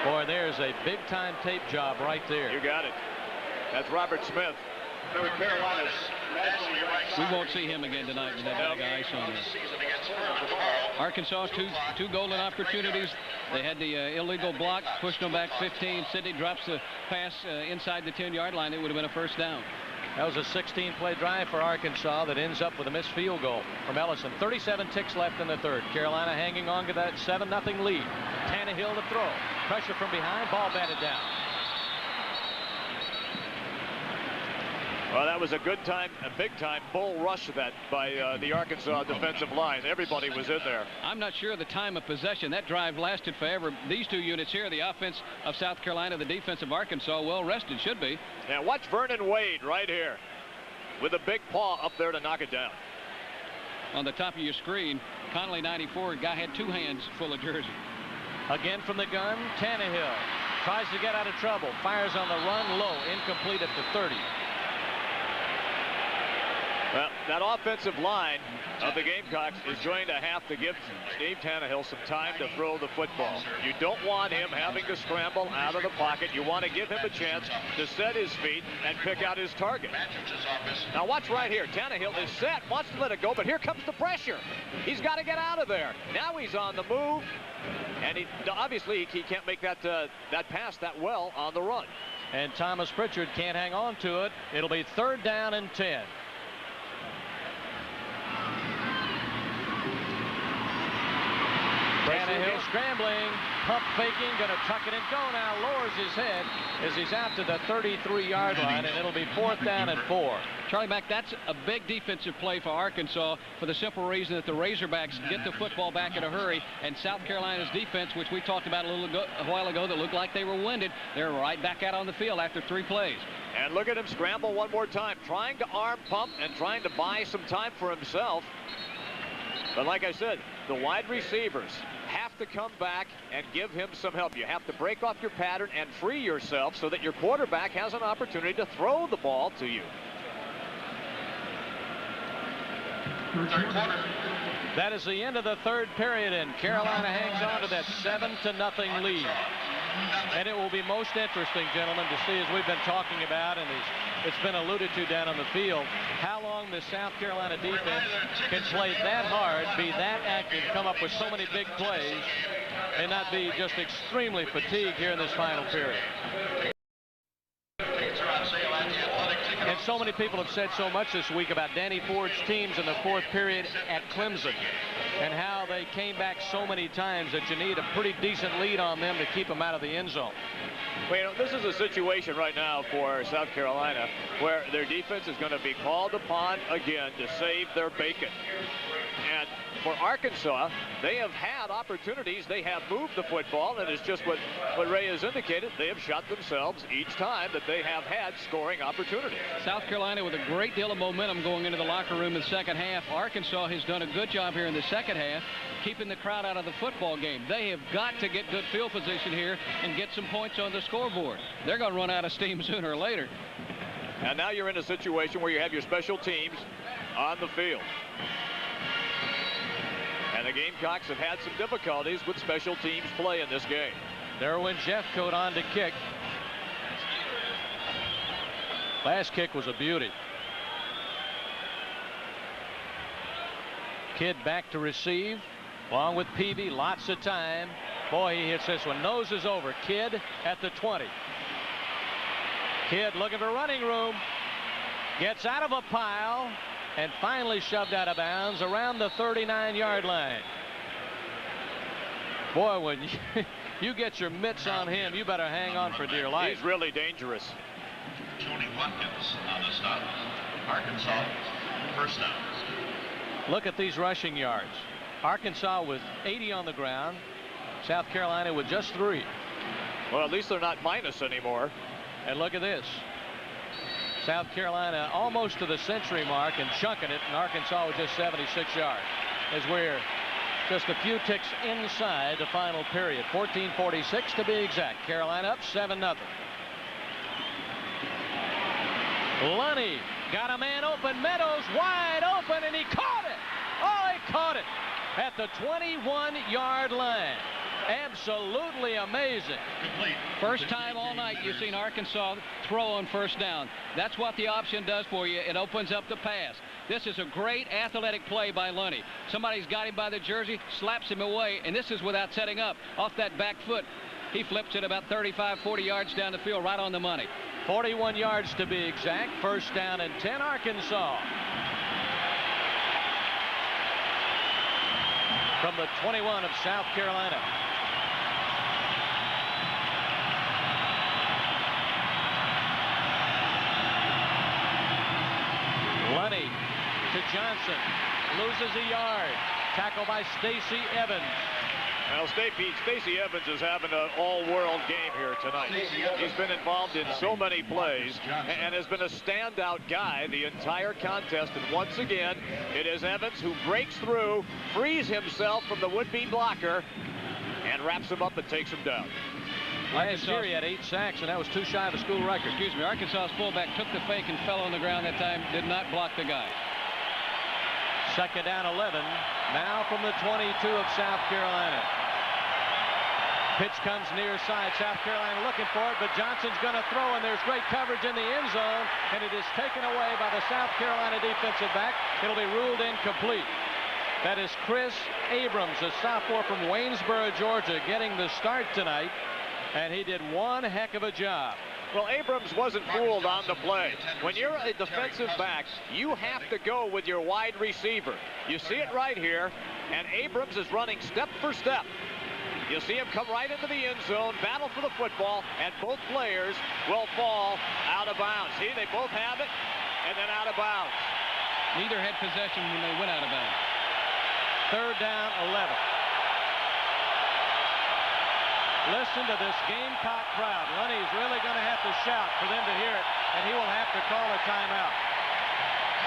[SPEAKER 4] Boy, there's a big-time tape job right there.
[SPEAKER 6] You got it. That's Robert Smith.
[SPEAKER 5] We won't see him again tonight with that bag of ice on him. Arkansas, two golden opportunities. They had the illegal block, pushed them back 15. Sidney drops the pass inside the 10-yard line. It would have been a first down.
[SPEAKER 4] That was a 16-play drive for Arkansas that ends up with a missed field goal from Ellison. 37 ticks left in the third. Carolina hanging on to that 7-0 lead. Tannehill to throw. Pressure from behind. Ball batted down.
[SPEAKER 6] Well, that was a good time, a big-time bull rush that by the Arkansas defensive line. Everybody was in there.
[SPEAKER 5] I'm not sure of the time of possession. That drive lasted forever. These two units here, the offense of South Carolina, the defense of Arkansas, well rested, should be.
[SPEAKER 6] Now watch Vernon Wade right here with a big paw up there to knock it down.
[SPEAKER 5] On the top of your screen, Connolly 94, guy had two hands full of jersey.
[SPEAKER 4] Again from the gun, Tannehill tries to get out of trouble. Fires on the run low, incomplete at the 30.
[SPEAKER 6] Well, that offensive line of the Gamecocks is going to have to give Steve Tannehill some time to throw the football. You don't want him having to scramble out of the pocket. You want to give him a chance to set his feet and pick out his target. Now watch right here. Tannehill is set, wants to let it go, but here comes the pressure. He's got to get out of there. Now he's on the move, and obviously he can't make that pass that well on the run.
[SPEAKER 4] And Thomas Pritchard can't hang on to it. It'll be 3rd down and 10. Tannehill scrambling, pump faking, going to tuck it and go now. Lowers his head as he's out to the 33-yard line, and it'll be 4th down and 4.
[SPEAKER 5] Charlie Mack, that's a big defensive play for Arkansas for the simple reason that the Razorbacks get the football back in a hurry, and South Carolina's defense, which we talked about a while ago, that looked like they were winded, they're right back out on the field after 3 plays.
[SPEAKER 6] And look at him scramble one more time, trying to arm pump and trying to buy some time for himself. But like I said, the wide receivers have to come back and give him some help. You have to break off your pattern and free yourself so that your quarterback has an opportunity to throw the ball to you.
[SPEAKER 4] That is the end of the 3rd period, and Carolina hangs on to that 7-0 lead. And it will be most interesting, gentlemen, to see, as we've been talking about, and it's been alluded to down on the field, how long the South Carolina defense can play that hard, be that active, come up with so many big plays, and not be just extremely fatigued here in this final period. And so many people have said so much this week about Danny Ford's teams in the 4th period at Clemson, and how they came back so many times that you need a pretty decent lead on them to keep them out of the end zone.
[SPEAKER 6] Well, you know, this is a situation right now for South Carolina where their defense is going to be called upon again to save their bacon. And for Arkansas, they have had opportunities. They have moved the football, and it's just what Ray has indicated. They have shot themselves each time that they have had scoring opportunities.
[SPEAKER 5] South Carolina with a great deal of momentum going into the locker room in the second half. Arkansas has done a good job here in the second half keeping the crowd out of the football game. They have got to get good field position here and get some points on the scoreboard. They're going to run out of steam sooner or later.
[SPEAKER 6] And now you're in a situation where you have your special teams on the field. And the Gamecocks have had some difficulties with special teams play in this game.
[SPEAKER 4] Derwin Jeffcoat on to kick. Last kick was a beauty. Kidd back to receive, along with Peavy. Lots of time. Boy, he hits this one. Nose is over. Kidd at the 20. Kidd looking for running room. Gets out of a pile and finally shoved out of bounds around the 39-yard line. Boy, when you get your mitts on him, you better hang on for dear life.
[SPEAKER 6] He's really dangerous.
[SPEAKER 1] Tony Watkins on the stop. Arkansas, 1st down.
[SPEAKER 4] Look at these rushing yards. Arkansas with 80 on the ground. South Carolina with just 3.
[SPEAKER 6] Well, at least they're not minus anymore.
[SPEAKER 4] And look at this. South Carolina almost to the century mark and chunking it, and Arkansas was just 76 yards as we're just a few ticks inside the final period. 14:46 to be exact. Carolina up 7-0. Lunny got a man open. Meadows wide open, and he caught it. Oh, he caught it at the 21-yard line. Absolutely amazing.
[SPEAKER 5] First time all night you've seen Arkansas throw on 1st down. That's what the option does for you. It opens up the pass. This is a great athletic play by Lunny. Somebody's got him by the jersey, slaps him away, and this is without setting up. Off that back foot, he flips it about 35, 40 yards down the field, right on the money.
[SPEAKER 4] 41 yards to be exact. First down and 10, Arkansas. From the 21 of South Carolina. Lunny to Johnson. Loses a yard. Tackle by Stacy Evans.
[SPEAKER 6] Well, Stacey Evans is having an all-world game here tonight. He's been involved in so many plays and has been a standout guy the entire contest. And once again, it is Evans who breaks through, frees himself from the would-be blocker, and wraps him up and takes him down.
[SPEAKER 4] Last year he had 8 sacks, and that was too shy of a school record.
[SPEAKER 5] Excuse me, Arkansas's fullback took the fake and fell on the ground that time, did not block the guy.
[SPEAKER 4] Second down 11, now from the 22 of South Carolina. Pitch comes near side. South Carolina looking for it, but Johnson's going to throw, and there's great coverage in the end zone, and it is taken away by the South Carolina defensive back. It'll be ruled incomplete. That is Chris Abrams, a sophomore from Waynesboro, Georgia, getting the start tonight, and he did one heck of a job.
[SPEAKER 6] Well, Abrams wasn't fooled on the play. When you're a defensive back, you have to go with your wide receiver. You see it right here, and Abrams is running step for step. You'll see him come right into the end zone, battle for the football, and both players will fall out of bounds. See, they both have it, and then out of bounds.
[SPEAKER 5] Neither had possession when they went out of bounds.
[SPEAKER 4] Third down, 11. Listen to this Gamecock crowd. Lunny's really going to have to shout for them to hear it, and he will have to call a timeout.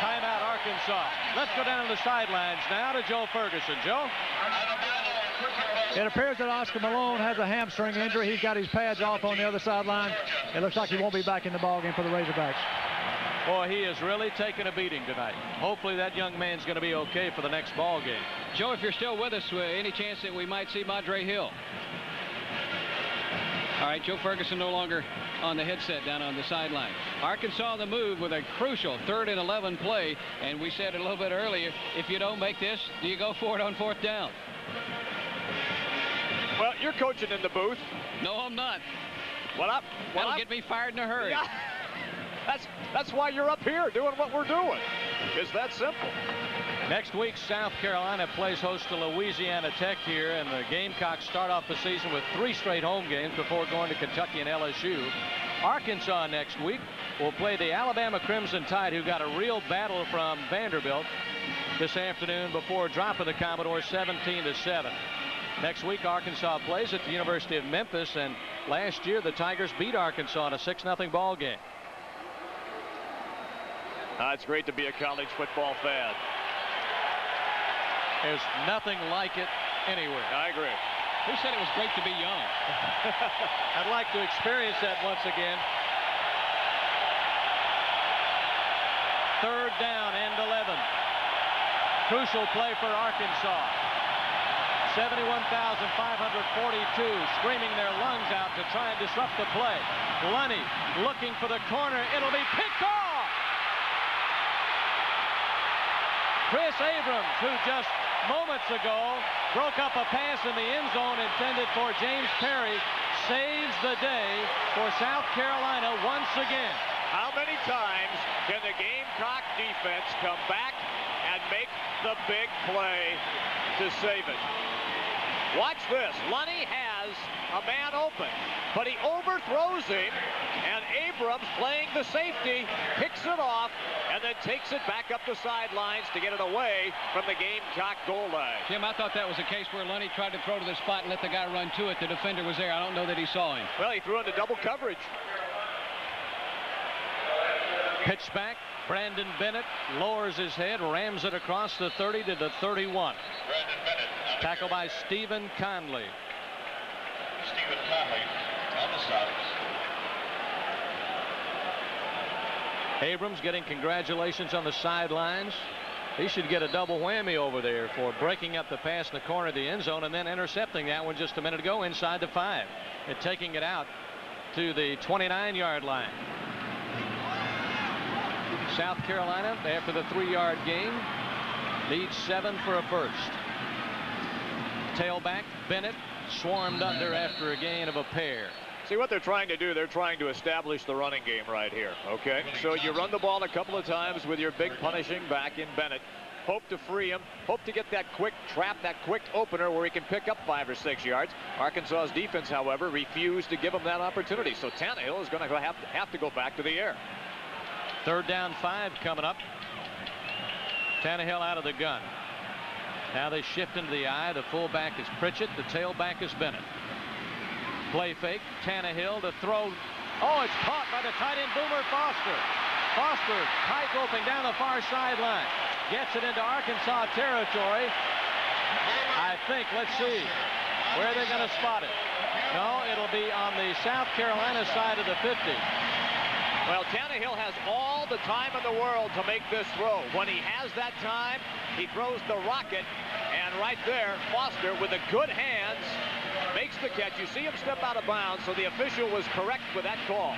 [SPEAKER 4] Timeout, Arkansas. Let's go down to the sidelines now to Joe Ferguson. Joe?
[SPEAKER 3] It appears that Oscar Malone has a hamstring injury. He's got his pads off on the other sideline. It looks like he won't be back in the ballgame for the Razorbacks.
[SPEAKER 4] Boy, he has really taken a beating tonight. Hopefully that young man's going to be okay for the next ball game.
[SPEAKER 5] Joe, if you're still with us, any chance that we might see Madre Hill? All right, Joe Ferguson no longer on the headset down on the sideline. Arkansas on the move with a crucial 3rd and 11 play. And we said a little bit earlier, if you don't make this, do you go for it on 4th down?
[SPEAKER 6] Well, you're coaching in the booth.
[SPEAKER 5] No, I'm not.
[SPEAKER 6] What up?
[SPEAKER 5] That'll get me fired in a hurry.
[SPEAKER 6] Yeah. That's why you're up here doing what we're doing. It's that simple.
[SPEAKER 4] Next week, South Carolina plays host to Louisiana Tech here, and the Gamecocks start off the season with 3 straight home games before going to Kentucky and LSU. Arkansas next week will play the Alabama Crimson Tide, who got a real battle from Vanderbilt this afternoon before dropping the Commodores 17-7. Next week, Arkansas plays at the University of Memphis, and last year the Tigers beat Arkansas in a 6-0 ball game.
[SPEAKER 6] It's great to be a college football fan.
[SPEAKER 4] There's nothing like it anywhere.
[SPEAKER 6] I agree.
[SPEAKER 5] Who said it was great to be young?
[SPEAKER 4] I'd like to experience that once again. 3rd down and 11. Crucial play for Arkansas. 71,542 screaming their lungs out to try and disrupt the play. Lunny looking for the corner. It'll be picked off. Chris Abrams, who just moments ago broke up a pass in the end zone intended for James Perry, saves the day for South Carolina once again.
[SPEAKER 6] How many times can the Gamecock defense come back and make the big play to save it? Watch this. Lunny has a man open, but he overthrows him, and Abrams, playing the safety, picks it off and then takes it back up the sidelines to get it away from the Gamecock goal line.
[SPEAKER 5] Jim, I thought that was a case where Lunny tried to throw to the spot and let the guy run to it. The defender was there. I don't know that he saw him.
[SPEAKER 6] Well, he threw into double coverage.
[SPEAKER 4] Pitch back. Brandon Bennett lowers his head, rams it across the 30 to the 31.
[SPEAKER 1] Brandon Bennett.
[SPEAKER 4] Tackle by Stephen Conley.
[SPEAKER 1] Stephen Conley on the stops.
[SPEAKER 4] Abrams getting congratulations on the sidelines. He should get a double whammy over there for breaking up the pass in the corner of the end zone and then intercepting that one just a minute ago inside the 5 and taking it out to the 29-yard line. South Carolina, after the 3-yard gain, leads 7 for a first. Tailback Bennett swarmed under after a gain of a pair.
[SPEAKER 6] See what they're trying to do? They're trying to establish the running game right here, okay? So you run the ball a couple of times with your big punishing back in Bennett. Hope to free him. Hope to get that quick trap, that quick opener where he can pick up 5 or 6 yards. Arkansas's defense, however, refused to give him that opportunity. So Tannehill is going to have to go back to the air.
[SPEAKER 4] 3rd down 5 coming up. Tannehill out of the gun. Now they shift into the I. The fullback is Pritchett. The tailback is Bennett. Play fake. Tannehill to throw. Oh, it's caught by the tight end Boomer Foster. Foster tight roping down the far sideline. Gets it into Arkansas territory. I think, let's see, where are they going to spot it? No, it'll be on the South Carolina side of the 50.
[SPEAKER 6] Well, Tannehill has all the time in the world to make this throw. When he has that time, he throws the rocket. And right there, Foster, with the good hands, makes the catch. You see him step out of bounds, so the official was correct with that call.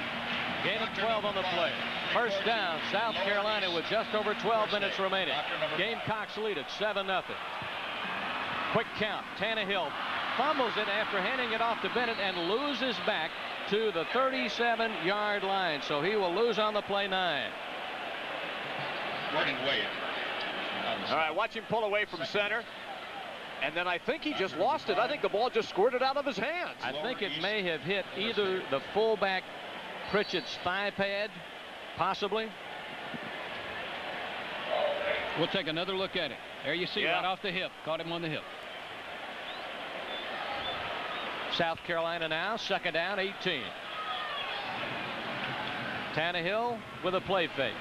[SPEAKER 4] Gain of 12 on the play. 1st down, South Carolina with just over 12 minutes remaining. Gamecocks lead it 7-0. Quick count. Tannehill fumbles it after handing it off to Bennett and loses back to the 37-yard line. So he will lose on the play 9.
[SPEAKER 6] All right, watch him pull away from center. And then I think he just lost it. I think the ball just squirted out of his hands.
[SPEAKER 4] I think it may have hit either the fullback Pritchett's thigh pad, possibly.
[SPEAKER 5] We'll take another look at it. There you see, right off the hip. Caught him on the hip.
[SPEAKER 4] South Carolina now, 2nd down, 18. Tannehill with a play fake.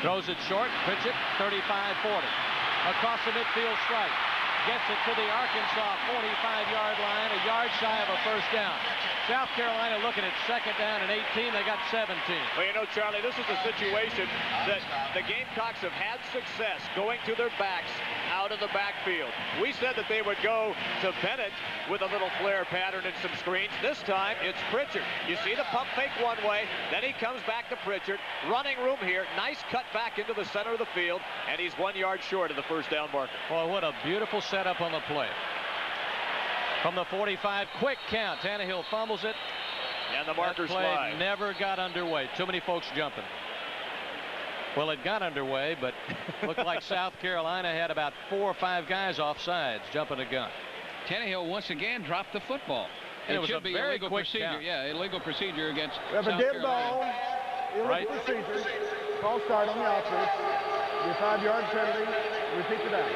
[SPEAKER 4] Throws it short. Pritchett, 35-40. Across the midfield strike. Gets it to the Arkansas 45-yard line, a yard shy of a 1st down. South Carolina looking at 2nd down and 18. They got 17.
[SPEAKER 6] Well, you know, Charlie, this is a situation that the Gamecocks have had success going to their backs out of the backfield. We said that they would go to Bennett with a little flare pattern and some screens. This time, it's Pritchard. You see the pump fake one way, then he comes back to Pritchard. Running room here. Nice cut back into the center of the field, and he's 1 yard short of the 1st down marker.
[SPEAKER 4] Boy, what a beautiful setup on the play. From the 45, quick count. Tannehill fumbles it.
[SPEAKER 6] And the marker slide.
[SPEAKER 4] Never got underway. Too many folks jumping. Well, it got underway, but looked like South Carolina had about 4 or 5 guys off sides jumping a gun.
[SPEAKER 5] Tannehill once again dropped the football.
[SPEAKER 4] It was
[SPEAKER 5] should be
[SPEAKER 4] very
[SPEAKER 5] illegal
[SPEAKER 4] quick
[SPEAKER 5] procedure.
[SPEAKER 4] count.
[SPEAKER 5] Yeah, illegal procedure against
[SPEAKER 7] We have
[SPEAKER 5] South
[SPEAKER 7] a dead
[SPEAKER 5] Carolina.
[SPEAKER 7] ball,
[SPEAKER 4] Right.
[SPEAKER 7] illegal procedure, false start on the offense, your 5-yard penalty, repeat the down.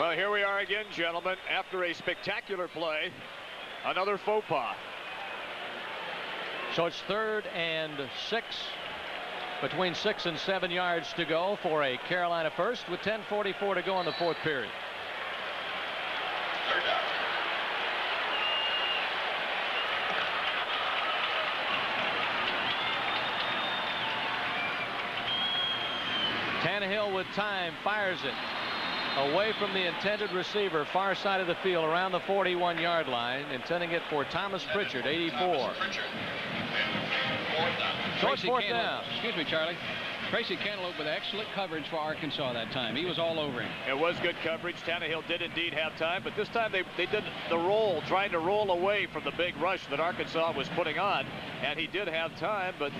[SPEAKER 6] Well, here we are again, gentlemen, after a spectacular play. Another faux pas.
[SPEAKER 4] So it's 3rd and 6. Between 6 and 7 yards to go for a Carolina first with 10:44 to go in the 4th period.
[SPEAKER 1] 3rd down.
[SPEAKER 4] Tannehill with time fires it away from the intended receiver, far side of the field around the 41-yard line, intending it for Thomas Pritchard, 84. So it's 4th down.
[SPEAKER 5] Excuse me, Charlie. Tracy Cantaloupe with excellent coverage for Arkansas that time. He was all over him.
[SPEAKER 6] It was good coverage. Tannehill did indeed have time, but this time they did the roll, trying to roll away from the big rush that Arkansas was putting on, and he did have time, but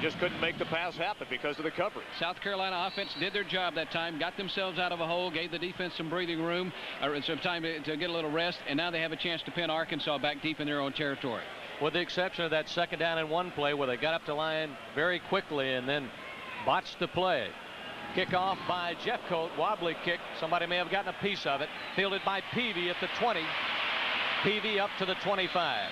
[SPEAKER 6] just couldn't make the pass happen because of the coverage.
[SPEAKER 5] South Carolina offense did their job that time, got themselves out of a hole, gave the defense some breathing room, or some time to get a little rest, and now they have a chance to pin Arkansas back deep in their own territory.
[SPEAKER 4] With the exception of that 2nd down and 1 play where they got up to line very quickly and then botched the play. Kickoff by Jeffcoat, wobbly kick. Somebody may have gotten a piece of it. Fielded by Peavy at the 20. Peavy up to the 25.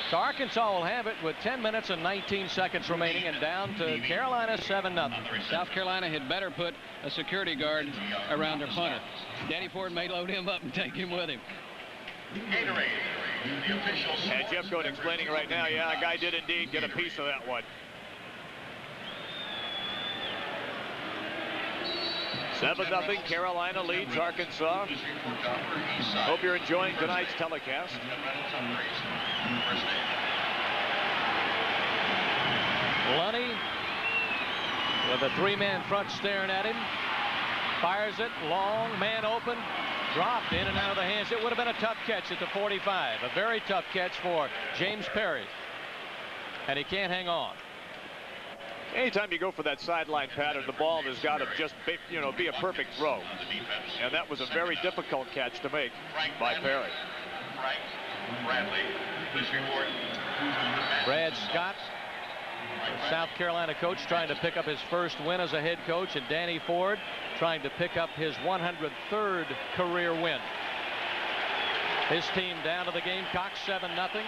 [SPEAKER 4] So Arkansas will have it with 10 minutes and 19 seconds remaining and down to Carolina 7-0.
[SPEAKER 5] South Carolina had better put a security guard around their punter. Danny Ford may load him up and take him with him.
[SPEAKER 6] And Jeffcoat explaining right now, yeah, a guy did indeed get a piece of that one. 7-0, Carolina leads Arkansas. Hope you're enjoying tonight's telecast.
[SPEAKER 4] Lunny with a 3-man front staring at him. Fires it long, man open, dropped in and out of the hands. It would have been a tough catch at the 45. A very tough catch for James Perry. and he can't hang on.
[SPEAKER 6] Anytime you go for that sideline pattern, the ball has got to just be a perfect throw. And that was a very difficult catch to make by Perry.
[SPEAKER 4] Brad Scott, South Carolina coach, trying to pick up his first win as a head coach, and Danny Ford trying to pick up his 103rd career win. His team down to the Gamecocks 7-0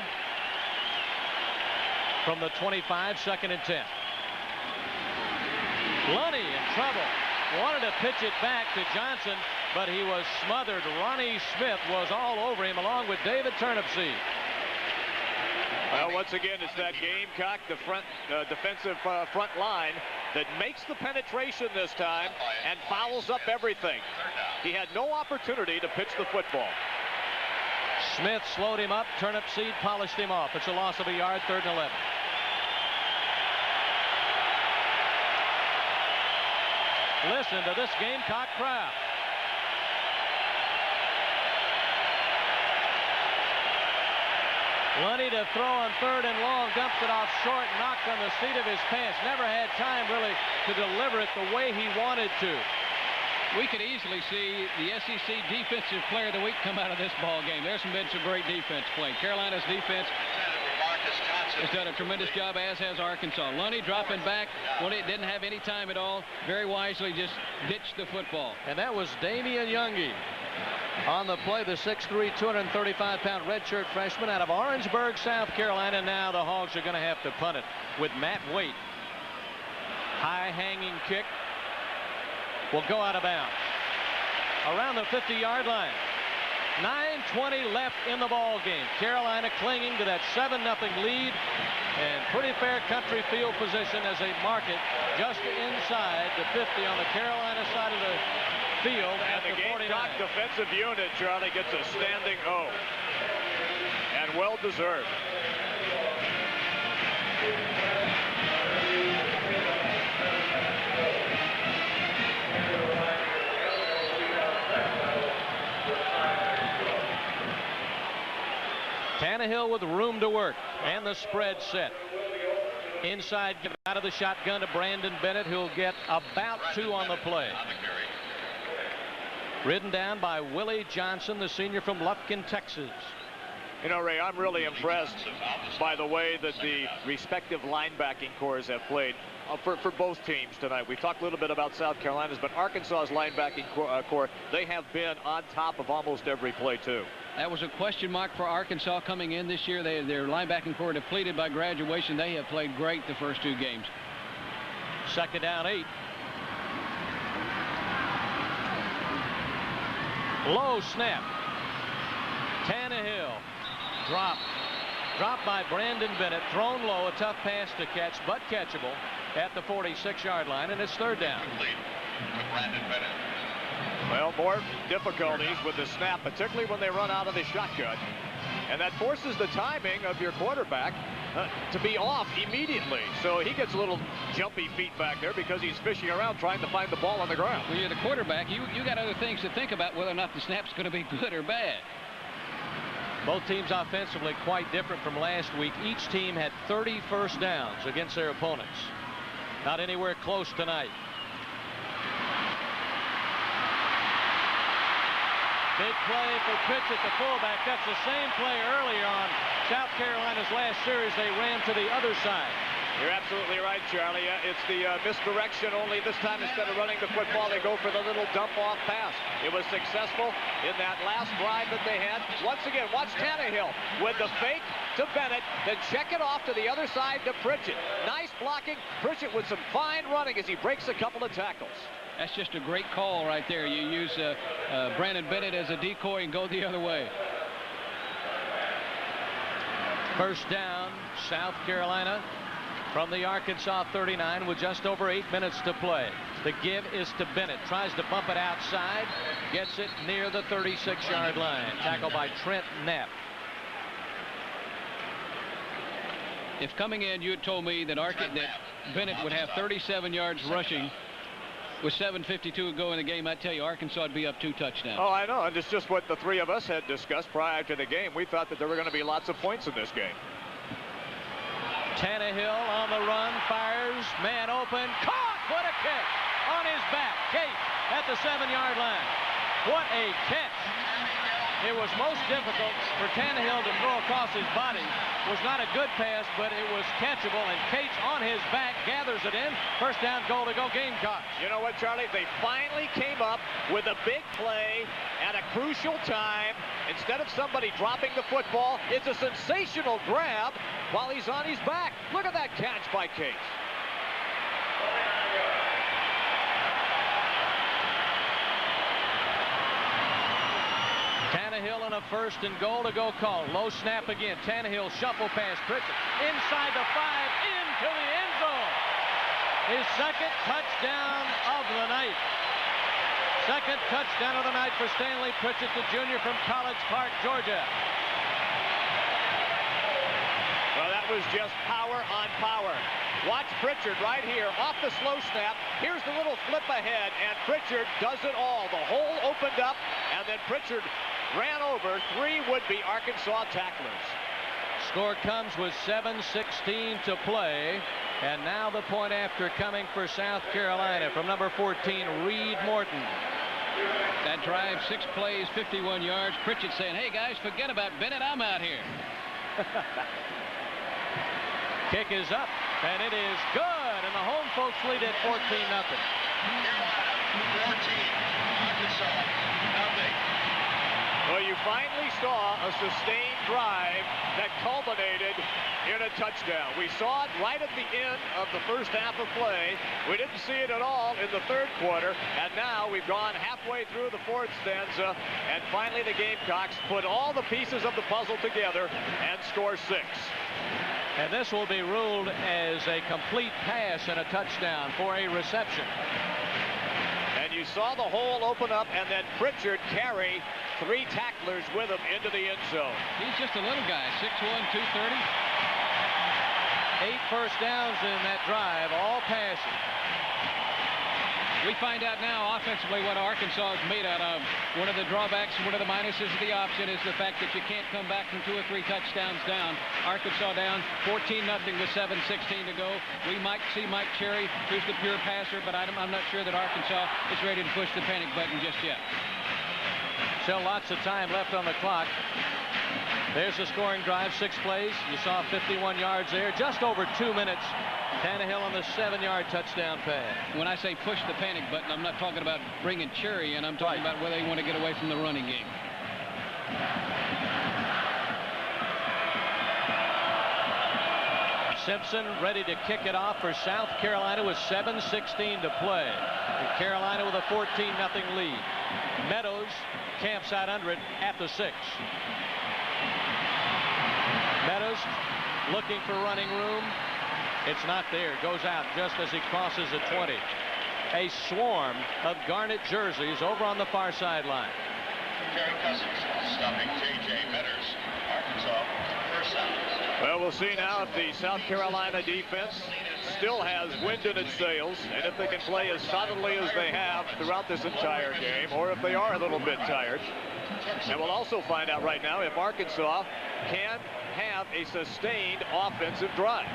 [SPEAKER 4] from the 25, 2nd and 10. Lunny in trouble. Wanted to pitch it back to Johnson, but he was smothered. Ronnie Smith was all over him, along with David Turnipseed.
[SPEAKER 6] Well, once again, it's that Gamecock, the defensive front line, that makes the penetration this time and fouls up everything. He had no opportunity to pitch the football.
[SPEAKER 4] Smith slowed him up. Turnipseed polished him off. It's a loss of a yard, 3rd and 11. Listen to this Gamecock crowd. Lunny to throw on 3rd and long, dumps it off short, knocked on the seat of his pants. Never had time really to deliver it the way he wanted to.
[SPEAKER 5] We could easily see the SEC Defensive Player of the Week come out of this ball game. There's been some great defense played. Carolina's defense has done a tremendous job, as has Arkansas. Lunny dropping back when it didn't have any time at all. Very wisely just ditched the football.
[SPEAKER 4] And that was Damian Youngie on the play, the 6'3", 235-pound redshirt freshman out of Orangeburg, South Carolina. Now the Hogs are going to have to punt it with Matt Waite. High hanging kick will go out of bounds around the 50-yard line. 9:20 left in the ball game. Carolina clinging to that 7-0 lead, and pretty fair country field position as they mark it just inside the 50 on the Carolina side of the field.
[SPEAKER 6] And the Gamecock defensive unit, Charlie, gets a standing O, and well deserved.
[SPEAKER 4] Tannehill with room to work, and the spread set. Inside, out of the shotgun to Brandon Bennett, who'll get about 2 on the play. Ridden down by Willie Johnson, the senior from Lufkin, Texas.
[SPEAKER 6] You know, Ray, I'm really impressed by the way that the respective linebacking cores have played for both teams tonight. We talked a little bit about South Carolina's, but Arkansas's linebacking core, they have been on top of almost every play, too.
[SPEAKER 5] That was a question mark for Arkansas coming in this year. Their linebacking core depleted by graduation. They have played great the first 2 games.
[SPEAKER 4] 2nd down 8. Low snap. Tannehill dropped by Brandon Bennett, thrown low, a tough pass to catch, but catchable at the 46-yard line, and it's 3rd down.
[SPEAKER 6] Well, more difficulties with the snap, particularly when they run out of the shotgun. And that forces the timing of your quarterback to be off immediately. So he gets a little jumpy feet back there because he's fishing around trying to find the ball on the ground.
[SPEAKER 5] When you're the quarterback, you got other things to think about, whether or not the snap's going to be good or bad.
[SPEAKER 4] Both teams offensively quite different from last week. Each team had 30 first downs against their opponents. Not anywhere close tonight. Big play for Pritchett, the fullback. That's the same play earlier on South Carolina's last series. They ran to the other side.
[SPEAKER 6] You're absolutely right, Charlie. It's the misdirection, only this time instead of running the football, they go for the little dump-off pass. It was successful in that last drive that they had. Once again, watch Tannehill with the fake to Bennett, then check it off to the other side to Pritchett. Nice blocking. Pritchett with some fine running as he breaks a couple of tackles.
[SPEAKER 5] That's just a great call right there. You use Brandon Bennett as a decoy and go the other way.
[SPEAKER 4] First down, South Carolina from the Arkansas 39 with just over 8 minutes to play. The give is to Bennett. Tries to bump it outside. Gets it near the 36-yard line. Tackled by Trent Knapp.
[SPEAKER 5] If coming in you had told me that Bennett would have 37 yards rushing with 7:52 to go in the game, I'd tell you Arkansas would be up 2 touchdowns.
[SPEAKER 6] Oh, I know. And it's just what the 3 of us had discussed prior to the game. We thought that there were going to be lots of points in this game.
[SPEAKER 4] Tannehill on the run, fires, man open, caught! What a kick! On his back, Kate at the 7-yard line. What a catch! It was most difficult for Tannehill to throw across his body. Was not a good pass, but it was catchable, and Cates on his back gathers it in. First down, goal to go Gamecocks.
[SPEAKER 6] You know what, Charlie? They finally came up with a big play at a crucial time. Instead of somebody dropping the football, it's a sensational grab while he's on his back. Look at that catch by Cates.
[SPEAKER 4] Tannehill on a first and goal to go call. Low snap again. Tannehill shuffle pass. Pritchett inside the 5 into the end zone. His second touchdown of the night. Second touchdown of the night for Stanley Pritchett, the junior from College Park, Georgia.
[SPEAKER 6] Well, that was just power on power. Watch Pritchard right here off the slow snap. Here's the little flip ahead, and Pritchard does it all. The hole opened up, and then Pritchard ran over 3 would-be Arkansas tacklers.
[SPEAKER 4] Score comes with 7:16 to play, and now the point after coming for South Carolina from number 14, Reed Morton.
[SPEAKER 5] That drive, 6 plays, 51 yards. Pritchett saying, hey guys, forget about Bennett, I'm out here.
[SPEAKER 4] Kick is up, and it is good, and the home folks lead at 14-0.
[SPEAKER 1] Carolina 14, Arkansas nothing.
[SPEAKER 6] Well, you finally saw a sustained drive that culminated in a touchdown. We saw it right at the end of the first half of play. We didn't see it at all in the third quarter, and now we've gone halfway through the fourth stanza, and finally the Gamecocks put all the pieces of the puzzle together and score 6.
[SPEAKER 4] And this will be ruled as a complete pass and a touchdown for a reception.
[SPEAKER 6] And you saw the hole open up, and then Pritchard carry 3 tacklers with him into the end zone.
[SPEAKER 5] He's just a little guy, 6'1", 230.
[SPEAKER 4] 8 first downs in that drive, all passing.
[SPEAKER 5] We find out now offensively what Arkansas is made out of. One of the drawbacks, one of the minuses of the option is the fact that you can't come back from 2 or 3 touchdowns down. Arkansas down 14-0 with 7:16 to go. We might see Mike Cherry, who's the pure passer, but I'm not sure that Arkansas is ready to push the panic button just yet.
[SPEAKER 4] Still lots of time left on the clock. There's the scoring drive, 6 plays. You saw 51 yards there, just over 2 minutes. Tannehill on the 7-yard touchdown pass.
[SPEAKER 5] When I say push the panic button, I'm not talking about bringing Cherry in. I'm talking about where they want to get away from the running game.
[SPEAKER 4] Simpson ready to kick it off for South Carolina with 7:16 to play. And Carolina with a 14-0 lead. Meadows camps out under it at the 6. Meadows looking for running room. It's not there. Goes out just as he crosses the 20. A swarm of Garnet jerseys over on the far sideline.
[SPEAKER 1] Terry Cousins stopping J.J. Metters, Arkansas, first down.
[SPEAKER 6] Well, we'll see now if the South Carolina defense still has wind in its sails, and if they can play as solidly as they have throughout this entire game, or if they are a little bit tired. And we'll also find out right now if Arkansas can have a sustained offensive drive.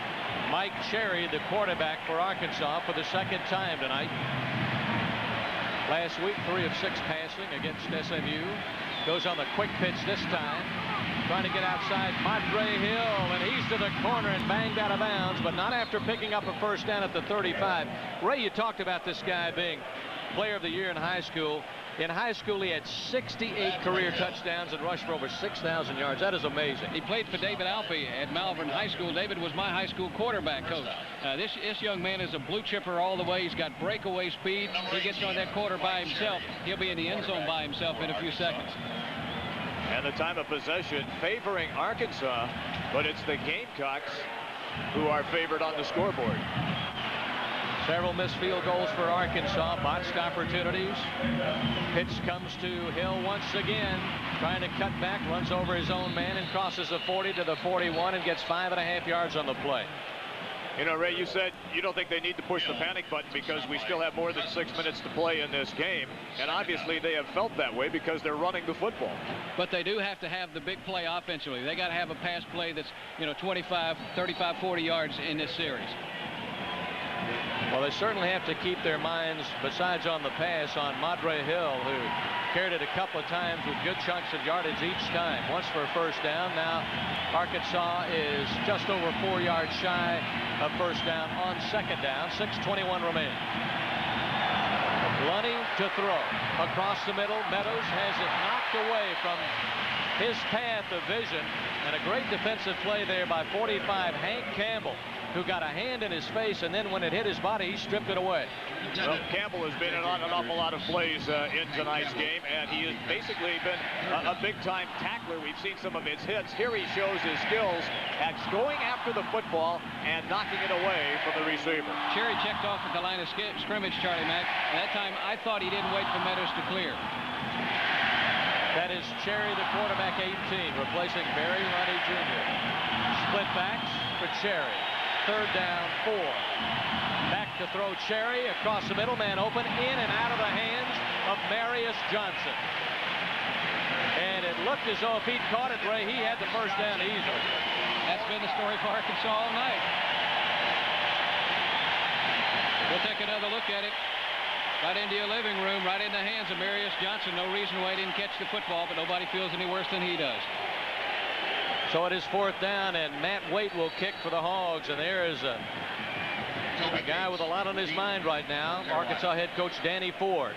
[SPEAKER 4] Mike Cherry, the quarterback for Arkansas, for the 2nd time tonight. Last week, 3 of 6 passing against SMU. Goes on the quick pitch this time. Trying to get outside Montre Hill, and he's to the corner and banged out of bounds, but not after picking up a first down at the 35. Ray, you talked about this guy being player of the year in high school. In high school, he had 68 career touchdowns and rushed for over 6,000 yards. That is amazing.
[SPEAKER 5] He played for David Alfie at Malvern High School. David was my high school quarterback coach. This young man is a blue chipper all the way. He's got breakaway speed. He gets on that quarter by himself. He'll be in the end zone by himself in a few seconds.
[SPEAKER 6] And the time of possession favoring Arkansas, but it's the Gamecocks who are favored on the scoreboard.
[SPEAKER 4] Several missed field goals for Arkansas, botched opportunities. Pitch comes to Hill once again, trying to cut back, runs over his own man and crosses the 40 to the 41 and gets 5.5 yards on the play.
[SPEAKER 6] You know, Ray, you said you don't think they need to push the panic button because we still have more than 6 minutes to play in this game. And obviously they have felt that way because they're running the football.
[SPEAKER 5] But they do have to have the big play offensively. They got to have a pass play that's, 25, 35, 40 yards in this series.
[SPEAKER 4] Well, they certainly have to keep their minds, besides on the pass, on Madre Hill, who carried it a couple of times with good chunks of yardage each time. Once for a first down. Now Arkansas is just over 4 yards shy of first down on second down. 6:21 remaining. Lunny to throw across the middle. Meadows has it knocked away from his path of vision, and a great defensive play there by 45 Hank Campbell, who got a hand in his face, and then when it hit his body, he stripped it away.
[SPEAKER 6] Well, Campbell has been on an awful lot of plays in tonight's game, and he has basically been a big-time tackler. We've seen some of his hits. Here he shows his skills at going after the football and knocking it away from the receiver.
[SPEAKER 5] Cherry checked off at the line of scrimmage, Charlie Mack. And that time, I thought he didn't wait for Meadows to clear.
[SPEAKER 4] That is Cherry, the quarterback, 18, replacing Barry Lunny Jr. Split backs for Cherry. Third down, 4. Back to throw Cherry across the middle, man open, in and out of the hands of Marius Johnson. And it looked as though if he'd caught it, Ray, he had the first down easily.
[SPEAKER 5] That's been the story for Arkansas all night. We'll take another look at it. Right into your living room, right in the hands of Marius Johnson. No reason why he didn't catch the football, but nobody feels any worse than he does.
[SPEAKER 4] So it is fourth down, and Matt Waite will kick for the Hogs. And there is a guy with a lot on his mind right now, Arkansas head coach Danny Ford.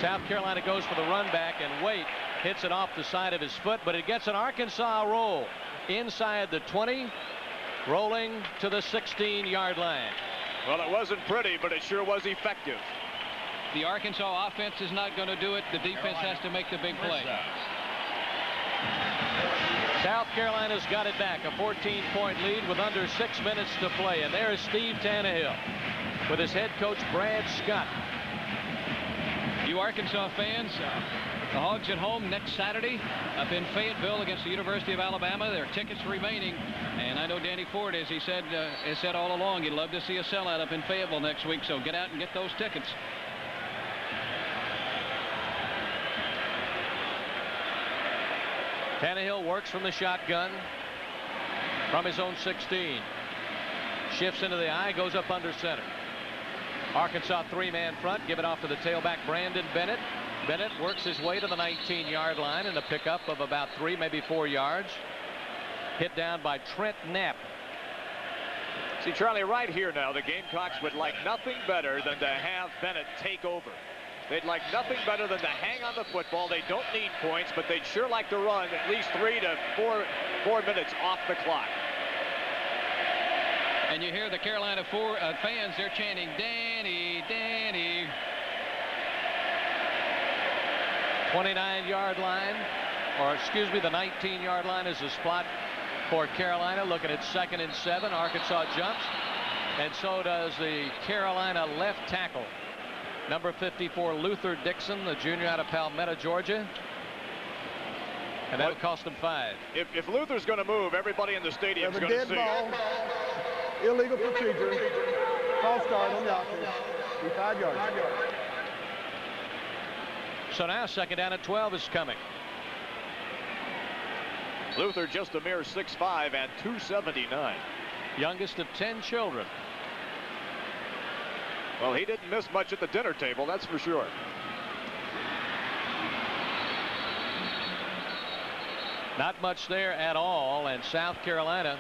[SPEAKER 4] South Carolina goes for the run back, and Waite hits it off the side of his foot, but it gets an Arkansas roll inside the 20, rolling to the 16-yard line.
[SPEAKER 6] Well, it wasn't pretty, but it sure was effective.
[SPEAKER 5] The Arkansas offense is not going to do it. The defense has to make the big play.
[SPEAKER 4] South Carolina's got it back, a 14-point lead with under 6 minutes to play. And there is Steve Tannehill with his head coach Brad Scott.
[SPEAKER 5] You Arkansas fans, the Hogs at home next Saturday up in Fayetteville against the University of Alabama. There are tickets remaining, and I know Danny Ford, as he said, has said all along, he'd love to see a sellout up in Fayetteville next week. So get out and get those tickets.
[SPEAKER 4] Tannehill works from the shotgun from his own 16. Shifts into the eye, goes up under center. Arkansas 3-man front, give it off to the tailback Brandon Bennett. Bennett works his way to the 19-yard line and a pickup of about 3, maybe 4 yards. Hit down by Trent Knapp.
[SPEAKER 6] See, Charlie, right here now, the Gamecocks would like nothing better than to have Bennett take over. They'd like nothing better than to hang on the football. They don't need points, but they'd sure like to run at least 3 to 4 minutes off the clock.
[SPEAKER 5] And you hear the Carolina fans, they're chanting, Danny, Danny.
[SPEAKER 4] 29-yard line, or excuse me, the 19-yard line is the spot for Carolina. Looking at 2nd and 7, Arkansas jumps, and so does the Carolina left tackle. Number 54, Luther Dixon, the junior out of Palmetto, Georgia. And that'll cost them 5.
[SPEAKER 6] If Luther's going to move, everybody in the stadium is going to see
[SPEAKER 7] ball, illegal procedure, false start on the offense, be 5 yards.
[SPEAKER 4] So now 2nd down at 12 is coming.
[SPEAKER 6] Luther just a mere 6'5" and 279.
[SPEAKER 4] Youngest of 10 children.
[SPEAKER 6] Well, he didn't miss much at the dinner table, that's for sure.
[SPEAKER 4] Not much there at all, and South Carolina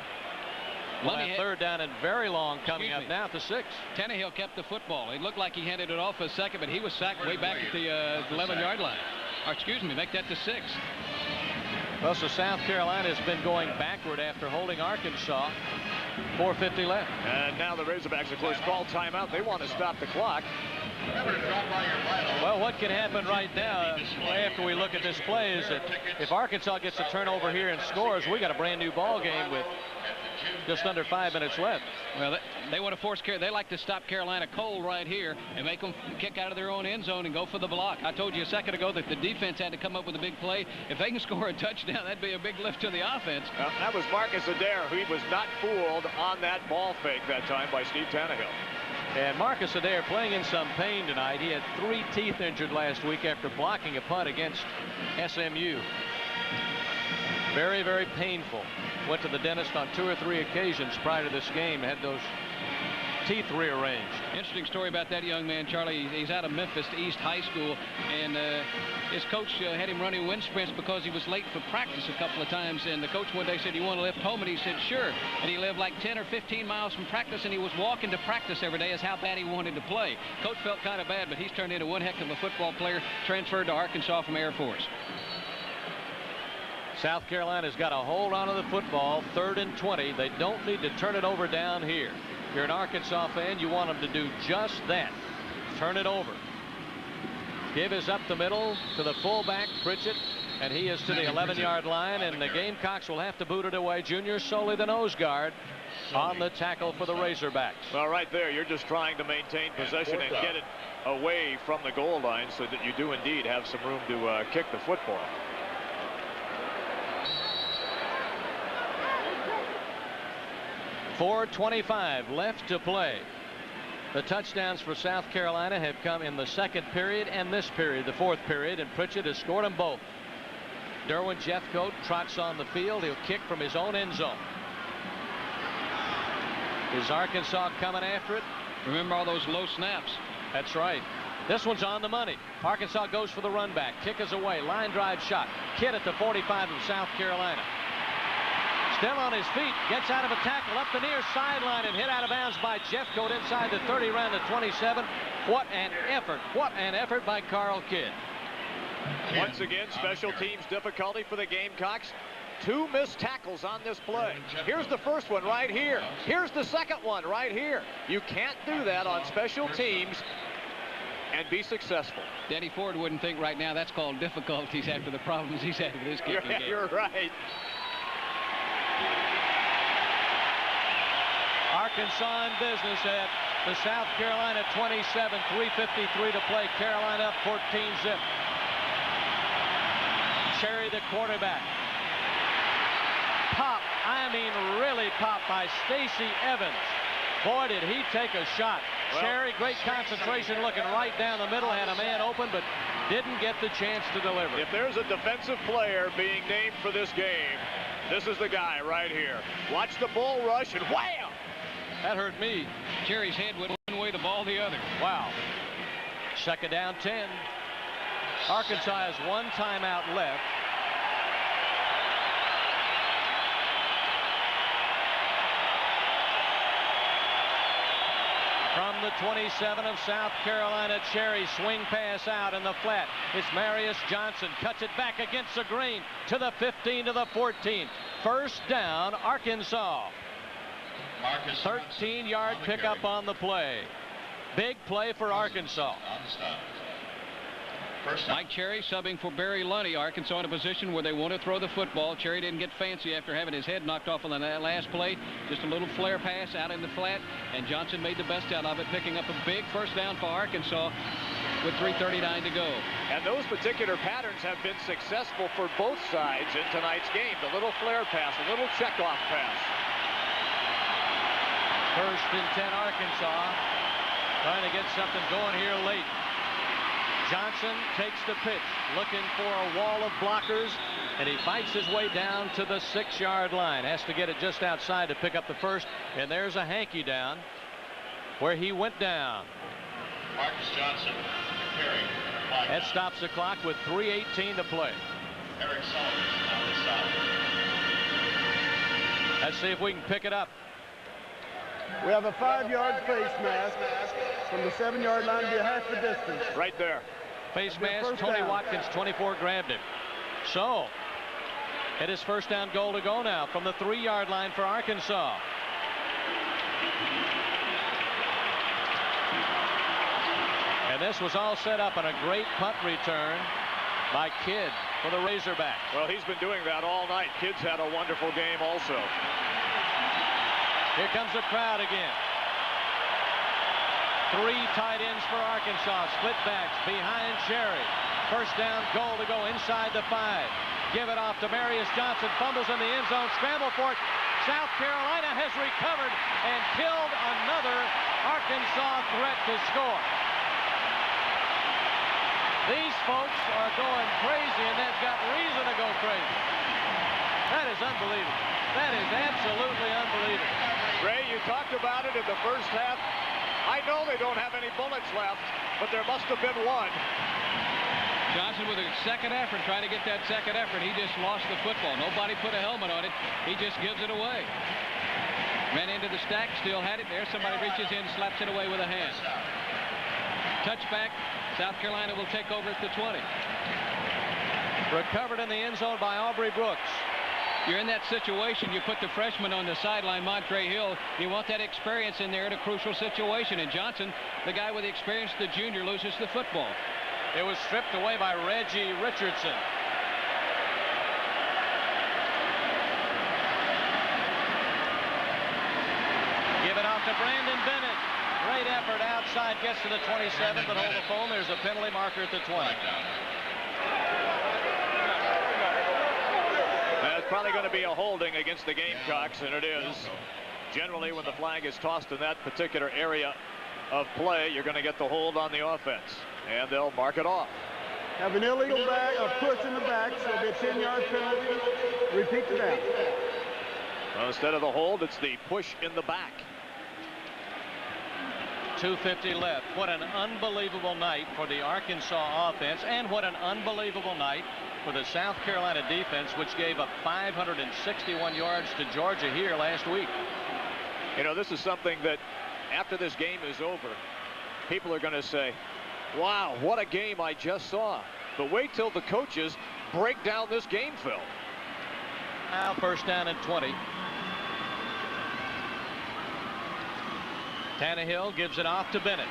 [SPEAKER 4] will have 3rd down and very long coming up now to 6.
[SPEAKER 5] Tannehill kept the football. It looked like he handed it off for a second, but he was sacked way back at the 11-yard line. Or excuse me, make that to 6.
[SPEAKER 4] Well, so South Carolina has been going backward after holding Arkansas. 4:50 left.
[SPEAKER 6] And now the Razorbacks, of course, call timeout. They want to stop the clock.
[SPEAKER 4] Well, what can happen right now after we look at this play is that if Arkansas gets a turnover here and scores, we got a brand new ball game with just under 5 minutes left.
[SPEAKER 5] Well, They want to force They like to stop Carolina cold right here and make them kick out of their own end zone and go for the block. I told you a second ago that the defense had to come up with a big play. If they can score a touchdown, that'd be a big lift to the offense.
[SPEAKER 6] That was Marcus Adair. He was not fooled on that ball fake that time by Steve Tannehill.
[SPEAKER 4] And Marcus Adair playing in some pain tonight. He had 3 teeth injured last week after blocking a punt against SMU. Very, very painful. Went to the dentist on 2 or 3 occasions prior to this game. Had those teeth rearranged.
[SPEAKER 5] Interesting story about that young man, Charlie. He's out of Memphis East High School, and his coach had him running wind sprints because he was late for practice a couple of times. And the coach one day said, "You want to lift home?" And he said, "Sure." And he lived like 10 or 15 miles from practice, and he was walking to practice every day. Is how bad he wanted to play. Coach felt kind of bad, but he's turned into one heck of a football player. Transferred to Arkansas from Air Force.
[SPEAKER 4] South Carolina's got a hold on to the football. 3rd and 20. They don't need to turn it over down here. If you're an Arkansas fan, you want them to do just that. Turn it over. Give is up the middle to the fullback, Pritchett, and he is to the 11-yard line, and the Gamecocks will have to boot it away. Junior Soley, the nose guard, on the tackle for the Razorbacks.
[SPEAKER 6] Well, right there, you're just trying to maintain possession and get it away from the goal line so that you do indeed have some room to kick the football.
[SPEAKER 4] .425 left to play. The touchdowns for South Carolina have come in the 2nd period and this period, the 4th period, and Pritchett has scored them both. Derwin Jeffcoat trots on the field. He'll kick from his own end zone. Is Arkansas coming after it?
[SPEAKER 5] Remember all those low snaps.
[SPEAKER 4] That's right. This one's on the money. Arkansas goes for the run back. Kick is away. Line drive shot. Kidd at the 45 of South Carolina. Still on his feet, gets out of a tackle up the near sideline and hit out of bounds by Jeffcoat inside the 30, around the 27. What an effort. What an effort by Carl Kidd.
[SPEAKER 6] Once again, special teams difficulty for the Gamecocks. 2 missed tackles on this play. Here's the first one right here. Here's the second one right here. You can't do that on special teams and be successful.
[SPEAKER 5] Danny Ford wouldn't think right now that's called difficulties after the problems he's had with his kicking game.
[SPEAKER 6] You're right.
[SPEAKER 4] Arkansas in business at the South Carolina 27, 3:53 to play. Carolina up 14-zip. Cherry, the quarterback. Pop, I mean really pop by Stacey Evans. Boy, did he take a shot. Well, Cherry, great concentration, looking right down the middle, had a man open, but didn't get the chance to deliver.
[SPEAKER 6] If there's a defensive player being named for this game, this is the guy right here. Watch the bull rush, and wham!
[SPEAKER 4] That hurt me.
[SPEAKER 5] Cherry's head went one way, the ball the other.
[SPEAKER 4] Wow. 2nd down 10. Arkansas has 1 timeout left. From the 27 of South Carolina, Cherry swing pass out in the flat. It's Marius Johnson, cuts it back against the green to the 15 to the 14. 1st down, Arkansas. 13-yard pickup on the play. Big play for Arkansas.
[SPEAKER 5] Mike Cherry subbing for Barry Lunny. Arkansas in a position where they want to throw the football. Cherry didn't get fancy after having his head knocked off on the last play. Just a little flare pass out in the flat, and Johnson made the best out of it, picking up a big 1st down for Arkansas with 3:39 to go.
[SPEAKER 6] And those particular patterns have been successful for both sides in tonight's game. The little flare pass, a little checkoff pass.
[SPEAKER 4] 1st and 10 Arkansas, trying to get something going here late. Johnson takes the pitch, looking for a wall of blockers, and he fights his way down to the 6-yard line. Has to get it just outside to pick up the 1st, and there's a hanky down where he went down.
[SPEAKER 1] Marcus Johnson carrying.
[SPEAKER 4] That stops the clock with 3:18 to play.
[SPEAKER 1] Eric Summers on the side.
[SPEAKER 4] Let's see if we can pick it up.
[SPEAKER 7] We have a 5-yard face mask from the 7-yard line to be half the distance.
[SPEAKER 6] Right there.
[SPEAKER 4] Face mask, Tony Watkins, 24, grabbed him. So, it is 1st down goal to go now from the 3-yard line for Arkansas. And this was all set up on a great punt return by Kidd for the Razorbacks.
[SPEAKER 6] Well, he's been doing that all night. Kidd's had a wonderful game also.
[SPEAKER 4] Here comes the crowd again. Three tight ends for Arkansas. Split backs behind Cherry. First down, goal to go inside the 5. Give it off to Marius Johnson. Fumbles in the end zone. Scramble for it. South Carolina has recovered and killed another Arkansas threat to score. These folks are going crazy, and they've got reason to go crazy. That is unbelievable. That is absolutely unbelievable.
[SPEAKER 6] Ray, you talked about it in the first half. I know they don't have any bullets left, but there must have been one.
[SPEAKER 5] Johnson with a second effort, trying to get that second effort. He just lost the football. Nobody put a helmet on it. He just gives it away. Ran into the stack, still had it there. Somebody reaches in, slaps it away with a hand. Touchback. South Carolina will take over at the 20.
[SPEAKER 4] Recovered in the end zone by Aubrey Brooks.
[SPEAKER 5] You're in that situation. You put the freshman on the sideline, Montre Hill. You want that experience in there in a crucial situation. And Johnson, the guy with the experience, the junior, loses the football.
[SPEAKER 4] It was stripped away by Reggie Richardson. Give it off to Brandon Bennett. Great effort outside, gets to the 27, but hold the phone. There's a penalty marker at the 20.
[SPEAKER 6] It's probably going to be a holding against the Gamecocks, and it is. Generally, when the flag is tossed in that particular area of play, you're going to get the hold on the offense, and they'll mark it off.
[SPEAKER 7] Have an illegal back, a push in the back, so it'll be a 10-yard penalty. Repeat the down.
[SPEAKER 6] Well, instead of the hold, it's the push in the back.
[SPEAKER 4] 2:50 left. What an unbelievable night for the Arkansas offense, and what an unbelievable night for the South Carolina defense, which gave up 561 yards to Georgia here last week.
[SPEAKER 6] You know, this is something that after this game is over, people are going to say, wow, what a game I just saw. But wait till the coaches break down this game film.
[SPEAKER 4] Now first down and 20. Tannehill gives it off to Bennett.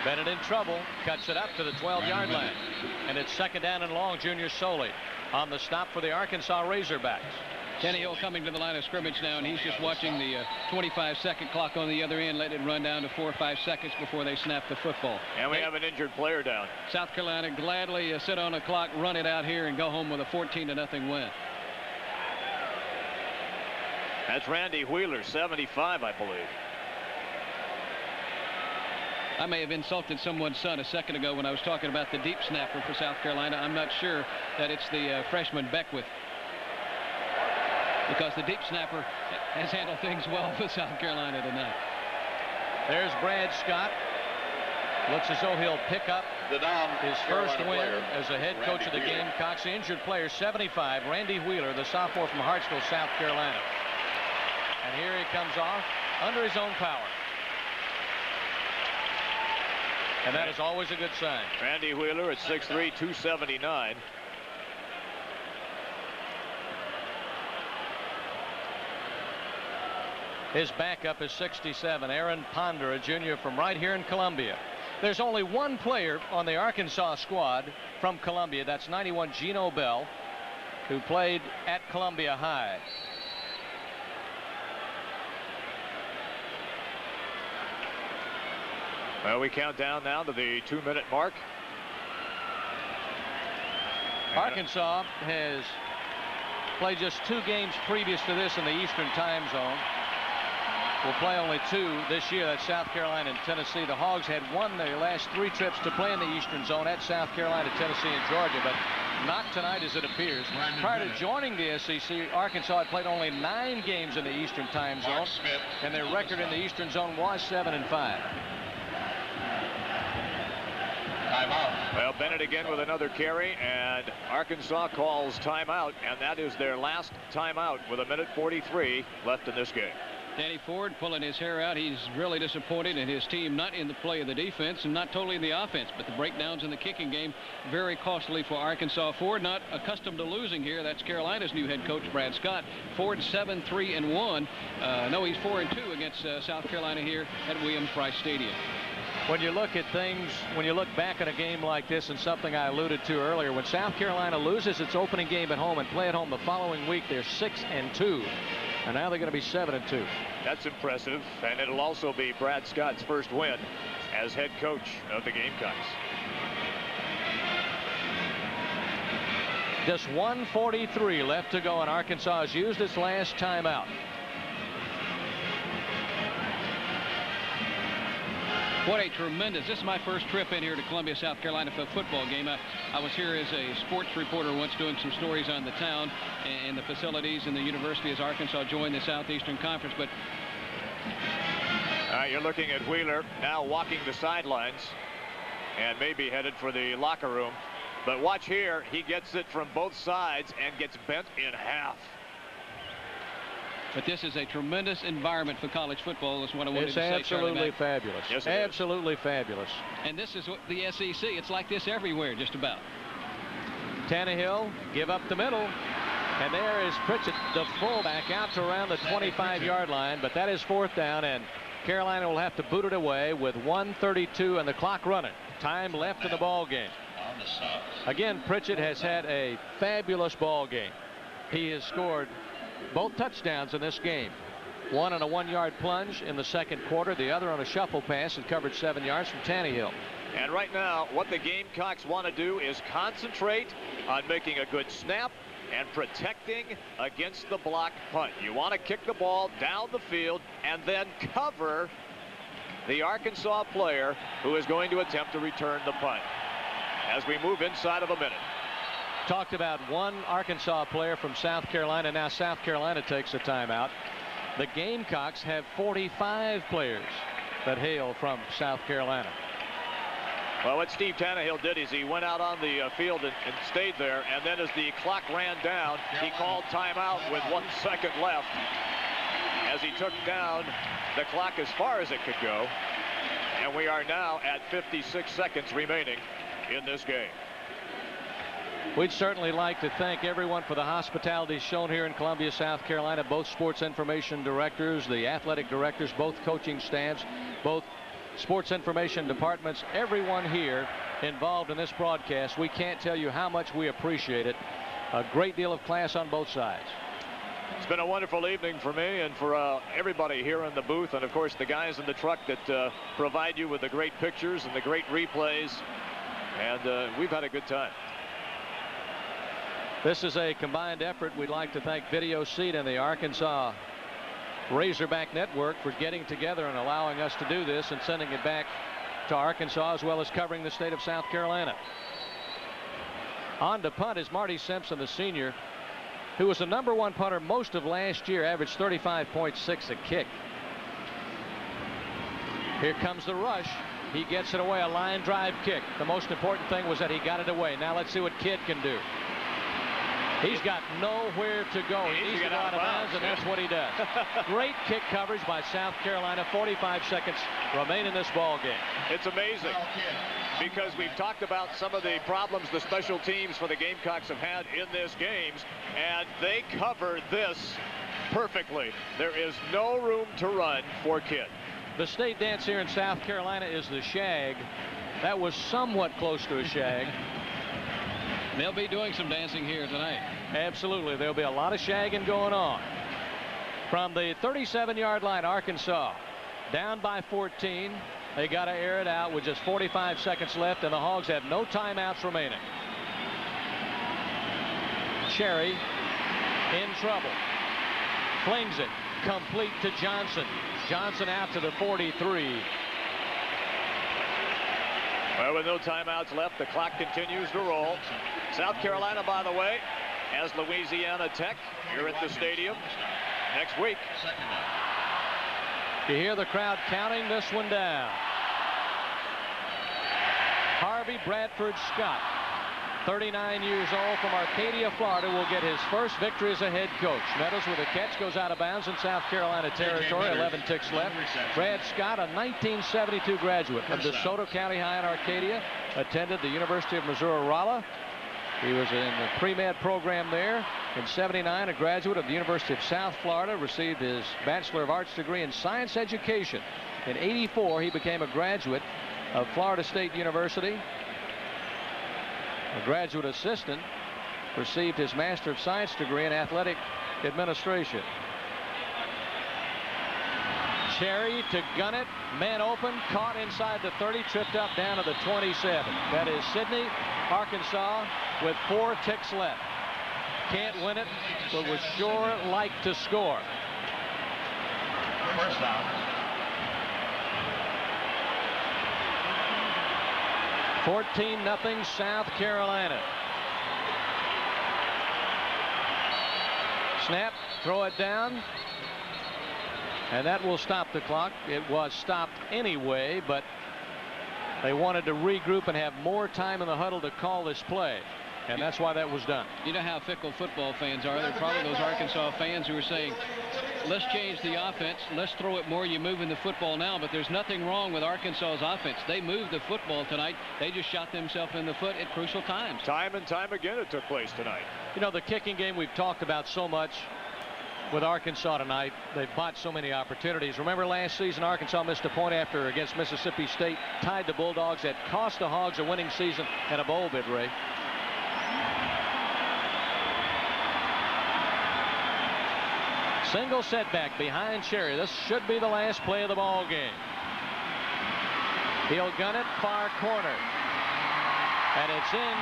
[SPEAKER 4] Bennett in trouble, cuts it up to the 12-yard line. And it's second down and long. Junior Soley on the stop for the Arkansas Razorbacks.
[SPEAKER 5] Tannehill coming to the line of scrimmage now, and he's just watching the 25-second clock on the other end, letting it run down to 4 or 5 seconds before they snap the football.
[SPEAKER 6] And we have an injured player down.
[SPEAKER 5] South Carolina gladly sit on a clock, run it out here, and go home with a 14-0 win.
[SPEAKER 6] That's Randy Wheeler, 75, I believe.
[SPEAKER 5] I may have insulted someone's son a second ago when I was talking about the deep snapper for South Carolina. I'm not sure that it's the freshman Beckwith, because the deep snapper has handled things well for South Carolina tonight.
[SPEAKER 4] There's Brad Scott. Looks as though he'll pick up his first win as a head coach of the Gamecocks. Injured player 75, Randy Wheeler, the sophomore from Hartsville, South Carolina. And here he comes off under his own power. And that is always a good sign.
[SPEAKER 6] Randy Wheeler at 6'3", 279.
[SPEAKER 4] His backup is 67, Aaron Ponder, a junior from right here in Columbia. There's only one player on the Arkansas squad from Columbia. That's 91, Gino Bell, who played at Columbia High.
[SPEAKER 6] Well, we count down now to the 2-minute mark.
[SPEAKER 4] Arkansas has played just 2 games previous to this in the Eastern time zone. Will play only 2 this year. That's South Carolina and Tennessee. The Hogs had won their last 3 trips to play in the Eastern zone at South Carolina, Tennessee, and Georgia, but not tonight as it appears. Prior to joining the SEC, Arkansas had played only 9 games in the Eastern time zone, and their record in the Eastern zone was 7-5.
[SPEAKER 6] Well, Bennett again with another carry, and Arkansas calls timeout, and that is their last timeout with 1:43 left in this game.
[SPEAKER 5] Danny Ford pulling his hair out. He's really disappointed in his team, not in the play of the defense and not totally in the offense, but the breakdowns in the kicking game very costly for Arkansas. Ford not accustomed to losing here. That's Carolina's new head coach, Brad Scott. Ford 7-3-1. No, he's 4-2 against South Carolina here at Williams-Brice Stadium.
[SPEAKER 4] When you look at things, when you look back at a game like this, and something I alluded to earlier, when South Carolina loses its opening game at home and play at home the following week, they're 6-2. And now they're going to be 7-2.
[SPEAKER 6] That's impressive, and it'll also be Brad Scott's first win as head coach of the Gamecocks.
[SPEAKER 4] Just 1:43 left to go, and Arkansas has used its last timeout.
[SPEAKER 5] What a tremendous, this is my first trip in here to Columbia, South Carolina for a football game. I was here as a sports reporter once doing some stories on the town and the facilities and the university as Arkansas joined the Southeastern Conference. But
[SPEAKER 6] you're looking at Wheeler now walking the sidelines and maybe headed for the locker room. But watch here, he gets it from both sides and gets bent in half.
[SPEAKER 5] But this is a tremendous environment for college football, is what I wanted to say.
[SPEAKER 4] It's absolutely fabulous.
[SPEAKER 6] Yes,
[SPEAKER 4] absolutely fabulous.
[SPEAKER 5] And this is what the SEC. It's like this everywhere, just about.
[SPEAKER 4] Tannehill give up the middle. And there is Pritchett, the fullback, out to around the 25-yard line. But that is 4th down, and Carolina will have to boot it away with 1:32 and the clock running. Time left in the ball game. Again, Pritchett has had a fabulous ball game. He has scored both touchdowns in this game. One on a 1-yard plunge in the second quarter, the other on a shuffle pass and covered 7 yards from Tannehill.
[SPEAKER 6] And right now, what the Gamecocks want to do is concentrate on making a good snap and protecting against the block punt. You want to kick the ball down the field and then cover the Arkansas player who is going to attempt to return the punt as we move inside of a minute.
[SPEAKER 4] Talked about one Arkansas player from South Carolina. Now South Carolina takes a timeout. The Gamecocks have 45 players that hail from South Carolina.
[SPEAKER 6] Well, what Steve Tannehill did is he went out on the field and stayed there, and then as the clock ran down, he called timeout with 1 second left as he took down the clock as far as it could go. And we are now at 56 seconds remaining in this game.
[SPEAKER 4] We'd certainly like to thank everyone for the hospitality shown here in Columbia, South Carolina. Both sports information directors, the athletic directors, both coaching staffs, both sports information departments, everyone here involved in this broadcast. We can't tell you how much we appreciate it. A great deal of class on both sides.
[SPEAKER 6] It's been a wonderful evening for me and for everybody here in the booth, and of course the guys in the truck that provide you with the great pictures and the great replays, and we've had a good time.
[SPEAKER 4] This is a combined effort. We'd like to thank Video Seat and the Arkansas Razorback Network for getting together and allowing us to do this and sending it back to Arkansas, as well as covering the state of South Carolina. On to punt is Marty Simpson, the senior, who was the #1 punter most of last year, averaged 35.6 a kick. Here comes the rush. He gets it away, a line drive kick. The most important thing was that he got it away. Now let's see what Kidd can do. He's got nowhere to go. He needs to get out of bounds, and that's what he does. Great kick coverage by South Carolina. 45 seconds remain in this ball game.
[SPEAKER 6] It's amazing because we've talked about some of the problems the special teams for the Gamecocks have had in this games, and they cover this perfectly. There is no room to run for Kidd.
[SPEAKER 4] The state dance here in South Carolina is the shag. That was somewhat close to a shag.
[SPEAKER 5] They'll be doing some dancing here tonight.
[SPEAKER 4] Absolutely. There'll be a lot of shagging going on. From the 37-yard line, Arkansas down by 14. They got to air it out with just 45 seconds left, and the Hogs have no timeouts remaining. Cherry in trouble. Flings it complete to Johnson. Johnson out to the 43.
[SPEAKER 6] Well, with no timeouts left, the clock continues to roll. South Carolina, by the way, has Louisiana Tech here at the stadium next week.
[SPEAKER 4] You hear the crowd counting this one down. Harvey Bradford Scott, 39 years old, from Arcadia, Florida, will get his first victory as a head coach. Meadows with a catch, goes out of bounds in South Carolina territory. 11 ticks left. Brad Scott, a 1972 graduate of DeSoto County High in Arcadia, attended the University of Missouri-Rolla. He was in the pre-med program there. In '79, a graduate of the University of South Florida, received his Bachelor of Arts degree in Science Education. In '84, he became a graduate of Florida State University. A graduate assistant, received his Master of Science degree in Athletic Administration. Cherry to gun it. Man open. Caught inside the 30. Tripped up down to the 27. That is Sidney, Arkansas, with 4 ticks left. Can't win it, but would sure like to score.
[SPEAKER 1] First down.
[SPEAKER 4] 14-0 South Carolina. Snap, throw it down. And that will stop the clock. It was stopped anyway, but they wanted to regroup and have more time in the huddle to call this play. And that's why that was done.
[SPEAKER 5] You know how fickle football fans are. They're probably those Arkansas fans who are saying, let's change the offense. Let's throw it more. You're moving the football now. But there's nothing wrong with Arkansas's offense. They moved the football tonight. They just shot themselves in the foot at crucial times.
[SPEAKER 6] Time and time again it took place tonight.
[SPEAKER 4] You know, the kicking game we've talked about so much with Arkansas tonight. They've botched so many opportunities. Remember last season, Arkansas missed a point after against Mississippi State, tied the Bulldogs. That cost the Hogs a winning season and a bowl bid, Ray. Single setback behind Cherry. This should be the last play of the ball game. He'll gun it far corner. And it's in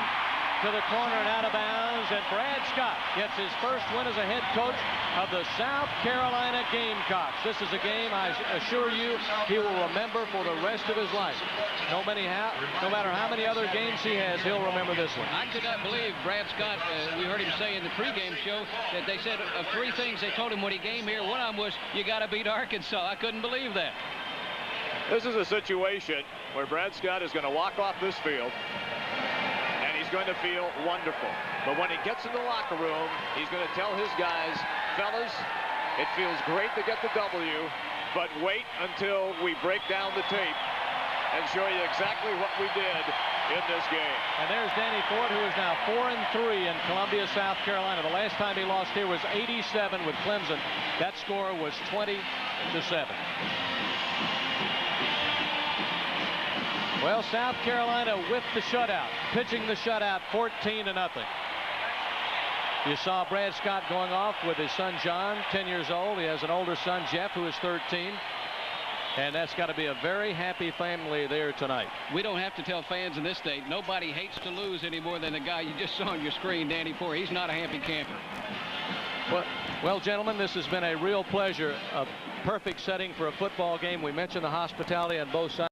[SPEAKER 4] to the corner and out of bounds. And Brad Scott gets his first win as a head coach of the South Carolina Gamecocks. This is a game, I assure you, he will remember for the rest of his life. No matter how many other games he has, he'll remember this one.
[SPEAKER 5] I could not believe Brad Scott, we heard him say in the pregame show that they said of 3 things they told him when he came here. One of them was, you got to beat Arkansas. I couldn't believe that.
[SPEAKER 6] This is a situation where Brad Scott is going to walk off this field and he's going to feel wonderful. But when he gets in the locker room, he's going to tell his guys, fellas, it feels great to get the W, but wait until we break down the tape and show you exactly what we did in this game.
[SPEAKER 4] And there's Danny Ford, who is now 4-3 in Columbia, South Carolina. The last time he lost here was 87 with Clemson. That score was 20-7. Well, South Carolina with the shutout, pitching the shutout 14-0. You saw Brad Scott going off with his son John, 10 years old. He has an older son, Jeff, who is 13. And that's got to be a very happy family there tonight.
[SPEAKER 5] We don't have to tell fans in this state, nobody hates to lose any more than the guy you just saw on your screen, Danny Ford. He's not a happy camper.
[SPEAKER 4] Well, gentlemen, this has been a real pleasure. A perfect setting for a football game. We mentioned the hospitality on both sides.